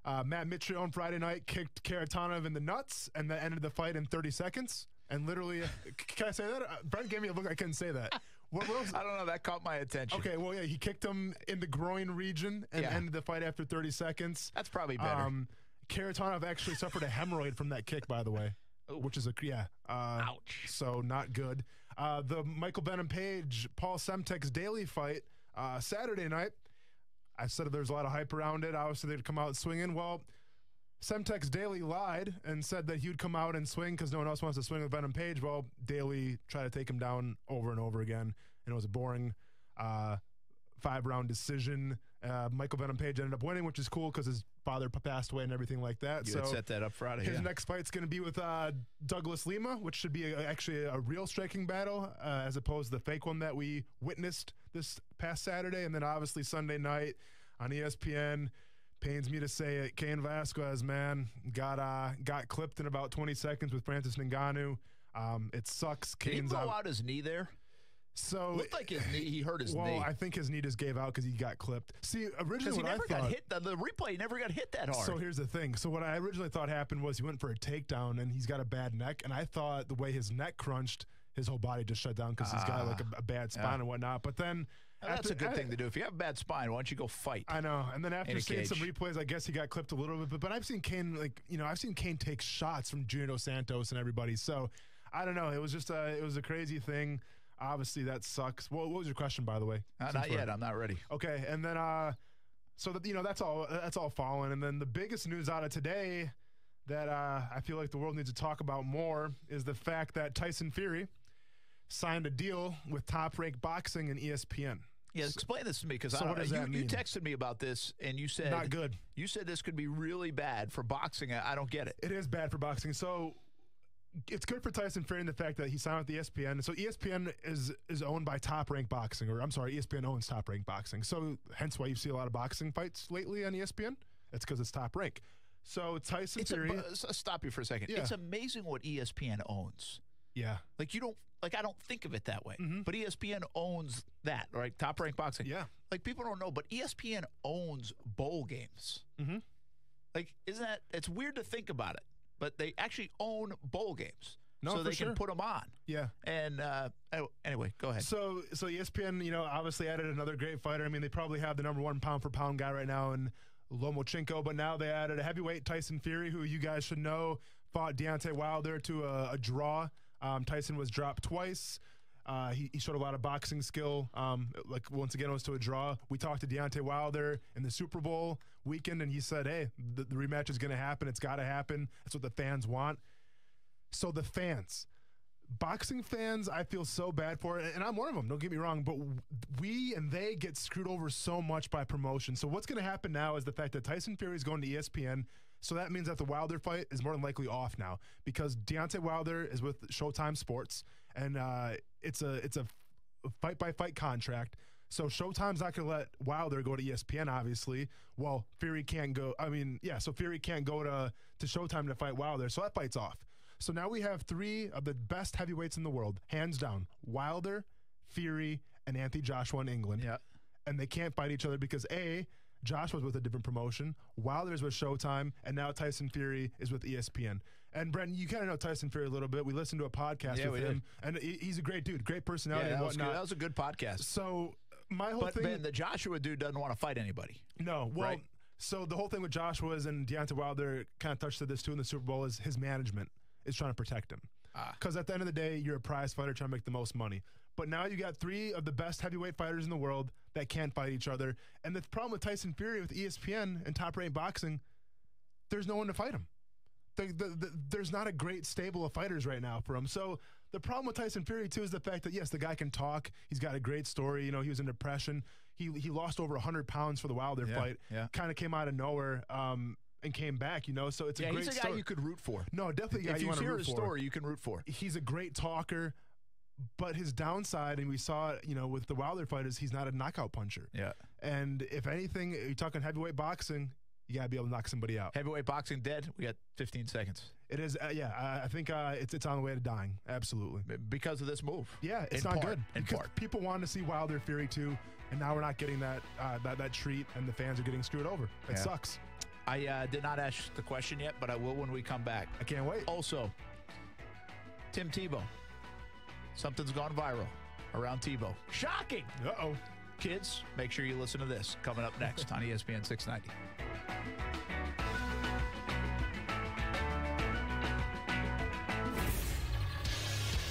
Matt Mitrione Friday night kicked Karatanov in the nuts, and that ended the fight in 30 seconds. And literally, can I say that? Brent gave me a look. I couldn't say that. What else? I don't know. That caught my attention. Okay, well, yeah, he kicked him in the groin region and ended the fight after 30 seconds. That's probably better. Karatanov actually suffered a hemorrhoid from that kick, by the way, which is ouch. So not good. The Michael Venom-Page, Paul Semtek's daily fight Saturday night. I said there's a lot of hype around it. Obviously, they'd come out swinging. Well, Semtek's Daly lied and said that he would come out and swing because no one else wants to swing with Venom-Page. Well, Daly tried to take him down over and over again, and it was a boring 5-round decision. Michael Venom-Page ended up winning, which is cool because his father passed away and everything like that. You so had set that up Friday. His next fight's going to be with Douglas Lima, which should be actually a real striking battle as opposed to the fake one that we witnessed this past Saturday. And then obviously Sunday night on ESPN, pains me to say it, Cain Velasquez, man, got clipped in about 20 seconds with Francis Ngannou. It sucks. Did he blow out his knee there? So it looked like his knee. He hurt his knee. Well, I think his knee just gave out because he got clipped. See, originally what I thought, got hit. The replay never got hit that hard. So here's the thing. So what I originally thought happened was he went for a takedown and he's got a bad neck, and I thought the way his neck crunched, his whole body just shut down because he's got like a bad spine and whatnot. But then that's a good thing to do. If you have a bad spine, why don't you go fight? I know. And then after seeing some replays, I guess he got clipped a little bit. But I've seen Cain, I've seen Cain take shots from Junior Dos Santos and everybody. So I don't know. It was just it was a crazy thing. Obviously, that sucks. Well, what was your question, by the way? Not yet. I'm not ready. Okay, and then so that that's all fallen. And then the biggest news out of today that I feel like the world needs to talk about more is the fact that Tyson Fury signed a deal with Top Rank Boxing and ESPN. Yeah, explain this to me because what does that mean? You texted me about this and you said not good. You said this could be really bad for boxing. I don't get it. It is bad for boxing. So it's good for Tyson Fury in the fact that he signed with ESPN. So ESPN is owned by Top Rank Boxing, or I'm sorry, ESPN owns Top Rank Boxing. So hence why you see a lot of boxing fights lately on ESPN. It's because it's Top Rank. So Tyson Fury. Stop you for a second. Yeah. It's amazing what ESPN owns. Yeah. I don't think of it that way. Mm-hmm. But ESPN owns that, right? Top Rank Boxing. Yeah. Like, people don't know, but ESPN owns bowl games. Mm-hmm. Like, it's weird to think about it, but they actually own bowl games. No, so they sure. can put them on. Yeah. And anyway, go ahead. So ESPN, obviously added another great fighter. I mean, they probably have the number one pound for pound guy right now, and Lomachenko, but now they added a heavyweight, Tyson Fury, who you guys should know fought Deontay Wilder to a draw. Tyson was dropped twice. He showed a lot of boxing skill. Once again, it was to a draw. We talked to Deontay Wilder in the Super Bowl weekend, and he said, hey, the rematch is going to happen. It's got to happen. That's what the fans want. So the fans, boxing fans, I feel so bad for it, and I'm one of them, don't get me wrong, but we and they get screwed over so much by promotion. So what's going to happen now is the fact that Tyson Fury is going to ESPN, so that means that the Wilder fight is more than likely off now because Deontay Wilder is with Showtime Sports, and it's a fight-by-fight contract. So Showtime's not going to let Wilder go to ESPN, obviously. Well, Fury can't go. So Fury can't go to Showtime to fight Wilder, so that fight's off. So now we have three of the best heavyweights in the world, hands down: Wilder, Fury, and Anthony Joshua in England. Yeah. And they can't fight each other because Joshua's with a different promotion, Wilder's with Showtime, and now Tyson Fury is with ESPN. And Brent, you kind of know Tyson Fury a little bit. We listened to a podcast with him, and he's a great dude, great personality and whatnot. That was a good podcast. So my whole thing... But the Joshua dude doesn't want to fight anybody. No. Well, right? So the whole thing with Joshua and Deontay Wilder kind of touched to this too in the Super Bowl is his management is trying to protect him. Because at the end of the day, you're a prize fighter trying to make the most money. But now you got three of the best heavyweight fighters in the world that can't fight each other. And the problem with Tyson Fury with ESPN and Top Rank Boxing, there's no one to fight him. There's not a great stable of fighters right now for him. So the problem with Tyson Fury, too, is the fact that, yes, the guy can talk. He's got a great story. You know, he was in depression. He lost over 100 pounds for the Wilder fight. Yeah. Kind of came out of nowhere. And came back, you know, so it's a great story. He's a guy you could root for. No, definitely a guy you want to root for. If you hear his story, you can root for. He's a great talker, but his downside, and we saw it, you know, with the Wilder fight, is he's not a knockout puncher. Yeah. And if anything, you're talking heavyweight boxing, you got to be able to knock somebody out. Heavyweight boxing dead? We got 15 seconds. It is, I think it's on the way to dying, absolutely. Because of this move. Yeah, it's not good. Because people wanted to see Wilder Fury too, and now we're not getting that treat, and the fans are getting screwed over. It sucks. I did not ask the question yet, but I will when we come back. I can't wait. Also, Tim Tebow. Something's gone viral around Tebow. Shocking! Uh-oh. Kids, make sure you listen to this. Coming up next on ESPN 690.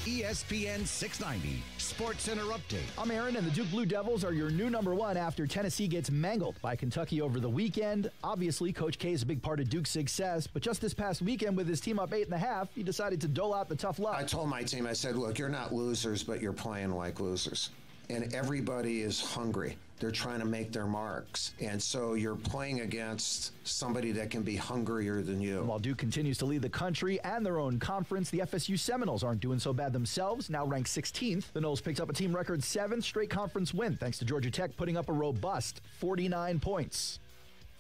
ESPN 690 Sports Center Update. I'm Aaron, and the Duke Blue Devils are your new #1 after Tennessee gets mangled by Kentucky over the weekend. Obviously, Coach K is a big part of Duke's success, but just this past weekend with his team up 8.5, he decided to dole out the tough love. I told my team, I said, look, you're not losers, but you're playing like losers. And everybody is hungry. They're trying to make their marks. And so you're playing against somebody that can be hungrier than you. While Duke continues to lead the country and their own conference, the FSU Seminoles aren't doing so bad themselves, now ranked 16th. The Noles picked up a team record 7th straight conference win, thanks to Georgia Tech putting up a robust 49 points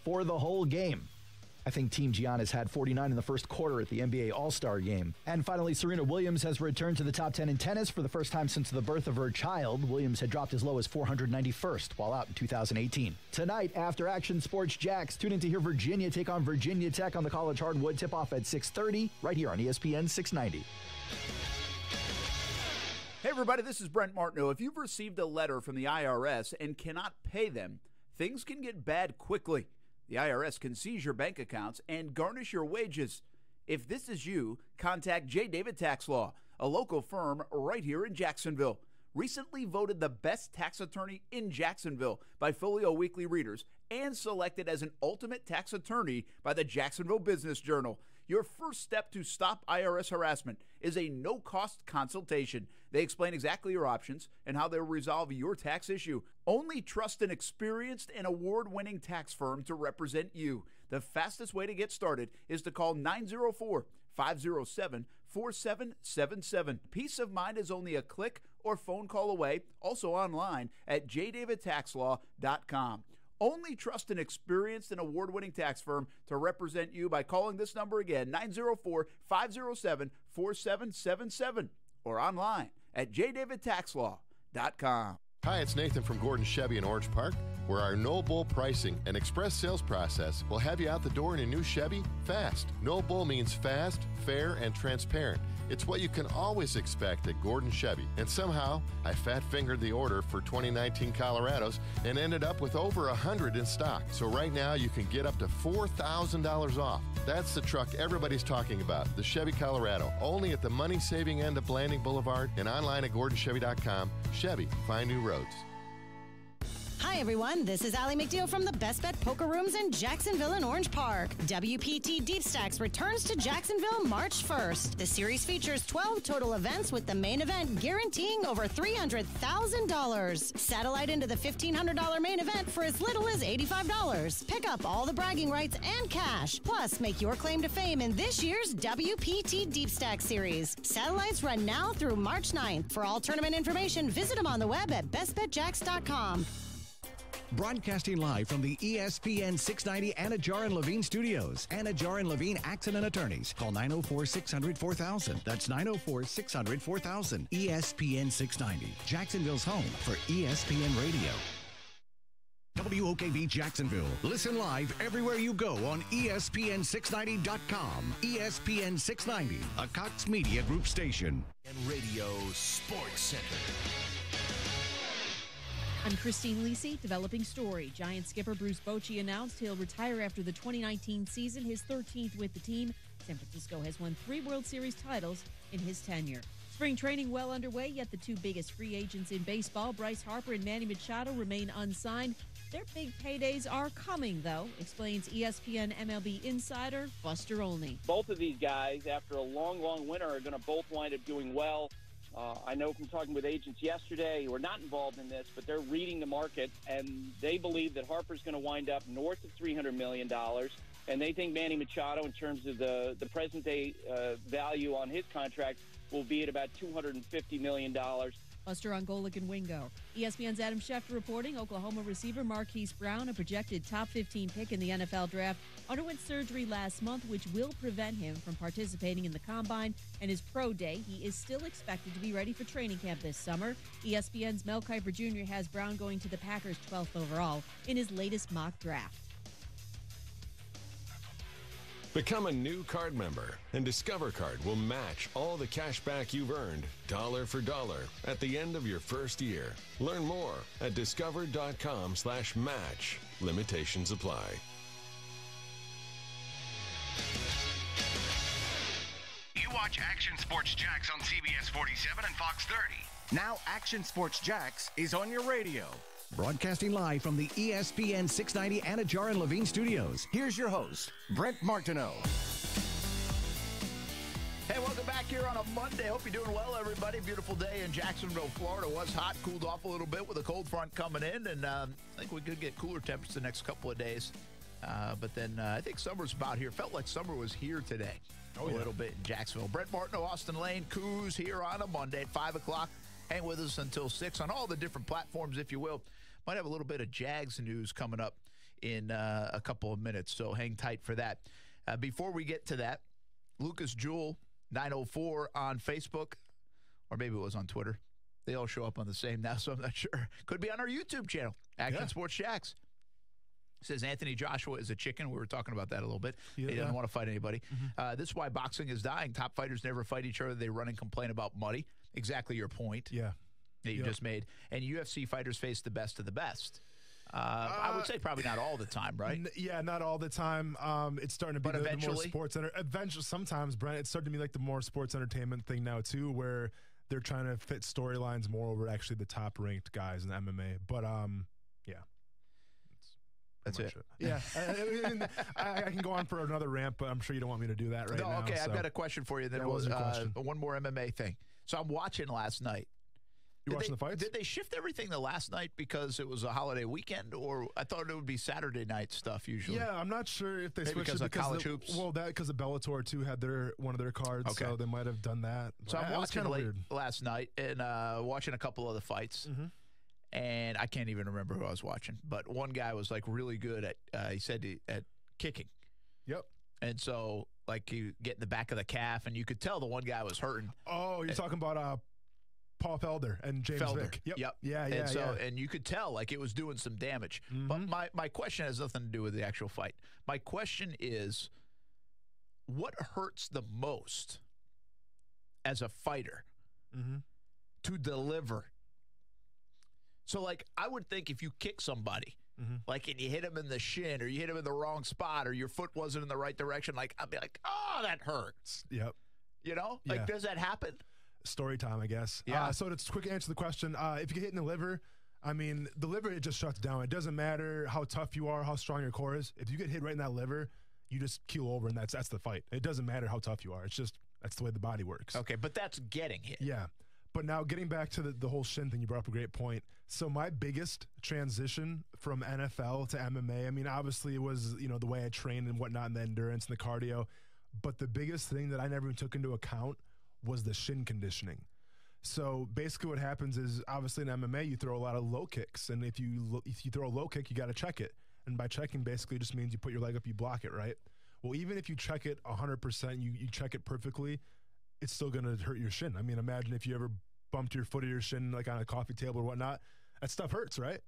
for the whole game. I think Team Giannis had 49 in the first quarter at the NBA All-Star Game. And finally, Serena Williams has returned to the top 10 in tennis for the first time since the birth of her child. Williams had dropped as low as 491st while out in 2018. Tonight, after Action Sports Jax, tune in to hear Virginia take on Virginia Tech on the College Hardwood. Tip-off at 6:30 right here on ESPN 690. Hey, everybody, this is Brent Martineau. If you've received a letter from the IRS and cannot pay them, things can get bad quickly. The IRS can seize your bank accounts and garnish your wages. If this is you, contact J. David Tax Law, a local firm right here in Jacksonville. Recently voted the best tax attorney in Jacksonville by Folio Weekly readers and selected as an ultimate tax attorney by the Jacksonville Business Journal. Your first step to stop IRS harassment is a no-cost consultation. They explain exactly your options and how they'll resolve your tax issue. Only trust an experienced and award-winning tax firm to represent you. The fastest way to get started is to call 904-507-4777. Peace of mind is only a click or phone call away, also online at jdavidtaxlaw.com. Only trust an experienced and award-winning tax firm to represent you by calling this number again, 904-507-4777, or online at jdavidtaxlaw.com. Hi, it's Nathan from Gordon Chevy in Orange Park, where our no bull pricing and express sales process will have you out the door in a new Chevy fast. No bull means fast, fair, and transparent. It's what you can always expect at Gordon Chevy. And somehow, I fat-fingered the order for 2019 Colorados and ended up with over 100 in stock. So right now, you can get up to $4,000 off. That's the truck everybody's talking about, the Chevy Colorado. Only at the money-saving end of Blanding Boulevard and online at GordonChevy.com. Chevy, find new roads. Hi, everyone. This is Allie McNeil from the Best Bet Poker Rooms in Jacksonville and Orange Park. WPT Deep Stacks returns to Jacksonville March 1st. The series features 12 total events with the main event guaranteeing over $300,000. Satellite into the $1,500 main event for as little as $85. Pick up all the bragging rights and cash. Plus, make your claim to fame in this year's WPT Deep Stack Series. Satellites run now through March 9th. For all tournament information, visit them on the web at bestbetjax.com. Broadcasting live from the ESPN 690 Anajar and Levine studios. Anajar and Levine Accident Attorneys. Call 904-600-4000. That's 904-600-4000. ESPN 690. Jacksonville's home for ESPN Radio. WOKV Jacksonville. Listen live everywhere you go on ESPN690.com. ESPN 690, a Cox Media Group station. And Radio Sports Center. I'm Christine Lisi, developing story. Giant skipper Bruce Bochy announced he'll retire after the 2019 season, his 13th with the team. San Francisco has won 3 World Series titles in his tenure. Spring training well underway, yet the 2 biggest free agents in baseball, Bryce Harper and Manny Machado, remain unsigned. Their big paydays are coming, though, explains ESPN MLB insider Buster Olney. Both of these guys, after a long, long winter, are going to both wind up doing well. I know from talking with agents yesterday who are not involved in this, but they're reading the market, and they believe that Harper's going to wind up north of $300 million, and they think Manny Machado, in terms of the present-day value on his contract, will be at about $250 million. Buster on Golic and Wingo. ESPN's Adam Schefter reporting Oklahoma receiver Marquise Brown, a projected top 15 pick in the NFL draft, underwent surgery last month, which will prevent him from participating in the Combine and his pro day. He is still expected to be ready for training camp this summer. ESPN's Mel Kiper Jr. has Brown going to the Packers 12th overall in his latest mock draft. Become a new card member, and Discover Card will match all the cash back you've earned, dollar for dollar, at the end of your first year. Learn more at discover.com/match. Limitations apply. You watch Action Sports Jax on CBS 47 and Fox 30. Now Action Sports Jax is on your radio. Broadcasting live from the ESPN 690 Anajar and Levine studios. Here's your host, Brent Martineau. Hey, welcome back here on a Monday. Hope you're doing well, everybody. Beautiful day in Jacksonville, Florida. Was hot, cooled off a little bit with a cold front coming in, and I think we could get cooler temps the next couple of days. But then I think summer's about here. Felt like summer was here today a little bit in Jacksonville. Brent Martineau, Austin Lane, Coos here on a Monday at 5 o'clock. Hang with us until 6 on all the different platforms, if you will. Might have a little bit of Jags news coming up in a couple of minutes, so hang tight for that. Before we get to that, Lucas Jewell, 904 on Facebook, or maybe it was on Twitter. They all show up on the same now, so I'm not sure. Could be on our YouTube channel, Action Sports Jax. Says Anthony Joshua is a chicken. We were talking about that a little bit. He doesn't want to fight anybody. This is why boxing is dying. Top fighters never fight each other. They run and complain about money. Exactly your point. That you just made. And UFC fighters face the best of the best. I would say probably not all the time, right? Not all the time. It's starting to be the more sports. Eventually, sometimes, Brent, it's starting to be like the more sports entertainment thing now too, where they're trying to fit storylines more over actually the top ranked guys in MMA. But that's it. Yeah, I can go on for another rant, but I'm sure you don't want me to do that right now. Okay, so. I've got a question for you. Then one more MMA thing. So I'm watching last night. You watching the fights? Did they shift everything to last night because it was a holiday weekend, or I thought it would be Saturday night stuff usually? Yeah, I'm not sure if they Maybe switched because it of college hoops. Well, because of Bellator too had one of their cards, so they might have done that. So I'm watching late weird. Last night and watching a couple of the fights. And I can't even remember who I was watching, but one guy was like really good at he said at kicking. Yep. And so like you get in the back of the calf, and you could tell the one guy was hurting. Oh, you're talking about Paul Felder and James Vick. Yep. And you could tell like it was doing some damage. But my question has nothing to do with the actual fight. My question is, what hurts the most as a fighter to deliver. So, like, I would think if you kick somebody, like, and you hit him in the shin or you hit him in the wrong spot or your foot wasn't in the right direction, like, I'd be like, oh, that hurts. Yep. You know? Like, does that happen? Story time, I guess. Yeah. So to quick answer the question, if you get hit in the liver, I mean, the liver, it just shuts down. It doesn't matter how tough you are, how strong your core is. If you get hit right in that liver, you just keel over, and that's the fight. It doesn't matter how tough you are. It's just, that's the way the body works. Okay, but that's getting hit. Yeah. But now getting back to the whole shin thing, you brought up a great point. So my biggest transition from NFL to MMA, I mean, obviously it was, the way I trained and whatnot and the endurance and the cardio. But the biggest thing that I never even took into account was the shin conditioning. So basically what happens is, obviously in MMA, you throw a lot of low kicks. And if you throw a low kick, you got to check it. And by checking basically just means you put your leg up, you block it, right? Well, even if you check it 100%, you check it perfectly, it's still going to hurt your shin. I mean, imagine if you ever bumped your foot or your shin like on a coffee table or whatnot, that stuff hurts, right?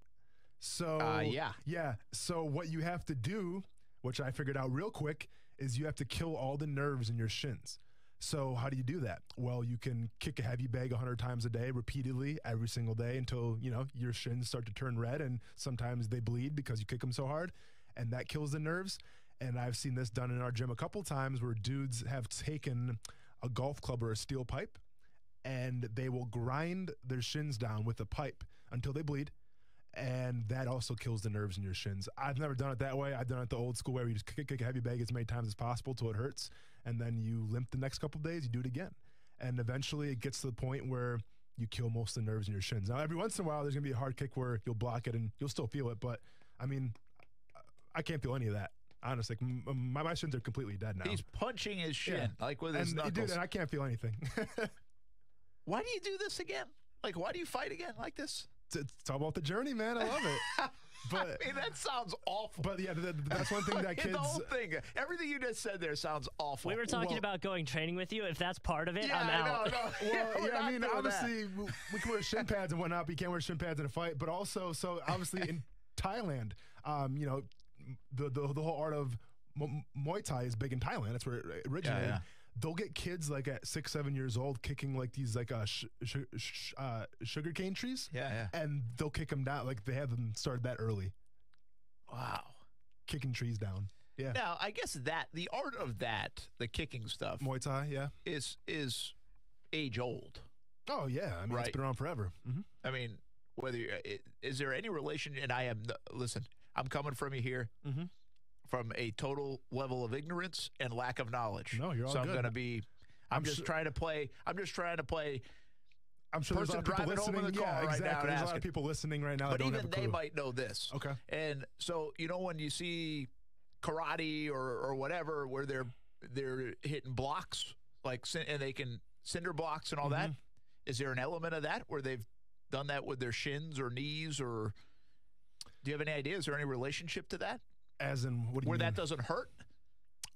So yeah. So what you have to do, which I figured out real quick, is you have to kill all the nerves in your shins. So how do you do that? Well, you can kick a heavy bag 100 times a day, repeatedly, every single day until, your shins start to turn red, and sometimes they bleed because you kick them so hard, and that kills the nerves. And I've seen this done in our gym a couple times where dudes have taken a golf club or a steel pipe, and they will grind their shins down with a pipe until they bleed. And that also kills the nerves in your shins. I've never done it that way. I've done it the old school way where you just kick a heavy bag as many times as possible till it hurts. And then you limp the next couple of days, you do it again. And eventually it gets to the point where you kill most of the nerves in your shins. Now, every once in a while, there's going to be a hard kick where you'll block it and you'll still feel it. But, I mean, I can't feel any of that. Honestly, my shins are completely dead now. He's punching his shin, like with his knuckles. Dude, and I can't feel anything. Why do you do this again? Like, why do you fight again like this? It's all about the journey, man. I love it. But I mean, that sounds awful. But yeah, that's one thing that kids. The whole thing, everything you just said there sounds awful. We were talking about going training with you. If that's part of it, yeah, I'm out. No. Well, yeah, I mean, obviously we can wear shin pads and whatnot, but you can't wear shin pads in a fight. But also, so obviously in Thailand, the whole art of Muay Thai is big in Thailand. That's where it originated. Yeah. They'll get kids like at 6-7 years old kicking like these like sugarcane trees. Yeah. And they'll kick them down. Like they have them started that early. Wow. Kicking trees down. Yeah. Now, I guess that the art of that, the kicking stuff, Muay Thai, yeah, is age old. Oh yeah, I mean it's been around forever. Mm-hmm. I mean, is there any relation? And listen, I'm coming from you here. Mm-hmm. From a total level of ignorance and lack of knowledge. No, you're all good. So I'm going to be. I'm just trying to play. I'm just trying to play. I'm sure there's a lot of people listening. Home in the car exactly. Right now there's a lot of people listening right now. But that don't even have a clue. they might know this. Okay. And so when you see karate or whatever, where they're hitting blocks and they can cinder blocks and all that. Is there an element of that where they've done that with their shins or knees, or do you have any idea? Is there any relationship to that? As in, what do you mean? That doesn't hurt?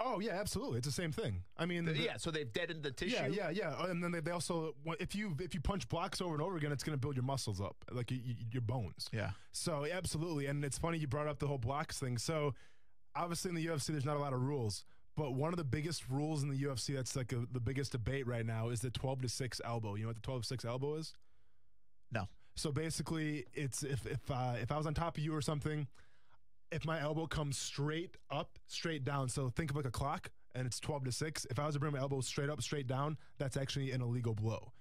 Oh, yeah, absolutely. It's the same thing. I mean... so they've deadened the tissue? Yeah. And then they also... If you punch blocks over and over again, it's going to build your muscles up, like your bones. Yeah. So, absolutely. And it's funny you brought up the whole blocks thing. So, obviously in the UFC, there's not a lot of rules. But one of the biggest rules in the UFC that's like the biggest debate right now is the 12-6 elbow. You know what the 12-6 elbow is? No. So, basically, it's if I was on top of you or something... If my elbow comes straight up, straight down, so think of like a clock, and it's 12-6. If I was to bring my elbow straight up, straight down, that's actually an illegal blow.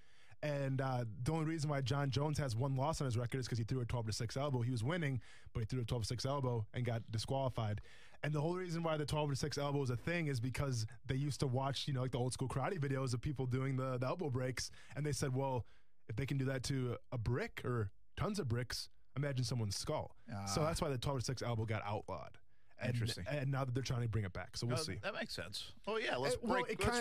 And the only reason why John Jones has one loss on his record is because he threw a 12-6 elbow. He was winning, but he threw a 12-6 elbow and got disqualified. And the whole reason why the 12-6 elbow is a thing is because they used to watch, like the old school karate videos of people doing the elbow breaks, and they said, well, if they can do that to a brick or tons of bricks, imagine someone's skull. So that's why the 12-6 elbow got outlawed. Interesting. And now that they're trying to bring it back. So we'll see. That makes sense. Oh, yeah. Let's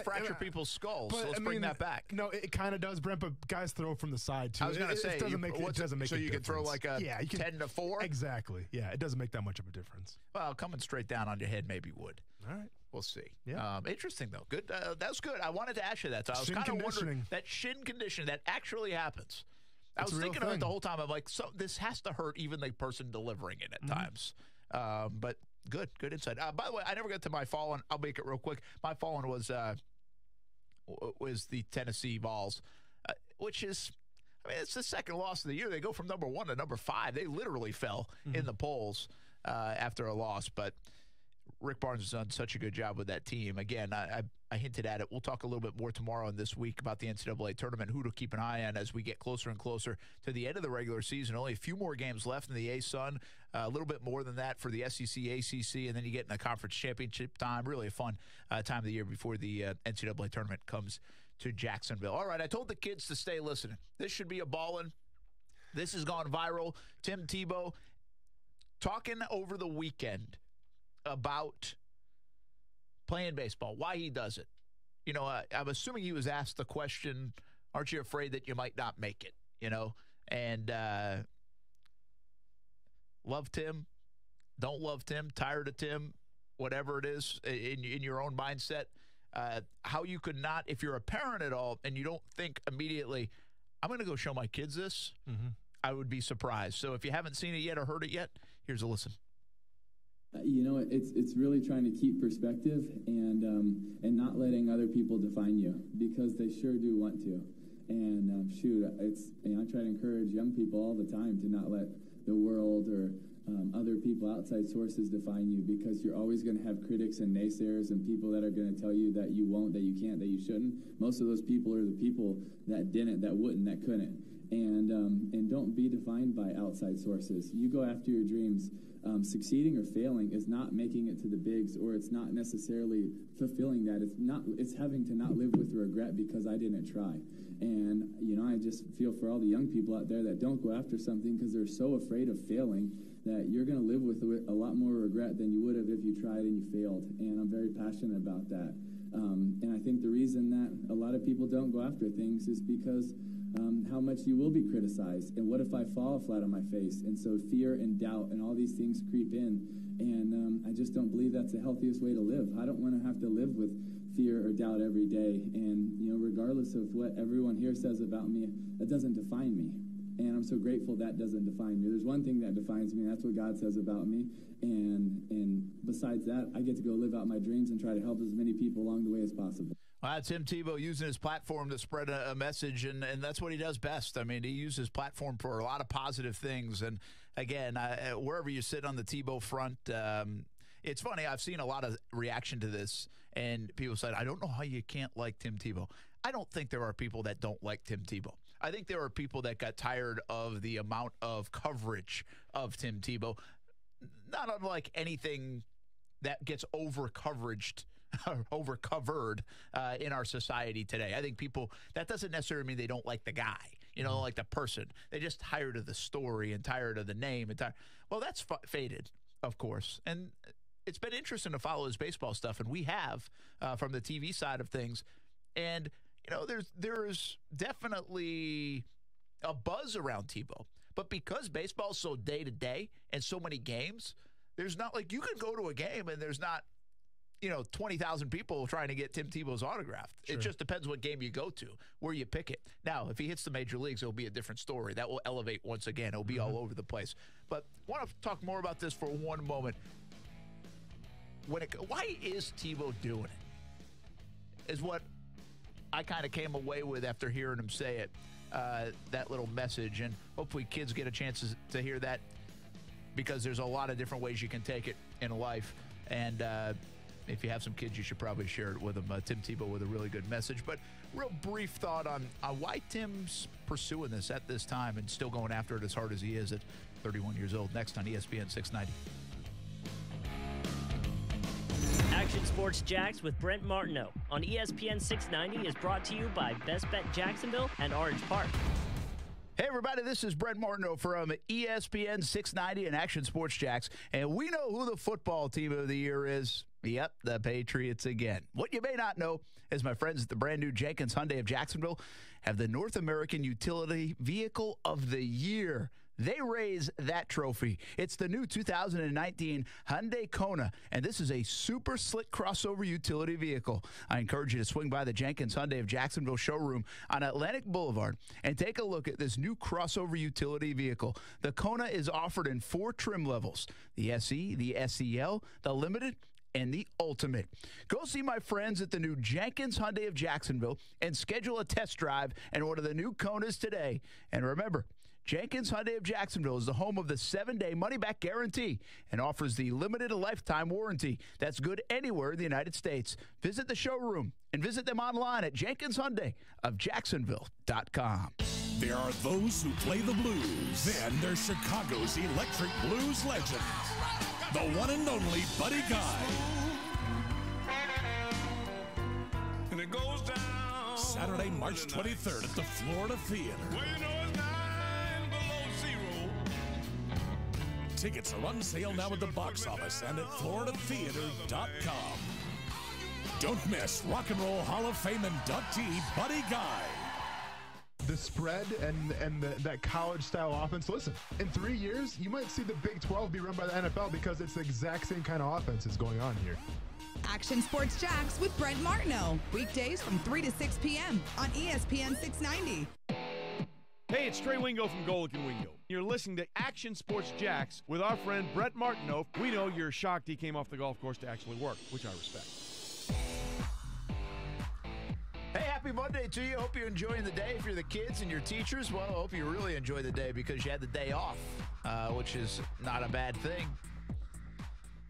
fracture people's skulls. Let's bring that back. No, it kind of does, Brent, but guys throw from the side, too. I was going to say, it doesn't make a difference. So you can throw like a 10-4? Exactly. Yeah, it doesn't make that much of a difference. Well, coming straight down on your head maybe would. All right. We'll see. Yeah. Interesting, though. Good. That's good. I wanted to ask you that. So I was kind of wondering that shin conditioning, that actually happens. I was thinking of it the whole time. I'm like, so this has to hurt even the person delivering it at times. But good insight. By the way, I never got to my fallen. I'll make it real quick. My fallen was was the Tennessee Vols, which is, it's the second loss of the year. They go from number 1 to number 5. They literally fell in the polls after a loss. But Rick Barnes has done such a good job with that team. Again, I hinted at it. We'll talk a little bit more tomorrow and this week about the NCAA tournament, who to keep an eye on as we get closer and closer to the end of the regular season. Only a few more games left in the A-Sun, a little bit more than that for the SEC, ACC, and then you get in the conference championship time. Really a fun time of the year before the NCAA tournament comes to Jacksonville. All right, I told the kids to stay listening. This should be a ballin'. This has gone viral. Tim Tebow talking over the weekend about playing baseball, why he does it. You know, I'm assuming he was asked the question, aren't you afraid that you might not make it? You know, and love Tim, don't love Tim, tired of Tim, whatever it is in your own mindset. How you could not, if you're a parent at all and you don't think immediately, I'm going to go show my kids this, I would be surprised. So if you haven't seen it yet or heard it yet, here's a listen. You know, it's really trying to keep perspective and not letting other people define you, because they sure do want to. And I try to encourage young people all the time to not let the world or other people, outside sources, define you, because you're always going to have critics and naysayers and people that are going to tell you that you won't, that you can't, that you shouldn't. Most of those people are the people that didn't, that wouldn't, that couldn't. And don't be defined by outside sources. You go after your dreams. Succeeding or failing is not making it to the bigs, or it's not necessarily fulfilling that. It's having to not live with regret because I didn't try. And, you know, I just feel for all the young people out there that don't go after something because they're so afraid of failing, that you're going to live with a lot more regret than you would have if you tried and you failed. And I'm very passionate about that. And I think the reason that a lot of people don't go after things is because how much you will be criticized, and what if I fall flat on my face? And so fear and doubt and all these things creep in, and I just don't believe that's the healthiest way to live. I don't want to have to live with fear or doubt every day, and you know, regardless of what everyone here says about me, that doesn't define me. And I'm so grateful that doesn't define me. There's one thing that defines me, and that's what God says about me. And besides that, I get to go live out my dreams and try to help as many people along the way as possible. Well, Tim Tebow using his platform to spread a message, and that's what he does best. I mean, he uses his platform for a lot of positive things. And, again, wherever you sit on the Tebow front, it's funny. I've seen a lot of reaction to this, and people said, I don't know how you can't like Tim Tebow. I don't think there are people that don't like Tim Tebow. I think there are people that got tired of the amount of coverage of Tim Tebow, not unlike anything that gets over-covered in our society today. I think people, that doesn't necessarily mean they don't like the guy, you know, like the person. They're just tired of the story and tired of the name. Well, that's faded, of course. And it's been interesting to follow his baseball stuff, and we have from the TV side of things. And, you know, there's definitely a buzz around Tebow. But because baseball is so day-to-day and so many games, there's not like you can go to a game and there's not, 20,000 people trying to get Tim Tebow's autograph. Sure. It just depends what game you go to, where you pick it. Now, if he hits the major leagues, it'll be a different story. That will elevate once again. It'll be all over the place. But I want to talk more about this for one moment. Why is Tebow doing it? Is what I kind of came away with after hearing him say it, that little message. And hopefully kids get a chance to hear that, because there's a lot of different ways you can take it in life. And if you have some kids, you should probably share it with them. Tim Tebow with a really good message. But real brief thought on why Tim's pursuing this at this time and still going after it as hard as he is at 31 years old. Next on ESPN 690. Action Sports Jax with Brent Martineau on ESPN 690 is brought to you by Best Bet Jacksonville and Orange Park. Hey, everybody, this is Brent Martineau from ESPN 690 and Action Sports Jax, and we know who the football team of the year is. Yep, the Patriots again. What you may not know is my friends at the brand new Jenkins Hyundai of Jacksonville have the North American Utility Vehicle of the Year. They raise that trophy. It's the new 2019 Hyundai Kona, and this is a super slick crossover utility vehicle. I encourage you to swing by the Jenkins Hyundai of Jacksonville showroom on Atlantic Boulevard and take a look at this new crossover utility vehicle. The Kona is offered in 4 trim levels: the SE, the SEL, the Limited, and the ultimate. Go see my friends at the new Jenkins Hyundai of Jacksonville and schedule a test drive and order the new Konas today. And remember, Jenkins Hyundai of Jacksonville is the home of the 7-day money-back guarantee and offers the limited lifetime warranty. That's good anywhere in the United States. Visit the showroom and visit them online at JenkinsHyundaiofJacksonville.com. There are those who play the blues. Then there's Chicago's electric blues legend, the one and only Buddy Guy. And it goes down. Saturday, March 23rd at the Florida Theater. Well, you know it's 9 below zero. Tickets are on sale now at the box office and at floridatheater.com. Don't miss Rock and Roll Hall of Fame inductee Buddy Guy. The spread and that college-style offense. Listen, in 3 years, you might see the Big 12 be run by the NFL because it's the exact same kind of offense that's going on here. Action Sports Jax with Brent Martineau. Weekdays from 3 to 6 p.m. on ESPN 690. Hey, it's Trey Wingo from Golic & Wingo. You're listening to Action Sports Jax with our friend Brent Martineau. We know you're shocked he came off the golf course to actually work, which I respect. Hey, happy Monday to you. Hope you're enjoying the day. If you're the kids and your teachers, well, I hope you really enjoy the day because you had the day off, which is not a bad thing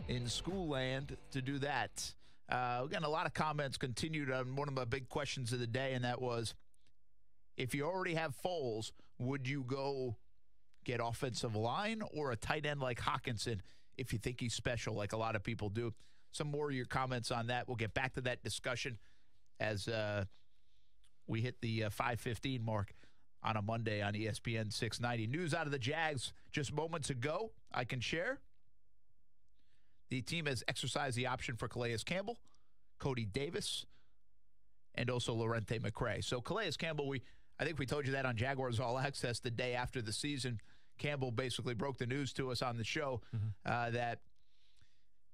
in school land to do that. We're getting a lot of comments continued on one of my big questions of the day, and that was, if you already have Foles, would you go get offensive line or a tight end like Hockenson if you think he's special, like a lot of people do? Some more of your comments on that. We'll get back to that discussion as we hit the 5:15 mark on a Monday on ESPN 690. News out of the Jags just moments ago, I can share. The team has exercised the option for Calais Campbell, Cody Davis, and also Lorente McCray. So Calais Campbell, I think we told you that on Jaguars All Access the day after the season. Campbell basically broke the news to us on the show that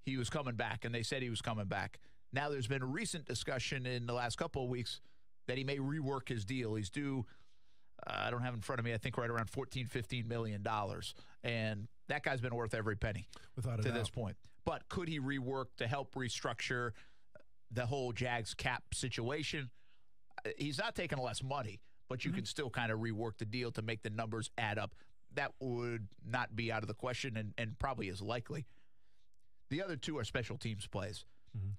he was coming back, and they said he was coming back. Now, there's been a recent discussion in the last couple of weeks that he may rework his deal. He's due, I don't have in front of me, I think right around $14-15 million. And that guy's been worth every penny to this point. But could he rework to help restructure the whole Jags cap situation? He's not taking less money, but you can still kind of rework the deal to make the numbers add up. That would not be out of the question and probably is likely. The other two are special teams plays.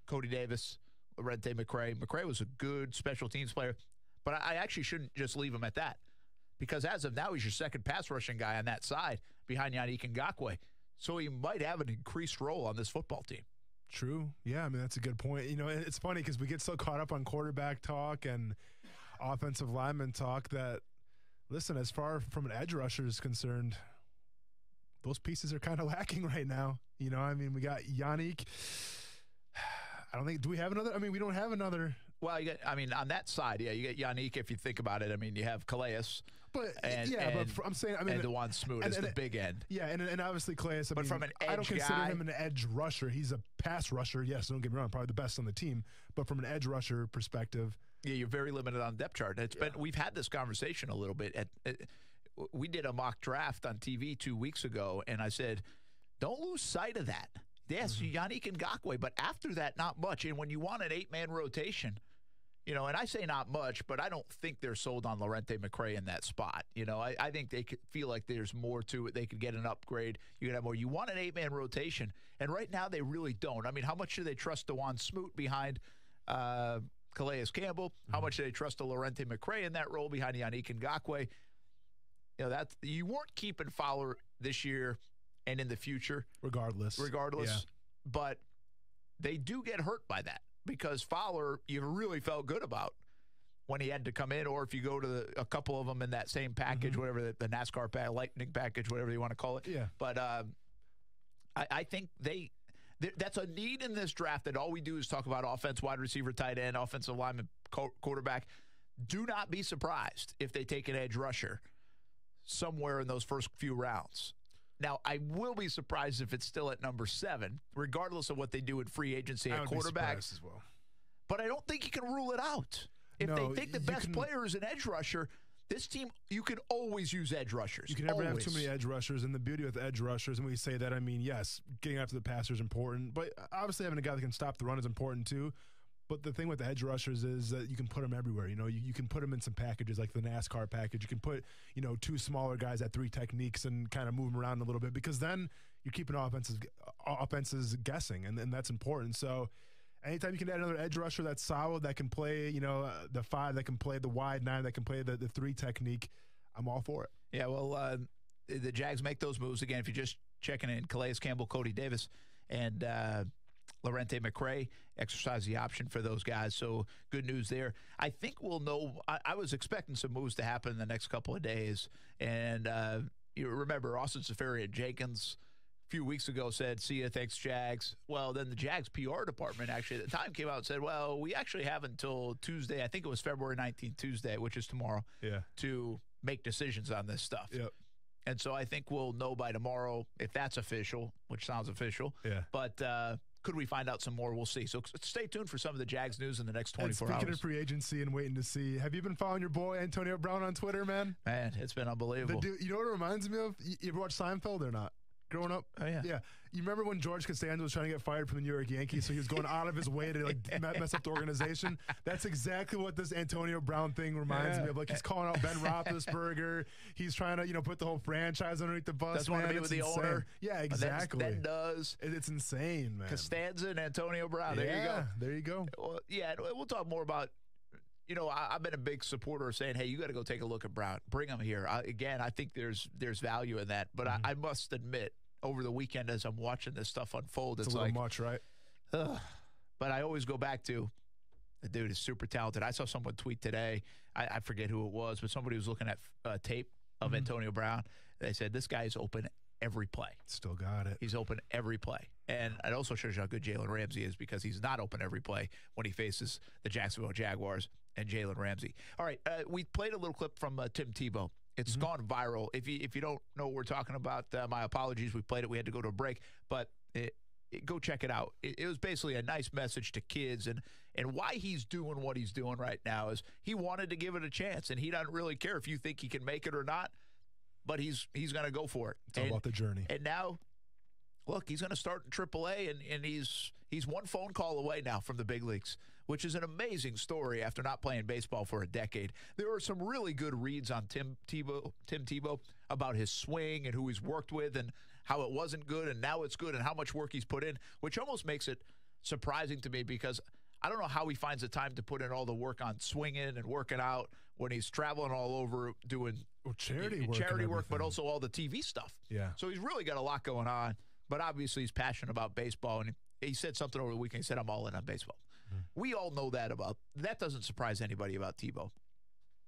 Cody Davis, Lorente McCray. McCray was a good special teams player, but I actually shouldn't just leave him at that because as of now, he's your second pass rushing guy on that side behind Yannick Ngakoue. So he might have an increased role on this football team. True. Yeah, I mean, that's a good point. You know, it's funny because we get so caught up on quarterback talk and offensive lineman talk that, listen, as far from an edge rusher is concerned, those pieces are kind of lacking right now. You know, I mean, we got Yannick. I don't think, do we have another? I mean, we don't have another. Well, on that side, yeah, you get Yannick if you think about it. I mean, you have Calais. But, and I'm saying, I mean. And DeJuan Smoot is the big end. Yeah, and obviously Calais. But from an edge I don't consider guy, him an edge rusher. He's a pass rusher. Yes, don't get me wrong, probably the best on the team. But from an edge rusher perspective. Yeah, you're very limited on depth chart. We've had this conversation a little bit. We did a mock draft on TV 2 weeks ago, and I said, don't lose sight of that. Yes, Yannick Ngakoue, but after that, not much. And when you want an 8-man rotation, you know, and I say not much, but I don't think they're sold on Lorente McCray in that spot. You know, I think they could feel like there's more to it. They could get an upgrade. You could have more. You want an 8-man rotation, and right now they really don't. I mean, how much do they trust DeJuan Smoot behind Calais Campbell? How much do they trust Lorente McCray in that role behind Yannick Ngakoue? You know, you weren't keeping Fowler this year and in the future. Regardless. Yeah. But they do get hurt by that because Fowler, you really felt good about when he had to come in, or if you go to a couple of them in that same package, whatever, the NASCAR Lightning package, whatever you want to call it. Yeah. But I think that's a need in this draft that all we do is talk about offense, wide receiver, tight end, offensive lineman, quarterback. Do not be surprised if they take an edge rusher somewhere in those first few rounds. Now, I will be surprised if it's still at number 7, regardless of what they do in free agency at quarterback. As well. But I don't think you can rule it out. If they think the best player is an edge rusher, This team, you can always use edge rushers. You can never always have too many edge rushers, and the beauty with edge rushers, and when we say that, I mean, yes, getting after the passer is important, but obviously having a guy that can stop the run is important too. But the thing with the edge rushers is that you can put them everywhere. You know, you can put them in some packages like the NASCAR package. You can put, you know, 2 smaller guys at 3 techniques and kind of move them around a little bit, because then you're keeping offenses guessing, and that's important. So anytime you can add another edge rusher that's solid, that can play, you know, the 5, that can play the wide 9, that can play the 3 technique, I'm all for it. Yeah, well, the Jags make those moves. Again, if you're just checking in, Calais Campbell, Cody Davis, and Lorente McRae exercise the option for those guys. So good news there. I think we'll know. I was expecting some moves to happen in the next couple of days. And you remember Austin Seferian-Jenkins a few weeks ago said, "See ya, thanks, Jags." Well, then the Jags PR department actually at the time came out and said, "Well, we actually have until Tuesday. I think it was February 19th, Tuesday, which is tomorrow, to make decisions on this stuff." Yep. And so I think we'll know by tomorrow if that's official, which sounds official. Yeah. But could we find out some more? We'll see. So stay tuned for some of the Jags news in the next 24 hours. hours. Speaking of free agency and waiting to see, have you been following your boy Antonio Brown on Twitter, man? Man, it's been unbelievable. The dude, you know what it reminds me of? You ever watch Seinfeld or not? Growing up? Oh, yeah. Yeah. You remember when George Costanza was trying to get fired from the New York Yankees, so he was going out of his way to like mess up the organization? That's exactly what this Antonio Brown thing reminds me of. Like, he's calling out Ben Roethlisberger. He's trying to, you know, put the whole franchise underneath the bus. Doesn't want to be with the owner. Yeah, exactly. Ben does. It's insane, man. Costanza and Antonio Brown. There you go. There you go. Well, yeah, we'll talk more about. You know, I've been a big supporter of saying, hey, you got to go take a look at Brown. Bring him here. Again, I think there's value in that. But I must admit, over the weekend as I'm watching this stuff unfold, it's a little much, right? But I always go back to, the dude is super talented. I saw someone tweet today, I forget who it was, but somebody was looking at tape of Antonio Brown. They said, this guy is open every play. Still got it. He's open every play. And it also shows you how good Jalen Ramsey is, because he's not open every play when he faces the Jacksonville Jaguars and Jalen Ramsey. All right, we played a little clip from Tim Tebow. It's gone viral. If you don't know what we're talking about, my apologies. We played it. We had to go to a break. But go check it out. It was basically a nice message to kids. And why he's doing what he's doing right now is he wanted to give it a chance. And he doesn't really care if you think he can make it or not. But he's going to go for it. It's all about the journey. And now, look, he's going to start in AAA. And he's one phone call away now from the big leagues, which is an amazing story after not playing baseball for a decade. There are some really good reads on Tim Tebow about his swing and who he's worked with and how it wasn't good and now it's good and how much work he's put in, which almost makes it surprising to me, because I don't know how he finds the time to put in all the work on swinging and working out when he's traveling all over doing charity work, but also all the TV stuff. Yeah. So he's really got a lot going on, but obviously he's passionate about baseball, and he said something over the weekend. He said, I'm all in on baseball. We all know that doesn't surprise anybody about Tebow.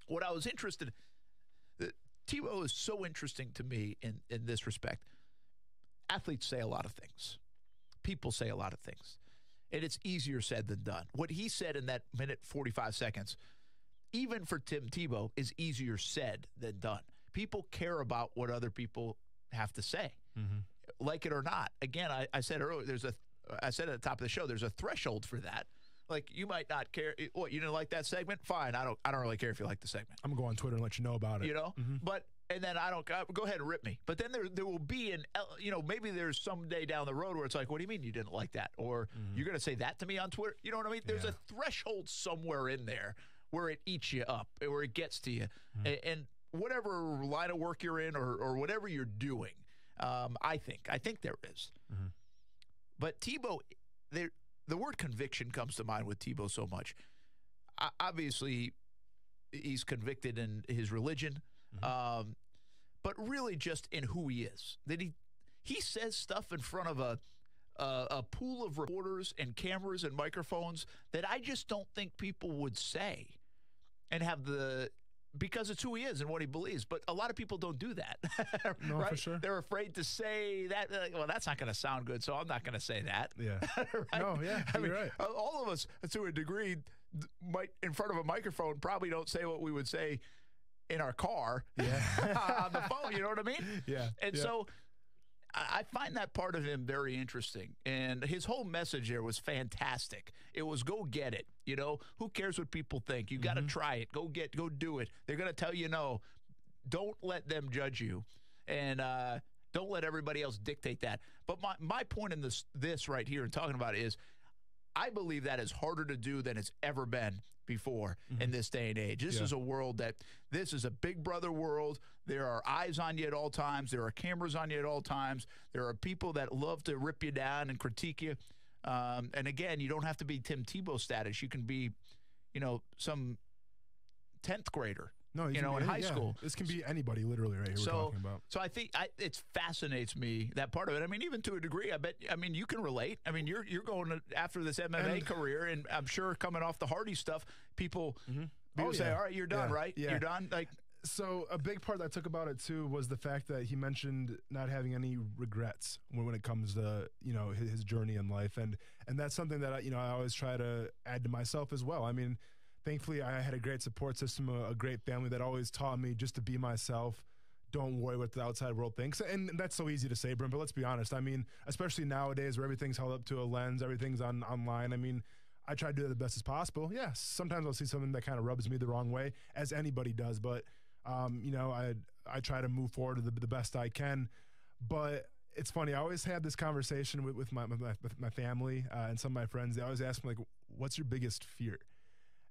What I was interested, Tebow is so interesting to me in this respect. Athletes say a lot of things. People say a lot of things. And it's easier said than done. What he said in that minute 45 seconds, even for Tim Tebow, is easier said than done. People care about what other people have to say, like it or not. Again, I said earlier, I said at the top of the show, there's a threshold for that. Like, you might not care. What, you didn't like that segment? Fine. I don't really care if you like the segment. I'm going to go on Twitter and let you know about it. You know? But, and then go ahead and rip me. But then there will be maybe there's someday down the road where it's like, what do you mean you didn't like that? Or you're going to say that to me on Twitter? You know what I mean? There's a threshold somewhere in there where it eats you up, where it gets to you. And whatever line of work you're in or whatever you're doing, I think there is. But Tebow, the word conviction comes to mind with Tebow so much. Obviously, he's convicted in his religion, but really just in who he is. That he says stuff in front of a pool of reporters and cameras and microphones that I just don't think people would say and have because it's who he is and what he believes. But a lot of people don't do that. No, right? for sure. They're afraid to say that. Like, well, that's not going to sound good, so I'm not going to say that. Yeah. Right? No, yeah, you're right. All of us, to a degree, might in front of a microphone probably don't say what we would say in our car on the phone. You know what I mean? Yeah. And so I find that part of him very interesting. And his whole message there was fantastic. It was go get it. You know, who cares what people think? You got to try it. Go do it. They're going to tell you no. Don't let them judge you. And don't let everybody else dictate that. But my point in this right here and talking about it is I believe that is harder to do than it's ever been before in this day and age. This is a world this is a big brother world. There are eyes on you at all times. There are cameras on you at all times. There are people that love to rip you down and critique you. And again, you don't have to be Tim Tebow status. You can be, some 10th grader. No, in high school. This can be anybody, literally, right here. We're talking about. So I think it fascinates me, that part of it. I mean, even to a degree, you can relate. I mean, you're going after this MMA career, and I'm sure coming off the Hardy stuff, people say, "All right, you're done, right? Yeah. You're done." So a big part that I took about it too was the fact that he mentioned not having any regrets when it comes to his journey in life, and that's something that I always try to add to myself as well. I mean, thankfully I had a great support system, a great family that always taught me just to be myself. Don't worry what the outside world thinks, and that's so easy to say, Brent. But let's be honest. I mean, especially nowadays where everything's held up to a lens, everything's online. I mean, I try to do that the best as possible. Yeah, sometimes I'll see something that kind of rubs me the wrong way, as anybody does, but. I try to move forward the best I can, but it's funny. I always have this conversation with my family and some of my friends. They always ask me, like, what's your biggest fear?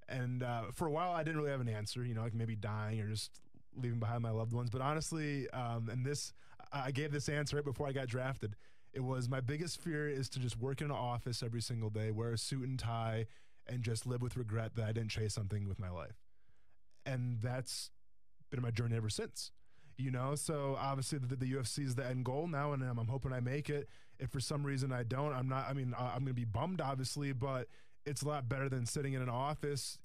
And for a while, I didn't really have an answer, like maybe dying or just leaving behind my loved ones. But honestly, I gave this answer right before I got drafted. It was my biggest fear is to just work in an office every single day, wear a suit and tie, and just live with regret that I didn't chase something with my life. And that's been my journey ever since, so obviously the UFC is the end goal now, and I'm hoping I make it. If for some reason I don't, I'm going to be bummed, obviously, but it's a lot better than sitting in an office,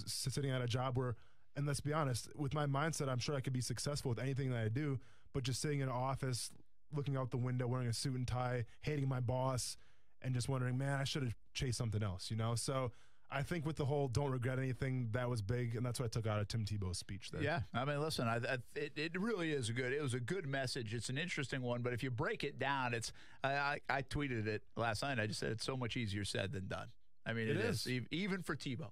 sitting at a job where, and let's be honest, with my mindset, I'm sure I could be successful with anything that I do, but just sitting in an office, looking out the window, wearing a suit and tie, hating my boss, and just wondering, man, I should have chased something else, so I think with the whole don't regret anything, that was big, and that's what I took out of Tim Tebow's speech there. Yeah, I mean, listen, it really is it was a good message. It's an interesting one, but if you break it down, I tweeted it last night. I just said it's so much easier said than done. I mean, it is. Even for Tebow,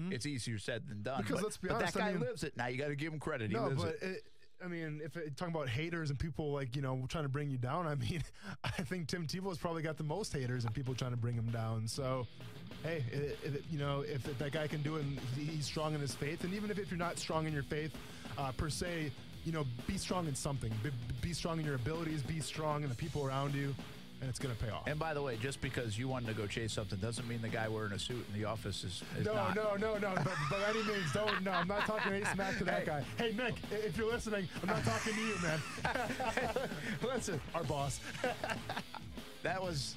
it's easier said than done. Because let's be honest, that guy lives it. Now you got to give him credit. No, he lives but it. If talking about haters and people trying to bring you down, I mean, I think Tim Tebow's probably got the most haters and people trying to bring him down. So, hey, if that guy can do it and he's strong in his faith, and even if you're not strong in your faith per se, be strong in something. Be strong in your abilities. Be strong in the people around you. And it's going to pay off. And by the way, just because you wanted to go chase something doesn't mean the guy wearing a suit in the office is not. No. By any means, don't. No, I'm not talking any smack to that guy. Hey, Nick, if you're listening, I'm not talking to you, man. Listen, our boss. That was.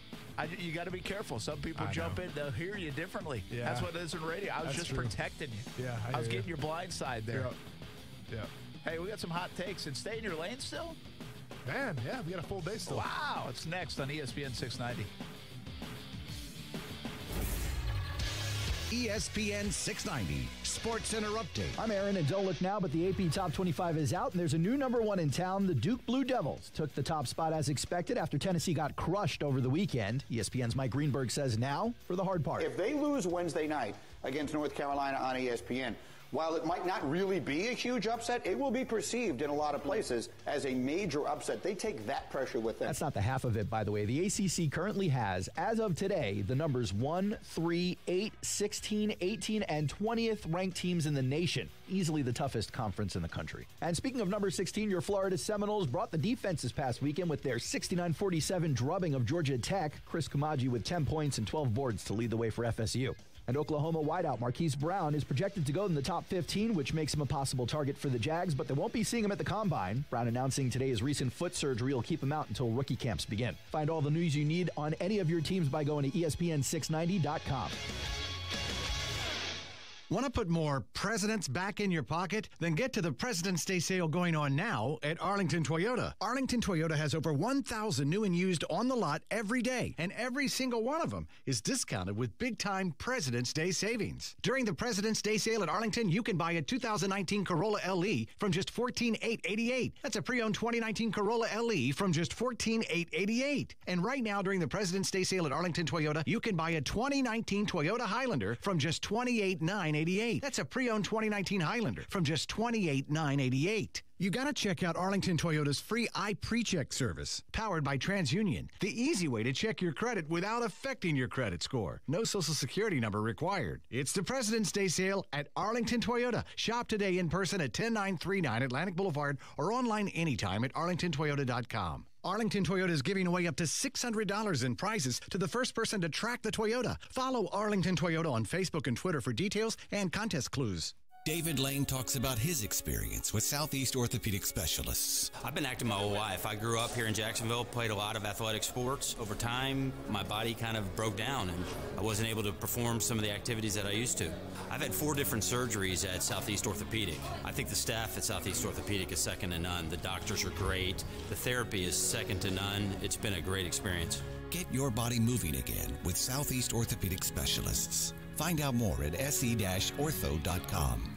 You got to be careful. Some people jump in; they'll hear you differently. Yeah. That's what it is in radio. I was just protecting you. Yeah, I was getting your blind side there. Yeah. Hey, we got some hot takes, and stay in your lane still. Man, yeah, we got a full day still. Wow, it's next on ESPN 690. ESPN 690 Sports Center Update. I'm Aaron, and don't look now, but the AP Top 25 is out, and there's a new number one in town. The Duke Blue Devils took the top spot as expected after Tennessee got crushed over the weekend. ESPN's Mike Greenberg says now for the hard part. If they lose Wednesday night against North Carolina on ESPN, while it might not really be a huge upset, it will be perceived in a lot of places as a major upset. They take that pressure with them. That's not the half of it, by the way. The ACC currently has, as of today, the numbers 1, 3, 8, 16, 18, and 20th ranked teams in the nation. Easily the toughest conference in the country. And speaking of number 16, your Florida Seminoles brought the defense this past weekend with their 69-47 drubbing of Georgia Tech. Chris Kamaji with 10 points and 12 boards to lead the way for FSU. And Oklahoma wideout Marquise Brown is projected to go in the top 15, which makes him a possible target for the Jags, but they won't be seeing him at the Combine. Brown announcing today his recent foot surgery will keep him out until rookie camps begin. Find all the news you need on any of your teams by going to ESPN690.com. Want to put more presidents back in your pocket? Then get to the President's Day sale going on now at Arlington Toyota. Arlington Toyota has over 1,000 new and used on the lot every day, and every single one of them is discounted with big-time President's Day savings. During the President's Day sale at Arlington, you can buy a 2019 Corolla LE from just $14,888. That's a pre-owned 2019 Corolla LE from just $14,888. And right now, during the President's Day sale at Arlington Toyota, you can buy a 2019 Toyota Highlander from just $28,988. That's a pre-owned 2019 Highlander from just $28,988. You got to check out Arlington Toyota's free iPreCheck service, powered by TransUnion. The easy way to check your credit without affecting your credit score. No Social Security number required. It's the President's Day sale at Arlington Toyota. Shop today in person at 10939 Atlantic Boulevard or online anytime at arlingtontoyota.com. Arlington Toyota is giving away up to $600 in prizes to the first person to track the Toyota. Follow Arlington Toyota on Facebook and Twitter for details and contest clues. David Lane talks about his experience with Southeast Orthopedic Specialists. I've been active my whole life. I grew up here in Jacksonville, played a lot of athletic sports. Over time, my body kind of broke down and I wasn't able to perform some of the activities that I used to. I've had 4 different surgeries at Southeast Orthopedic. I think the staff at Southeast Orthopedic is second to none. The doctors are great. The therapy is second to none. It's been a great experience. Get your body moving again with Southeast Orthopedic Specialists. Find out more at se-ortho.com.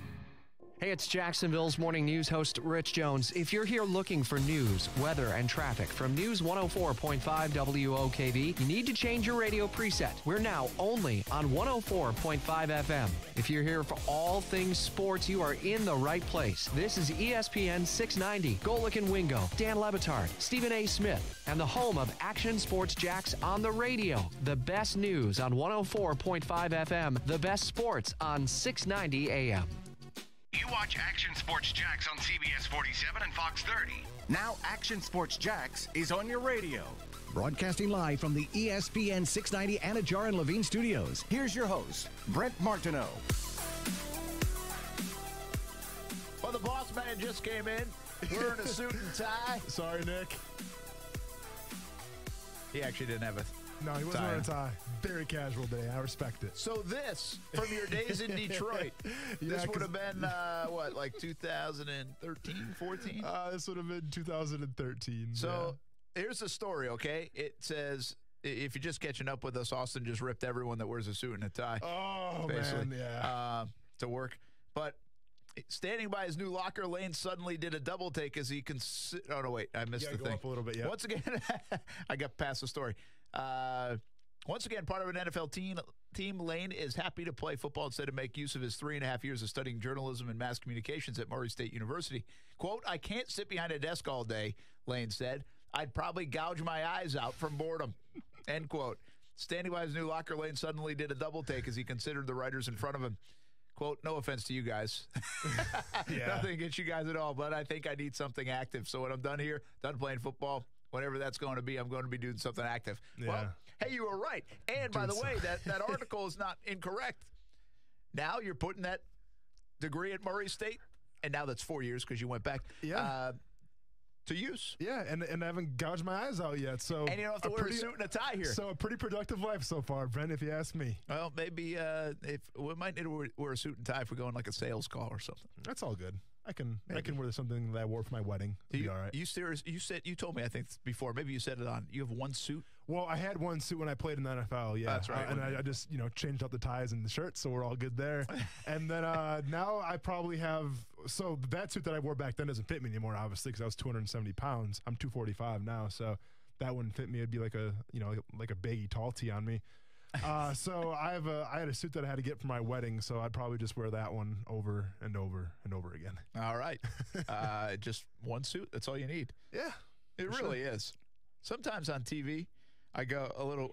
Hey, it's Jacksonville's Morning News host Rich Jones. If you're here looking for news, weather, and traffic from News 104.5 WOKV, you need to change your radio preset. We're now only on 104.5 FM. If you're here for all things sports, you are in the right place. This is ESPN 690, Golick and Wingo, Dan Lebitard, Stephen A. Smith, and the home of Action Sports Jax on the radio. The best news on 104.5 FM, the best sports on 690 AM. You watch Action Sports Jax on CBS 47 and Fox 30. Now Action Sports Jax is on your radio. Broadcasting live from the ESPN 690 Anajar and Levine studios. Here's your host, Brent Martineau. Well, the boss man just came in wearing a suit and tie. Sorry, Nick. He actually didn't have a No, he wasn't wearing a tie. Very casual day. I respect it. So this, from your days in Detroit, this would have been, like 2013, 14? This would have been 2013. So here's the story, okay? It says, if you're just catching up with us, Austin just ripped everyone that wears a suit and a tie. Oh, basically, man, yeah. To work. But standing by his new locker, Lane suddenly did a double take as he oh, no, wait. I missed the thing. Go up a little bit, yeah. Once again, I got past the story. Once again, part of an NFL team, Lane is happy to play football instead of make use of his 3.5 years of studying journalism and mass communications at Murray State University. Quote, I can't sit behind a desk all day, Lane said. I'd probably gouge my eyes out from boredom. End quote. Standing by his new locker, Lane suddenly did a double take as he considered the writers in front of him. Quote, no offense to you guys. Nothing against you guys at all, but I think I need something active. So when I'm done here, done playing football, whatever that's going to be, I'm going to be doing something active. Yeah. Well, hey, you were right. And by the way, that article is not incorrect. Now you're putting that degree at Murray State, and now that's 4 years because you went back to use. Yeah, and I haven't gouged my eyes out yet. So and you don't have to wear a suit and a tie here. So a pretty productive life so far, Brent, if you ask me. Well, maybe if we might need to wear a suit and tie if we're going like a sales call or something. That's all good. I can wear something that I wore for my wedding. It'll be all right. You told me, I think before, maybe you said it on. You have one suit? Well, I had one suit when I played in the NFL, yeah. That's right. And I just, changed out the ties and the shirts, so we're all good there. And then now I probably have, so that suit that I wore back then doesn't fit me anymore, obviously, because I was 270 pounds. I'm 245 now, so that wouldn't fit me. It'd be like a baggy tall tee on me. So I had a suit that I had to get for my wedding, so I'd probably just wear that one over and over and over again. All right. Just one suit, that's all you need. Yeah. It really is. Sometimes on TV, I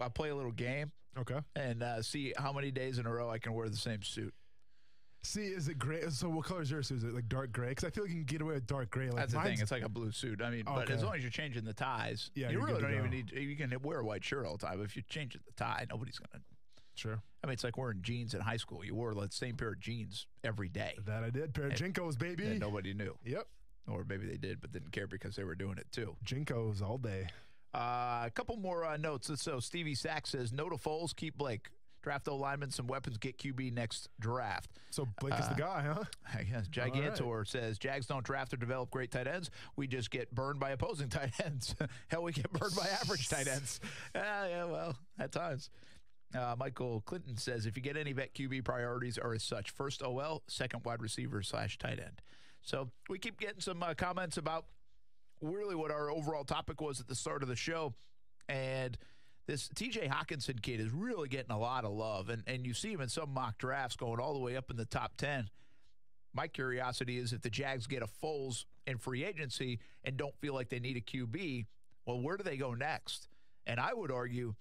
play a little game. Okay. And see how many days in a row I can wear the same suit. See, is it gray? So what color is your suit? Is it like dark gray? Because I feel like you can get away with dark gray. Like that's the thing. It's like a blue suit. I mean, but as long as you're changing the ties, you really don't even need. You can wear a white shirt all the time. But if you're changing the tie, nobody's gonna. Sure. I mean, it's like wearing jeans in high school. You wore the same pair of jeans every day. That I did. Pair of Jinkos, baby. And nobody knew. Yep. Or maybe they did, but didn't care because they were doing it too. Jinkos all day. A couple more notes. So Stevie Sachs says, no to Foles, keep Blake. Draft O-linemen, some weapons, get QB next draft. So Blake is the guy, huh? I guess. Gigantor says, Jags don't draft or develop great tight ends. We just get burned by opposing tight ends. Hell, we get burned by average tight ends. Yeah, well, at times. Michael Clinton says, if you get any vet QB priorities are as such. First OL, second wide receiver / tight end. So we keep getting some comments about really what our overall topic was at the start of the show. And this TJ Hockenson kid is really getting a lot of love. And you see him in some mock drafts going all the way up in the top 10. My curiosity is if the Jags get a Foles in free agency and don't feel like they need a QB, well, where do they go next? And I would argue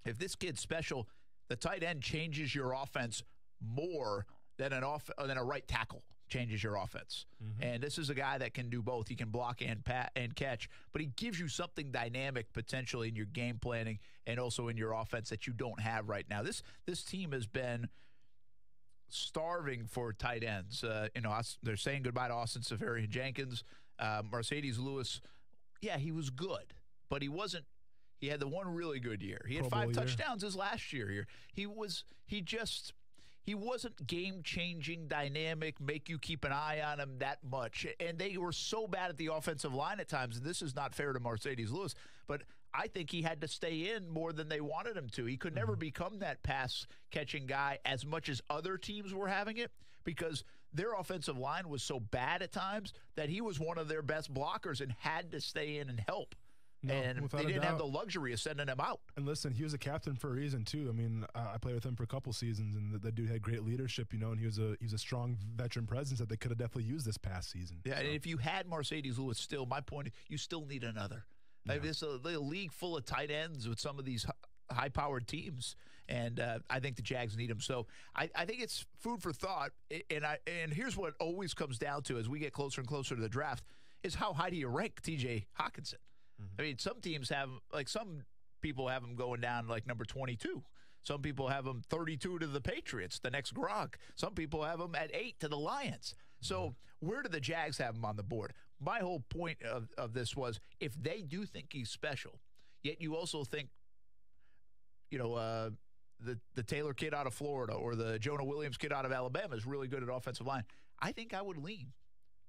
if this kid's special, the tight end changes your offense more than a right tackle changes your offense. And this is a guy that can do both. He can block and catch, but he gives you something dynamic potentially in your game planning and also in your offense that you don't have right now. This team has been starving for tight ends. They're saying goodbye to Austin Seferian-Jenkins. Mercedes Lewis, yeah, he was good, but he wasn't. He had the one really good year. He had 5 touchdowns his last year here. He wasn't game-changing, dynamic, make you keep an eye on him that much. And they were so bad at the offensive line at times, and this is not fair to Mercedes Lewis, but I think he had to stay in more than they wanted him to. He could never become that pass-catching guy as much as other teams were having it because their offensive line was so bad at times that he was one of their best blockers and had to stay in and help. And they didn't have the luxury of sending him out. And listen, he was a captain for a reason too. I mean, I played with him for a couple seasons, and the dude had great leadership, and he was a strong veteran presence that they could have definitely used this past season. Yeah, and if you had Mercedes Lewis still, my point, you still need another. Yeah. Like, there's a league full of tight ends with some of these high-powered teams, and I think the Jags need him. So I think it's food for thought. And here's what always comes down to as we get closer and closer to the draft is how high do you rank TJ Hockenson? I mean, some teams have, some people have him going down number 22. Some people have him 32 to the Patriots, the next Gronk. Some people have him at 8 to the Lions. So where do the Jags have him on the board? My whole point of this was if they do think he's special, yet you also think, the Taylor kid out of Florida or the Jonah Williams kid out of Alabama is really good at offensive line, I think I would lean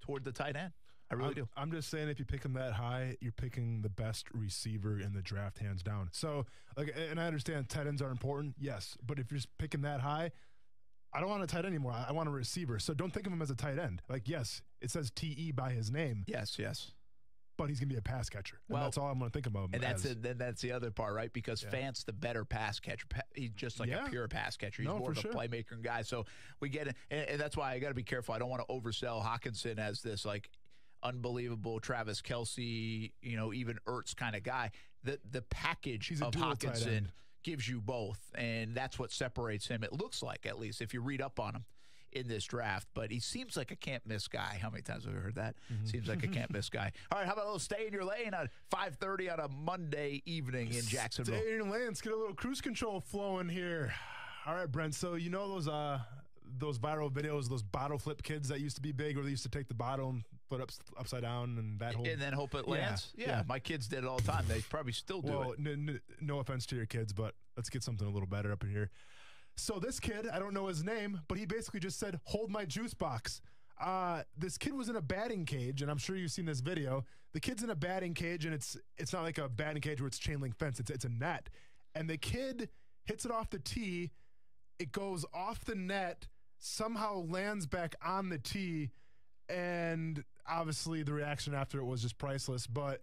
toward the tight end. I really do. I'm just saying if you pick him that high, you're picking the best receiver in the draft hands down. So, and I understand tight ends are important, yes. But if you're just picking that high, I don't want a tight end anymore. I want a receiver. So don't think of him as a tight end. Yes, it says TE by his name. Yes. But he's going to be a pass catcher. And that's all I'm going to think about him as. And that's the other part, right? Because Fant's the better pass catcher. He's just a pure pass catcher. He's more of a playmaker guy. So we get it. And that's why I got to be careful. I don't want to oversell Hockenson as this, unbelievable Travis Kelce, even Ertz kind of guy. The package of Hockenson gives you both, and that's what separates him. It looks like, at least, if you read up on him in this draft. But he seems like a can't-miss guy. How many times have we heard that? Seems like a can't-miss guy. All right, how about a little stay in your lane at 5:30 on a Monday evening in Jacksonville? Stay in your lane. Let's get a little cruise control flowing here. All right, Brent. So those viral videos, those bottle flip kids that used to be big, where they used to take the bottle and flip it upside down and that whole... And then hope it lands? Yeah, my kids did it all the time. They probably still do it. No offense to your kids, but let's get something a little better up in here. So this kid, I don't know his name, but he basically just said, "Hold my juice box." This kid was in a batting cage, and I'm sure you've seen this video. The kid's in a batting cage, and it's not like a batting cage where it's chain link fence. It's a net. And the kid hits it off the tee. It goes off the net, somehow lands back on the tee, and obviously the reaction after it was just priceless. But,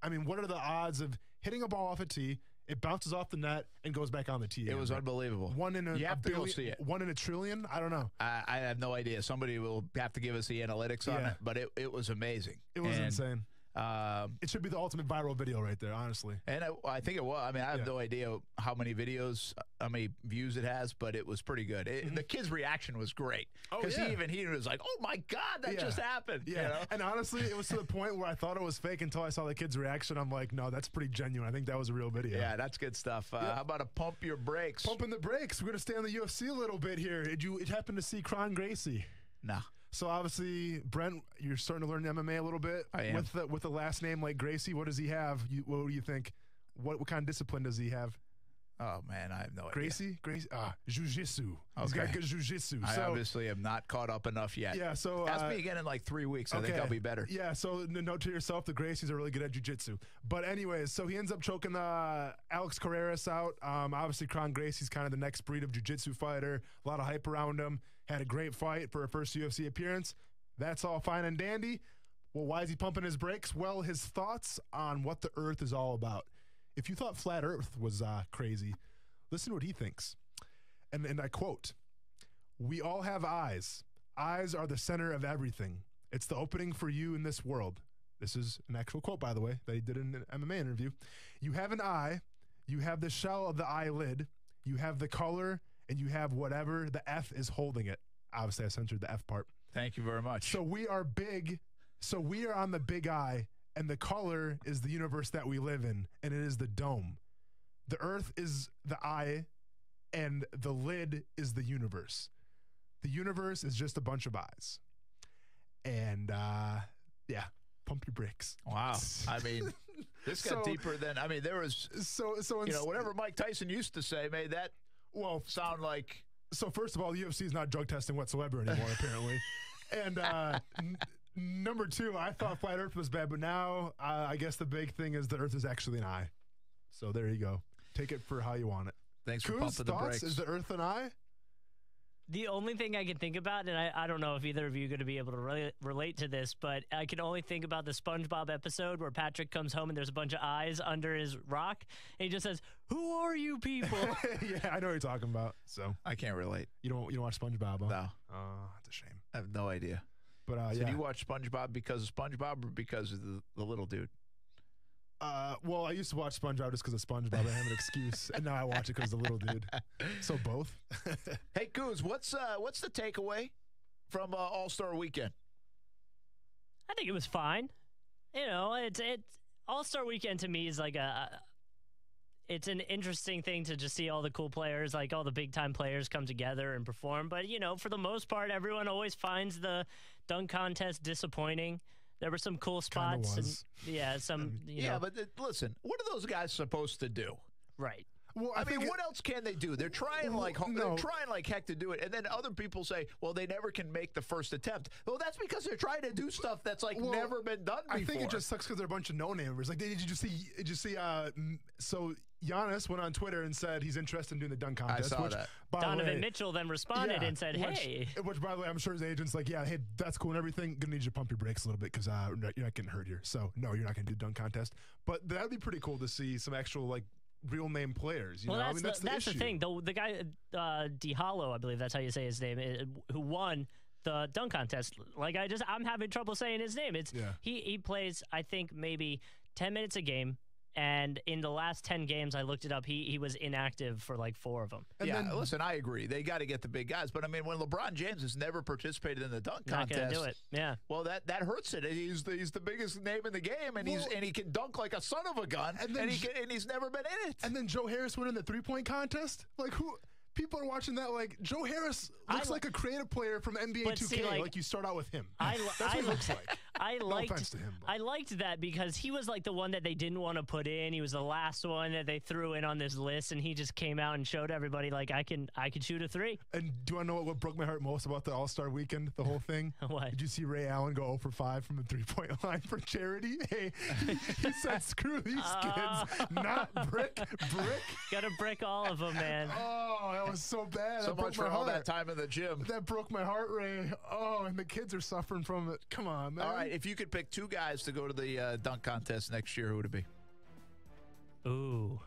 I mean, what are the odds of hitting a ball off a tee, it bounces off the net, and goes back on the tee? It was unbelievable. One in you have to go see it. 1 in a trillion? I don't know. I have no idea. Somebody will have to give us the analytics on it, but it was amazing. It was insane. It should be the ultimate viral video right there, honestly. And I think it was. I mean, I have no idea how many views it has, but it was pretty good. The kid's reaction was great because he was like, "Oh my God, that just happened!" Yeah, and honestly, it was to the point where I thought it was fake until I saw the kid's reaction. I'm like, "No, that's pretty genuine. I think that was a real video." Yeah, that's good stuff. How about a pump your brakes? Pumping the brakes. We're gonna stay on the UFC a little bit here. Did you happen to see Kron Gracie? No. So obviously, Brent, you're starting to learn MMA a little bit. I am. With a last name like Gracie. What does he have? What do you think? What kind of discipline does he have? Oh, man, I have no idea. Gracie? Jiu-jitsu. He's got good jiu-jitsu. I obviously am not caught up enough yet. Yeah, so... Ask me again in like 3 weeks. I think I'll be better. Yeah, so note to yourself, the Gracies are really good at jiu-jitsu. But anyways, so he ends up choking Alex Carreras out. Obviously, Kron Gracie's kind of the next breed of jiu-jitsu fighter. A lot of hype around him. Had a great fight for a first UFC appearance. That's all fine and dandy. Well, why is he pumping his brakes? Well, his thoughts on what the Earth is all about. If you thought flat Earth was crazy, listen to what he thinks. And I quote, "We all have eyes. Eyes are the center of everything. It's the opening for you in this world." This is an actual quote, by the way, that he did in an MMA interview. "You have an eye. You have the shell of the eyelid. You have the color, and you have whatever the F is holding it." Obviously, I censored the F part. Thank you very much. So we are big. So we are on the big eye. And the color is the universe that we live in, and it is the dome. The Earth is the eye, and the lid is the universe. The universe is just a bunch of eyes. And, yeah, pump your brakes. Wow. I mean, this got deeper than, I mean, there was, whatever Mike Tyson used to say made that sound like. So, first of all, the UFC is not drug testing whatsoever anymore, apparently. And, number two, I thought flat Earth was bad, but now I guess the big thing is the Earth is actually an eye. So there you go. Take it for how you want it. Thanks for pumping the brakes. Is the Earth an eye? The only thing I can think about, and I don't know if either of you are going to be able to relate to this, but I can only think about the SpongeBob episode where Patrick comes home and there's a bunch of eyes under his rock, and he just says, "Who are you people?" Yeah, I know what you're talking about. So I can't relate. You don't watch SpongeBob? Huh? No. That's a shame. I have no idea. But so do you watch SpongeBob because of SpongeBob or because of the little dude? Well, I used to watch SpongeBob just because of SpongeBob. I have an excuse, and now I watch it because of the little dude. So both. Hey, Goose, what's the takeaway from All-Star Weekend? I think it was fine. You know, it's All-Star Weekend to me is like it's an interesting thing to just see all the cool players, like all the big-time players come together and perform. But, you know, for the most part, everyone always finds the dunk contest disappointing. There were some cool spots. And, yeah, some, you know. But listen, what are those guys supposed to do? Right. Well, I mean, what else can they do? They're trying they're trying like heck to do it, and then other people say, "Well, they never can make the first attempt." Well, that's because they're trying to do stuff that's never been done before. I think it just sucks because they're a bunch of no-namers. Like, did you see? So Giannis went on Twitter and said he's interested in doing the dunk contest. I saw that. Donovan Mitchell then responded and said, "Hey," which by the way, I'm sure his agent's like, "Yeah, hey, that's cool and everything. Gonna need you to pump your brakes a little bit because you're not getting hurt here. So no, you're not gonna do dunk contest. But that'd be pretty cool to see some actual real name players. You know? That's the thing. The guy, DiHallo, I believe that's how you say his name, who won the dunk contest. I'm having trouble saying his name. He plays, I think, maybe 10 minutes a game. And in the last 10 games, I looked it up, he was inactive for 4 of them. Listen, I agree. They got to get the big guys. But, I mean, when LeBron James has never participated in the dunk contest. Not going to do it, yeah. Well, that hurts it. He's the biggest name in the game, and he can dunk like a son of a gun, and he's never been in it. And then Joe Harris went in the three-point contest? Who... People are watching that Joe Harris looks like a creative player from NBA 2K. You start out with him. That's what he looks like. No offense to him. I liked that because he was the one that they didn't want to put in. He was the last one that they threw in on this list, and he just came out and showed everybody I can shoot a three. And do I know what broke my heart most about the All-Star Weekend? The whole thing. What? Did you see Ray Allen go 0 for 5 from the three-point line for charity? Hey, he said, "Screw these kids, not brick." Got to brick all of them, man. Oh, that was so bad. So much for all that time in the gym. That broke my heart, Ray. Oh, and the kids are suffering from it. Come on, man. All right, if you could pick 2 guys to go to the dunk contest next year, who would it be? Ooh.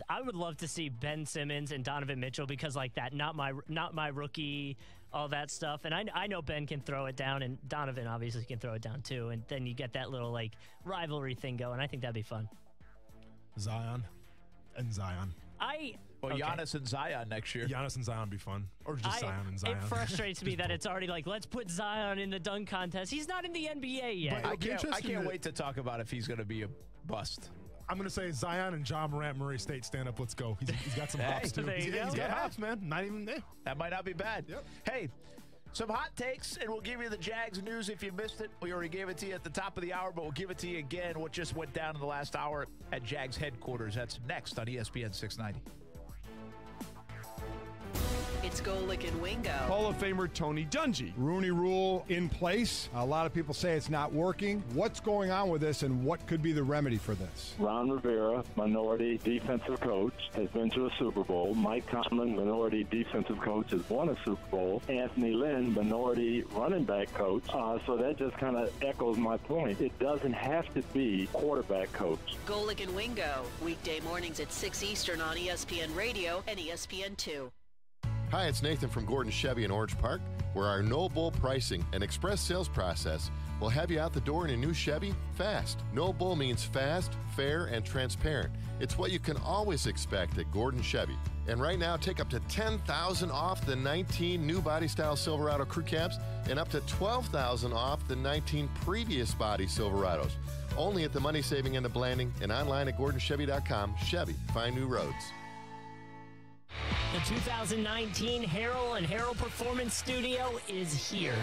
I would love to see Ben Simmons and Donovan Mitchell because that, not my rookie, all that stuff. And I know Ben can throw it down, and Donovan obviously can throw it down too. And then you get that little rivalry thing going. I think that'd be fun. Zion. Giannis and Zion next year. Giannis and Zion would be fun. Or just Zion and Zion. It frustrates me that it's already let's put Zion in the dunk contest. He's not in the NBA yet. I can't wait to talk about if he's going to be a bust. I'm going to say Zion and John Morant, Murray State, stand up. Let's go. He's got some hops, too. He's got hops, man. Not even there. That might not be bad. Yep. Hey, Some hot takes, and we'll give you the Jags news if you missed it. We already gave it to you at the top of the hour, but we'll give it to you again. What just went down in the last hour at Jags headquarters. That's next on ESPN 690. It's Golick and Wingo. Hall of Famer Tony Dungy. Rooney Rule in place. A lot of people say it's not working. What's going on with this, and what could be the remedy for this? Ron Rivera, minority defensive coach, has been to a Super Bowl. Mike Tomlin, minority defensive coach, has won a Super Bowl. Anthony Lynn, minority running back coach. So that just kind of echoes my point. It doesn't have to be quarterback coach. Golick and Wingo, weekday mornings at 6 Eastern on ESPN Radio and ESPN2. Hi, it's Nathan from Gordon Chevy in Orange Park, where our no bull pricing and express sales process will have you out the door in a new Chevy fast. No bull means fast, fair, and transparent. It's what you can always expect at Gordon Chevy. And right now, take up to $10,000 off the 19 new body-style Silverado crew cabs and up to $12,000 off the 19 previous body Silverados. Only at the money-saving end of Blanding and online at GordonChevy.com. Chevy, find new roads. The 2019 Harrell and Harrell Performance Studio is here,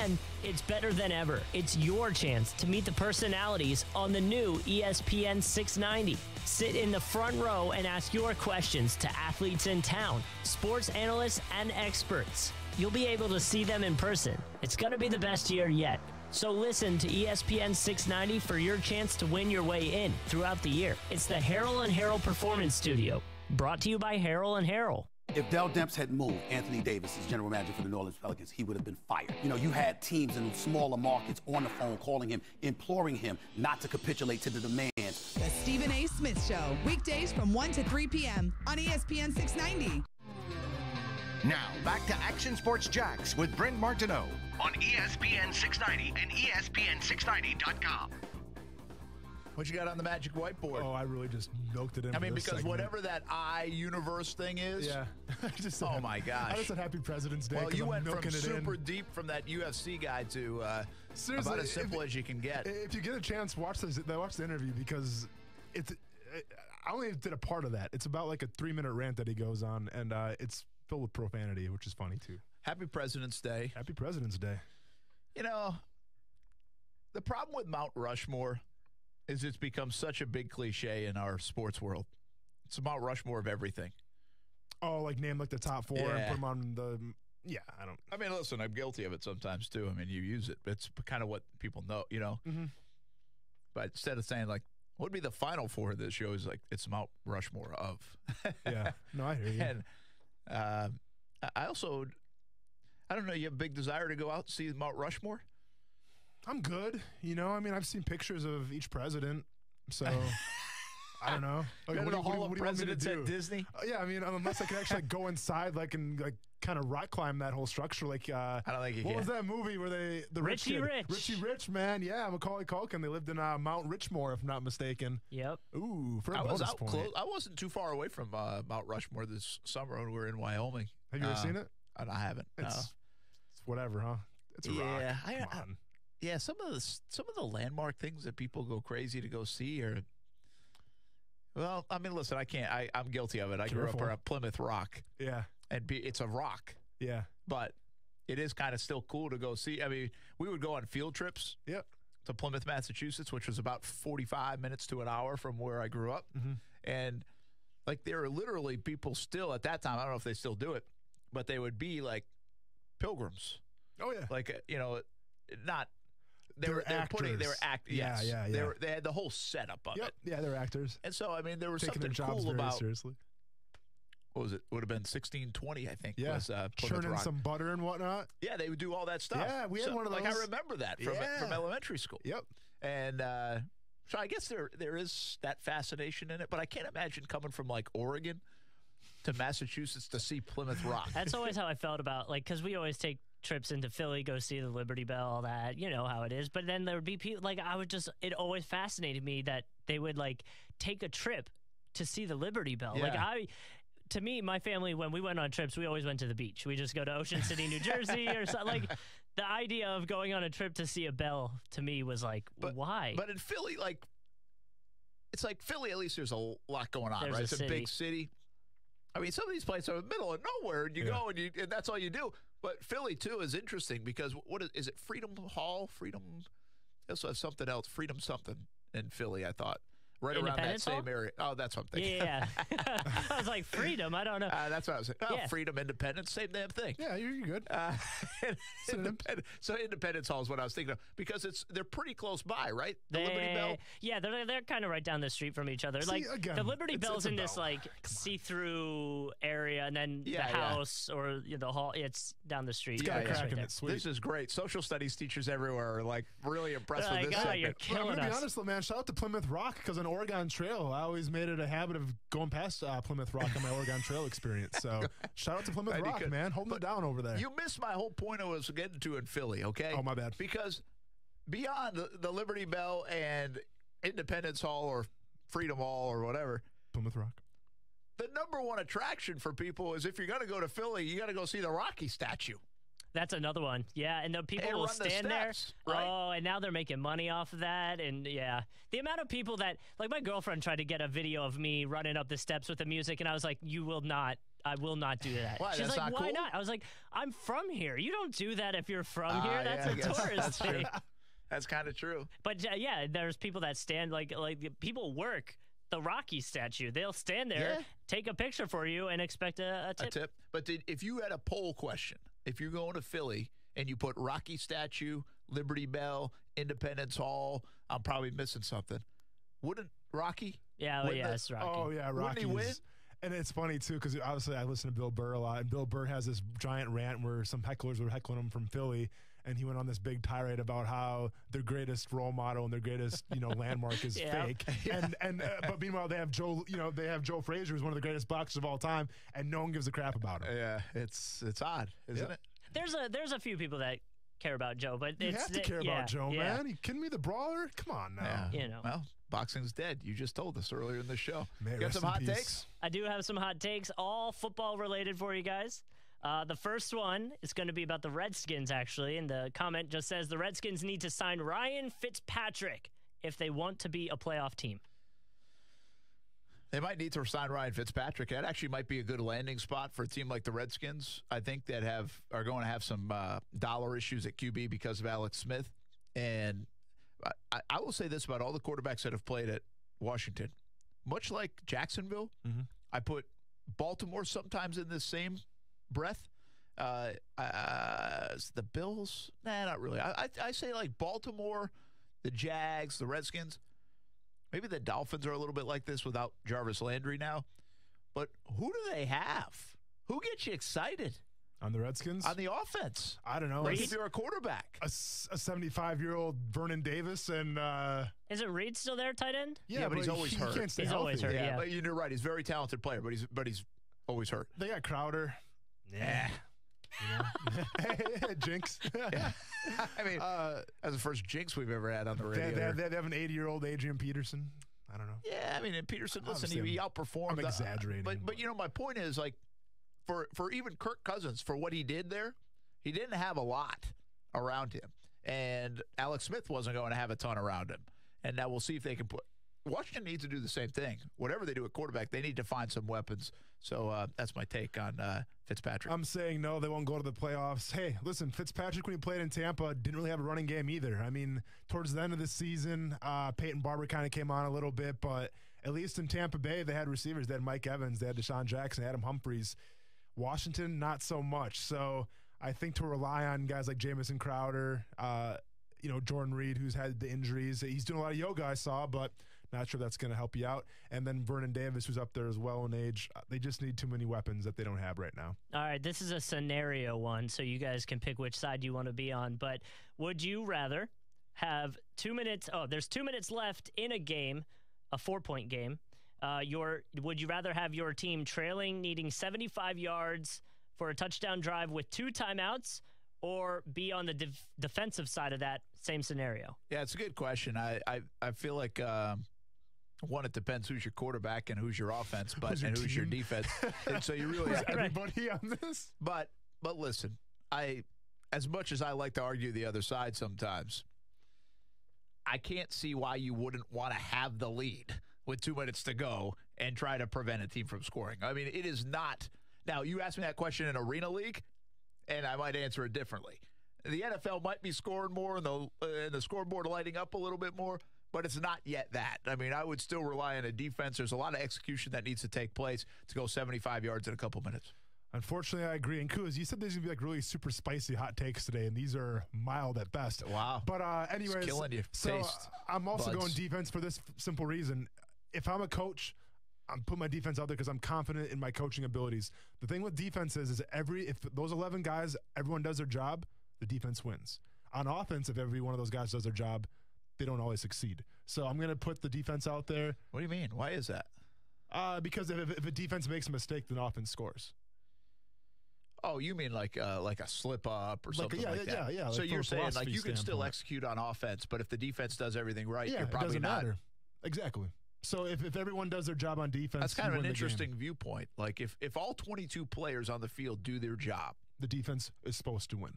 and it's better than ever. It's your chance to meet the personalities on the new ESPN 690. Sit in the front row and ask your questions to athletes in town, sports analysts, and experts. You'll be able to see them in person. It's going to be the best year yet. So listen to ESPN 690 for your chance to win your way in throughout the year. It's the Harrell and Harrell Performance Studio. Brought to you by Harrell and Harrell. If Dell Demps had moved, Anthony Davis is general manager for the New Orleans Pelicans, he would have been fired. You know, you had teams in smaller markets on the phone calling him, imploring him not to capitulate to the demands. The Stephen A. Smith Show, weekdays from 1 to 3 p.m. on ESPN 690. Now, back to Action Sports Jax with Brent Martineau on ESPN 690 and ESPN690.com. What you got on the magic whiteboard? Oh, I really just milked it in. I mean, this because segment. whatever that universe thing is. Yeah. Oh, my gosh. I just said Happy President's Day. Well, you went from it super deep from that UFC guy to seriously, about as simple as you can get. If you get a chance, watch the interview, because I only did a part of that. It's about like a 3-minute rant that he goes on, and it's filled with profanity, which is funny, too. Happy President's Day. Happy President's Day. You know, the problem with Mount Rushmore is it's become such a big cliche in our sports world. It's Mount Rushmore of everything. Oh, like name like the top 4 and put them on the... Yeah, I mean, listen, I'm guilty of it sometimes, too. I mean, you use it. It's kind of what people know, you know? Mm-hmm. But instead of saying, like, what would be the final 4 of this show is like, it's Mount Rushmore of. Yeah. No, I hear you. And I also, I don't know, you have a big desire to go out and see Mount Rushmore? I'm good. You know, I mean, I've seen pictures of each president, so I don't know. Like, what do you want me to do? At Disney? Yeah, I mean, unless I can actually go inside, like, and like kind of rock climb that whole structure. Like, I don't think you can. What was that movie where the Richie Rich, man? Yeah, Macaulay Culkin. They lived in Mount Richmore, if not mistaken. Yep. Ooh, for a I was bonus out point. close. I wasn't too far away from Mount Rushmore this summer when we were in Wyoming. Have you ever seen it? I haven't. It's whatever, huh? It's a rock. Come on. Yeah, some of the landmark things that people go crazy to go see are. Well, I mean, listen, I can't. I'm guilty of it. I grew up around Plymouth Rock. Yeah, and it's a rock. Yeah, but it is kind of still cool to go see. I mean, we would go on field trips. Yep. To Plymouth, Massachusetts, which was about 45 minutes to an hour from where I grew up, and like there are literally people still at that time. I don't know if they still do it, but they would be like pilgrims. Oh yeah, like not. They were acting. Yes. Yeah. They had the whole setup of it. Yeah, they're actors. And so, I mean, there was taking something their jobs cool very about. Seriously. What was it? Would have been 1620, I think. Yeah, was, churning some butter and whatnot. Yeah, they would do all that stuff. Yeah, we had one of those. Like I remember that from elementary school. Yep. And so I guess there is that fascination in it, but I can't imagine coming from like Oregon to Massachusetts to see Plymouth Rock. That's always how I felt about, like, because we always take trips into Philly, go see the Liberty Bell, all that, you know how it is. But then there would be people, like, it always fascinated me that they would, like, take a trip to see the Liberty Bell. Yeah. Like, to me, my family, when we went on trips, we always went to the beach. We just go to Ocean City, New Jersey, or something. Like, the idea of going on a trip to see a bell, to me, was like, why? But in Philly, like, it's like Philly, at least there's a lot going on, There's right? a It's city. a big city. I mean, some of these places are in the middle of nowhere, and you go, and that's all you do. But Philly, too, is interesting because what is it, Freedom Hall? Freedom, they also have something else, Freedom something in Philly, I thought. Right around that same area. Oh, that's what I'm thinking. Yeah. I was like, Freedom? I don't know. That's what I was saying. Oh, yeah. Freedom, Independence, same damn thing. Yeah, you're good. So Independence Hall is what I was thinking of because they're pretty close by, right? The Liberty Bell? Yeah, they're kind of right down the street from each other. See, again, the Liberty Bell's in this see-through area, and then the house or the hall, it's down the street. It's got a crack in it. Sweet. This is great. Social studies teachers everywhere are really impressed with this segment. You're killing I'm going to us. be honest, though, man. Shout out to Plymouth Rock because on Oregon Trail, I always made it a habit of going past Plymouth Rock on my Oregon Trail experience. So shout out to Plymouth Rock, man. Holding it down over there. You missed my whole point I was getting to in Philly, okay? Oh, my bad. Because beyond the Liberty Bell and Independence Hall or Freedom Hall or whatever, Plymouth Rock, the number one attraction for people is if you're going to go to Philly, you got to go see the Rocky statue. That's another one. Yeah, and the people will stand there. Right? Oh, and now they're making money off of that. And, yeah, the amount of people that, like my girlfriend tried to get a video of me running up the steps with the music, and I was like, I will not do that. Why? She's That's like, not why cool? not? I was like, I'm from here. You don't do that if you're from here. That's a tourist thing. That's kind of true. But, yeah, there's people that stand, like people work the Rocky statue. They'll stand there, take a picture for you, and expect a tip. But if you had a poll question, if you're going to Philly and you put Rocky statue, Liberty Bell, Independence Hall, I'm probably missing something. Wouldn't Rocky? Yeah, it's Rocky. Oh, yeah, Rocky. Wouldn't he win? And it's funny, too, because obviously I listen to Bill Burr a lot, and Bill Burr has this giant rant where some hecklers were heckling him from Philly, and he went on this big tirade about how their greatest role model and their greatest, landmark is fake. But meanwhile, they have Joe Frazier, who's one of the greatest boxers of all time, and no one gives a crap about him. Yeah, it's odd, isn't it? There's a few people that care about Joe, but you have to care about Joe, man. You kidding me? The brawler? Come on now. Yeah. Well, boxing's dead. You just told us earlier in the show. May got some hot takes? I do have some hot takes, all football related for you guys. The first one is going to be about the Redskins, actually, and the comment just says the Redskins need to sign Ryan Fitzpatrick if they want to be a playoff team. They might need to sign Ryan Fitzpatrick. That actually might be a good landing spot for a team like the Redskins. I think that are going to have some dollar issues at QB because of Alex Smith. And I will say this about all the quarterbacks that have played at Washington. Much like Jacksonville, I put Baltimore sometimes in the same breath. The Bills? Nah, not really. I say like Baltimore, the Jags, the Redskins. Maybe the Dolphins are a little bit like this without Jarvis Landry now. But who do they have? Who gets you excited? On the Redskins? On the offense. I don't know. Like if you're a quarterback. A 75-year-old Vernon Davis and is it Reed still there, tight end? Yeah, but he's always hurt. He can't stay he's healthy. Always hurt, yeah. But you're right. He's a very talented player, but he's always hurt. They got Crowder. Yeah. Jinx. Yeah. I mean, that's the first jinx we've ever had on the radio. They have an 80-year-old Adrian Peterson. I don't know. Yeah, I mean, and Peterson, listen, he outperformed. I'm exaggerating. But my point is, like, for even Kirk Cousins, for what he did there, he didn't have a lot around him. And Alex Smith wasn't going to have a ton around him. And now we'll see if they can put – Washington needs to do the same thing. Whatever they do at quarterback, they need to find some weapons. So that's my take on Fitzpatrick. I'm saying no, they won't go to the playoffs. Hey, listen, Fitzpatrick, when he played in Tampa, didn't really have a running game either. I mean, towards the end of the season, Peyton Barber kind of came on a little bit, but at least in Tampa Bay, they had receivers. They had Mike Evans, they had Deshaun Jackson, Adam Humphries. Washington, not so much. So I think to rely on guys like Jamison Crowder, Jordan Reed, who's had the injuries. He's doing a lot of yoga, I saw, but not sure that's going to help you out. And then Vernon Davis, who's up there as well in age. They just need too many weapons that they don't have right now. All right, this is a scenario one, so you guys can pick which side you want to be on. But would you rather have 2 minutes? Oh, there's 2 minutes left in a game, a 4-point game. Would you rather have your team trailing, needing 75 yards for a touchdown drive with 2 timeouts, or be on the defensive side of that same scenario? Yeah, it's a good question. I feel like one, it depends who's your quarterback and who's your offense, who's your defense. And so you really have everybody on this. But listen, as much as I like to argue the other side sometimes, I can't see why you wouldn't want to have the lead with 2 minutes to go and try to prevent a team from scoring. I mean, it is not. Now, you asked me that question in Arena League, and I might answer it differently. The NFL might be scoring more and the scoreboard lighting up a little bit more, but it's not yet that. I mean, I would still rely on a defense. There's a lot of execution that needs to take place to go 75 yards in a couple minutes. Unfortunately, I agree. And Kuz, you said there's going to be like really super spicy hot takes today, and these are mild at best. Wow. But anyways, it's killing you. So I'm also going defense for this simple reason. If I'm a coach, I'm putting my defense out there because I'm confident in my coaching abilities. The thing with defense is if those 11 guys, everyone does their job, the defense wins. On offense, if every one of those guys does their job, they don't always succeed. So I'm going to put the defense out there. What do you mean? Why is that? Because if a defense makes a mistake, then offense scores. Oh, you mean like a slip up or something like that? Yeah. So like you're saying like you can still standpoint. execute on offense, but if the defense does everything right, you're it probably doesn't not. matter. Exactly. So if everyone does their job on defense, That's kind you of an win the interesting game. viewpoint. Like if all 22 players on the field do their job, the defense is supposed to win.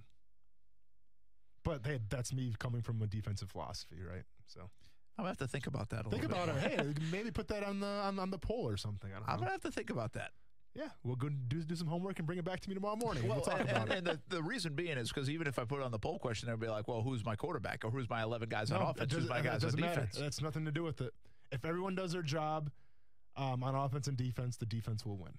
But that's me coming from a defensive philosophy, right? So I'm gonna have to think about that. Think about it. Hey, maybe put that on the poll or something. I don't know. I'm gonna have to think about that. Yeah, we'll go do some homework and bring it back to me tomorrow morning. Well, we'll talk about it. And the reason being is because even if I put it on the poll question, they'll be like, well, who's my quarterback or who's my 11 guys on offense, who's my guys on defense? That's nothing to do with it. If everyone does their job on offense and defense, the defense will win.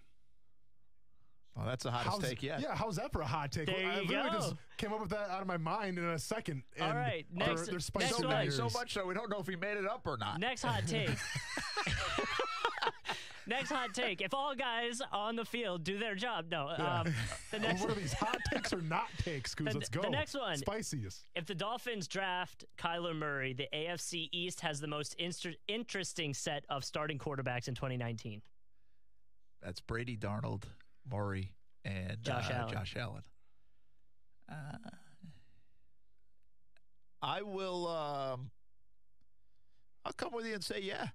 Well, that's the hottest take yet. Yeah, how's that for a hot take? There I you literally go. just came up with that out of my mind in a second. And All right, next, they're spicy next one. layers. So much so we don't know if he made it up or not. Next hot take. Next hot take. If all guys on the field do their job, no. The next what are these hot takes or not takes? Because let's go. The next one. Spiciest. If the Dolphins draft Kyler Murray, the AFC East has the most interesting set of starting quarterbacks in 2019. That's Brady, Darnold, Murray, and Josh Allen. I will. I'll come with you and say, yeah.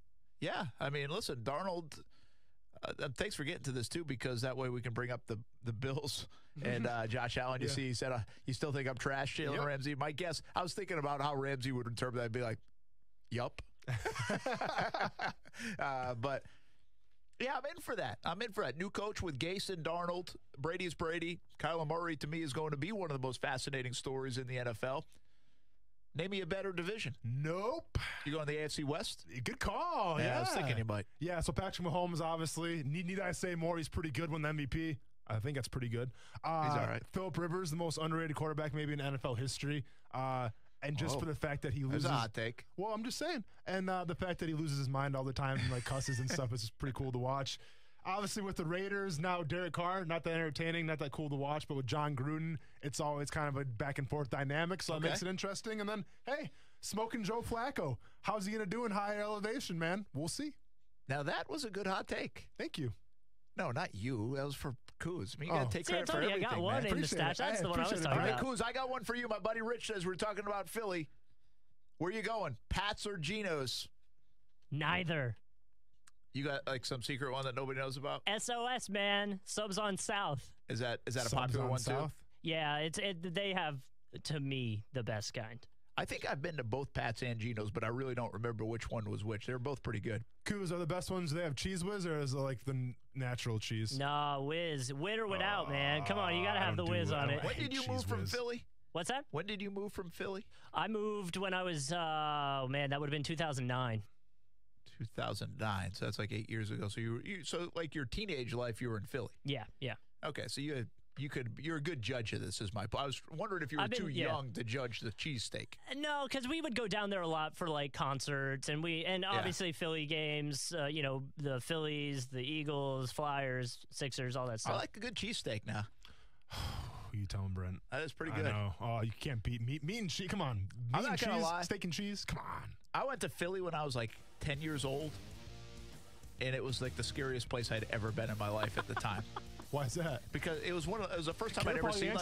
I mean, listen, Darnold. Thanks for getting to this too, because that way we can bring up the Bills and Josh Allen. You see, he said, "You still think I'm trash, Jalen Ramsey?" My guess. I was thinking about how Ramsey would interpret that. I'd be like, "Yup." But. Yeah, I'm in for that. New coach with Gase and Darnold. Brady's Brady. Kyler Murray, to me, is going to be one of the most fascinating stories in the NFL. Name me a better division. Nope. You going to the AFC West? Good call. Yeah. I was thinking you might. Yeah, so Patrick Mahomes, obviously. Need I say more? He's pretty good, won the MVP. I think that's pretty good. He's all right. Phillip Rivers, the most underrated quarterback maybe in NFL history. And just for the fact that he loses. That's a hot take. Well, I'm just saying. And the fact that he loses his mind all the time and like cusses and stuff is just pretty cool to watch. Obviously, with the Raiders, now Derek Carr, not that entertaining, not that cool to watch, but with John Gruden, it's always kind of a back-and-forth dynamic, so it makes it interesting. And then, hey, smoking Joe Flacco. How's he going to do in higher elevation, man? We'll see. Now, that was a good hot take. Thank you. No, not you. That was for Kuz. I mean, you got to take credit for everything, I got one man. in the stash. That's the one I was talking about. All right, Kuz, I got one for you. My buddy Rich says we're talking about Philly. Where you going? Pats or Geno's? Neither. You got like some secret one that nobody knows about? SOS, man. Subs on South. Is that a popular one too? Yeah, they have, to me, the best kind. I think I've been to both Pats and Geno's, but I really don't remember which one was which. They're both pretty good. Kuz, are the best ones, do they have Cheese Whiz or is it like the natural cheese? No, Whiz. With or without, man. Come on, you got to have the Whiz on it. When did you move from Philly? What's that? When did you move from Philly? I moved when I was, that would have been 2009. 2009, so that's like 8 years ago. So so like your teenage life, you were in Philly. Yeah. Okay, so you're a good judge of this. Is my? I was wondering if you were too young to judge the cheesesteak. No, because we would go down there a lot for like concerts, and obviously Philly games. The Phillies, the Eagles, Flyers, Sixers, all that stuff. I like a good cheesesteak now. Who you telling, Brent? That is pretty good. I know. Oh, you can't beat meat and cheese. Come on, I'm not gonna lie. Steak and cheese. Come on. I went to Philly when I was like 10 years old, and it was like the scariest place I'd ever been in my life at the time. Why is that? Because it was the first time I'd ever seen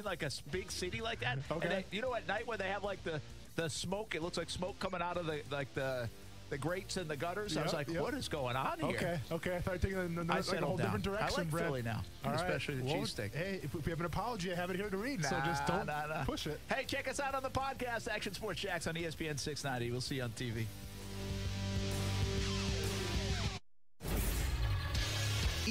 like a big city like that. Okay. And you know, at night when they have like the smoke, it looks like smoke coming out of the grates and the gutters. I was like, what is going on here? Okay. I thought you were taking a whole different direction, I like Brent. Philly now, especially the cheesesteak. Hey, if we have an apology, I have it here to read, so just don't push it. Hey, check us out on the podcast, Action Sports Jax on ESPN 690. We'll see you on TV.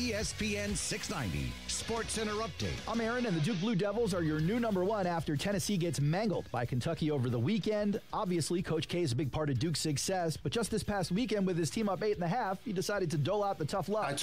ESPN 690 Sports Center Update. I'm Aaron, and the Duke Blue Devils are your new number one after Tennessee gets mangled by Kentucky over the weekend. Obviously, Coach K is a big part of Duke's success, but just this past weekend with his team up 8.5, he decided to dole out the tough love.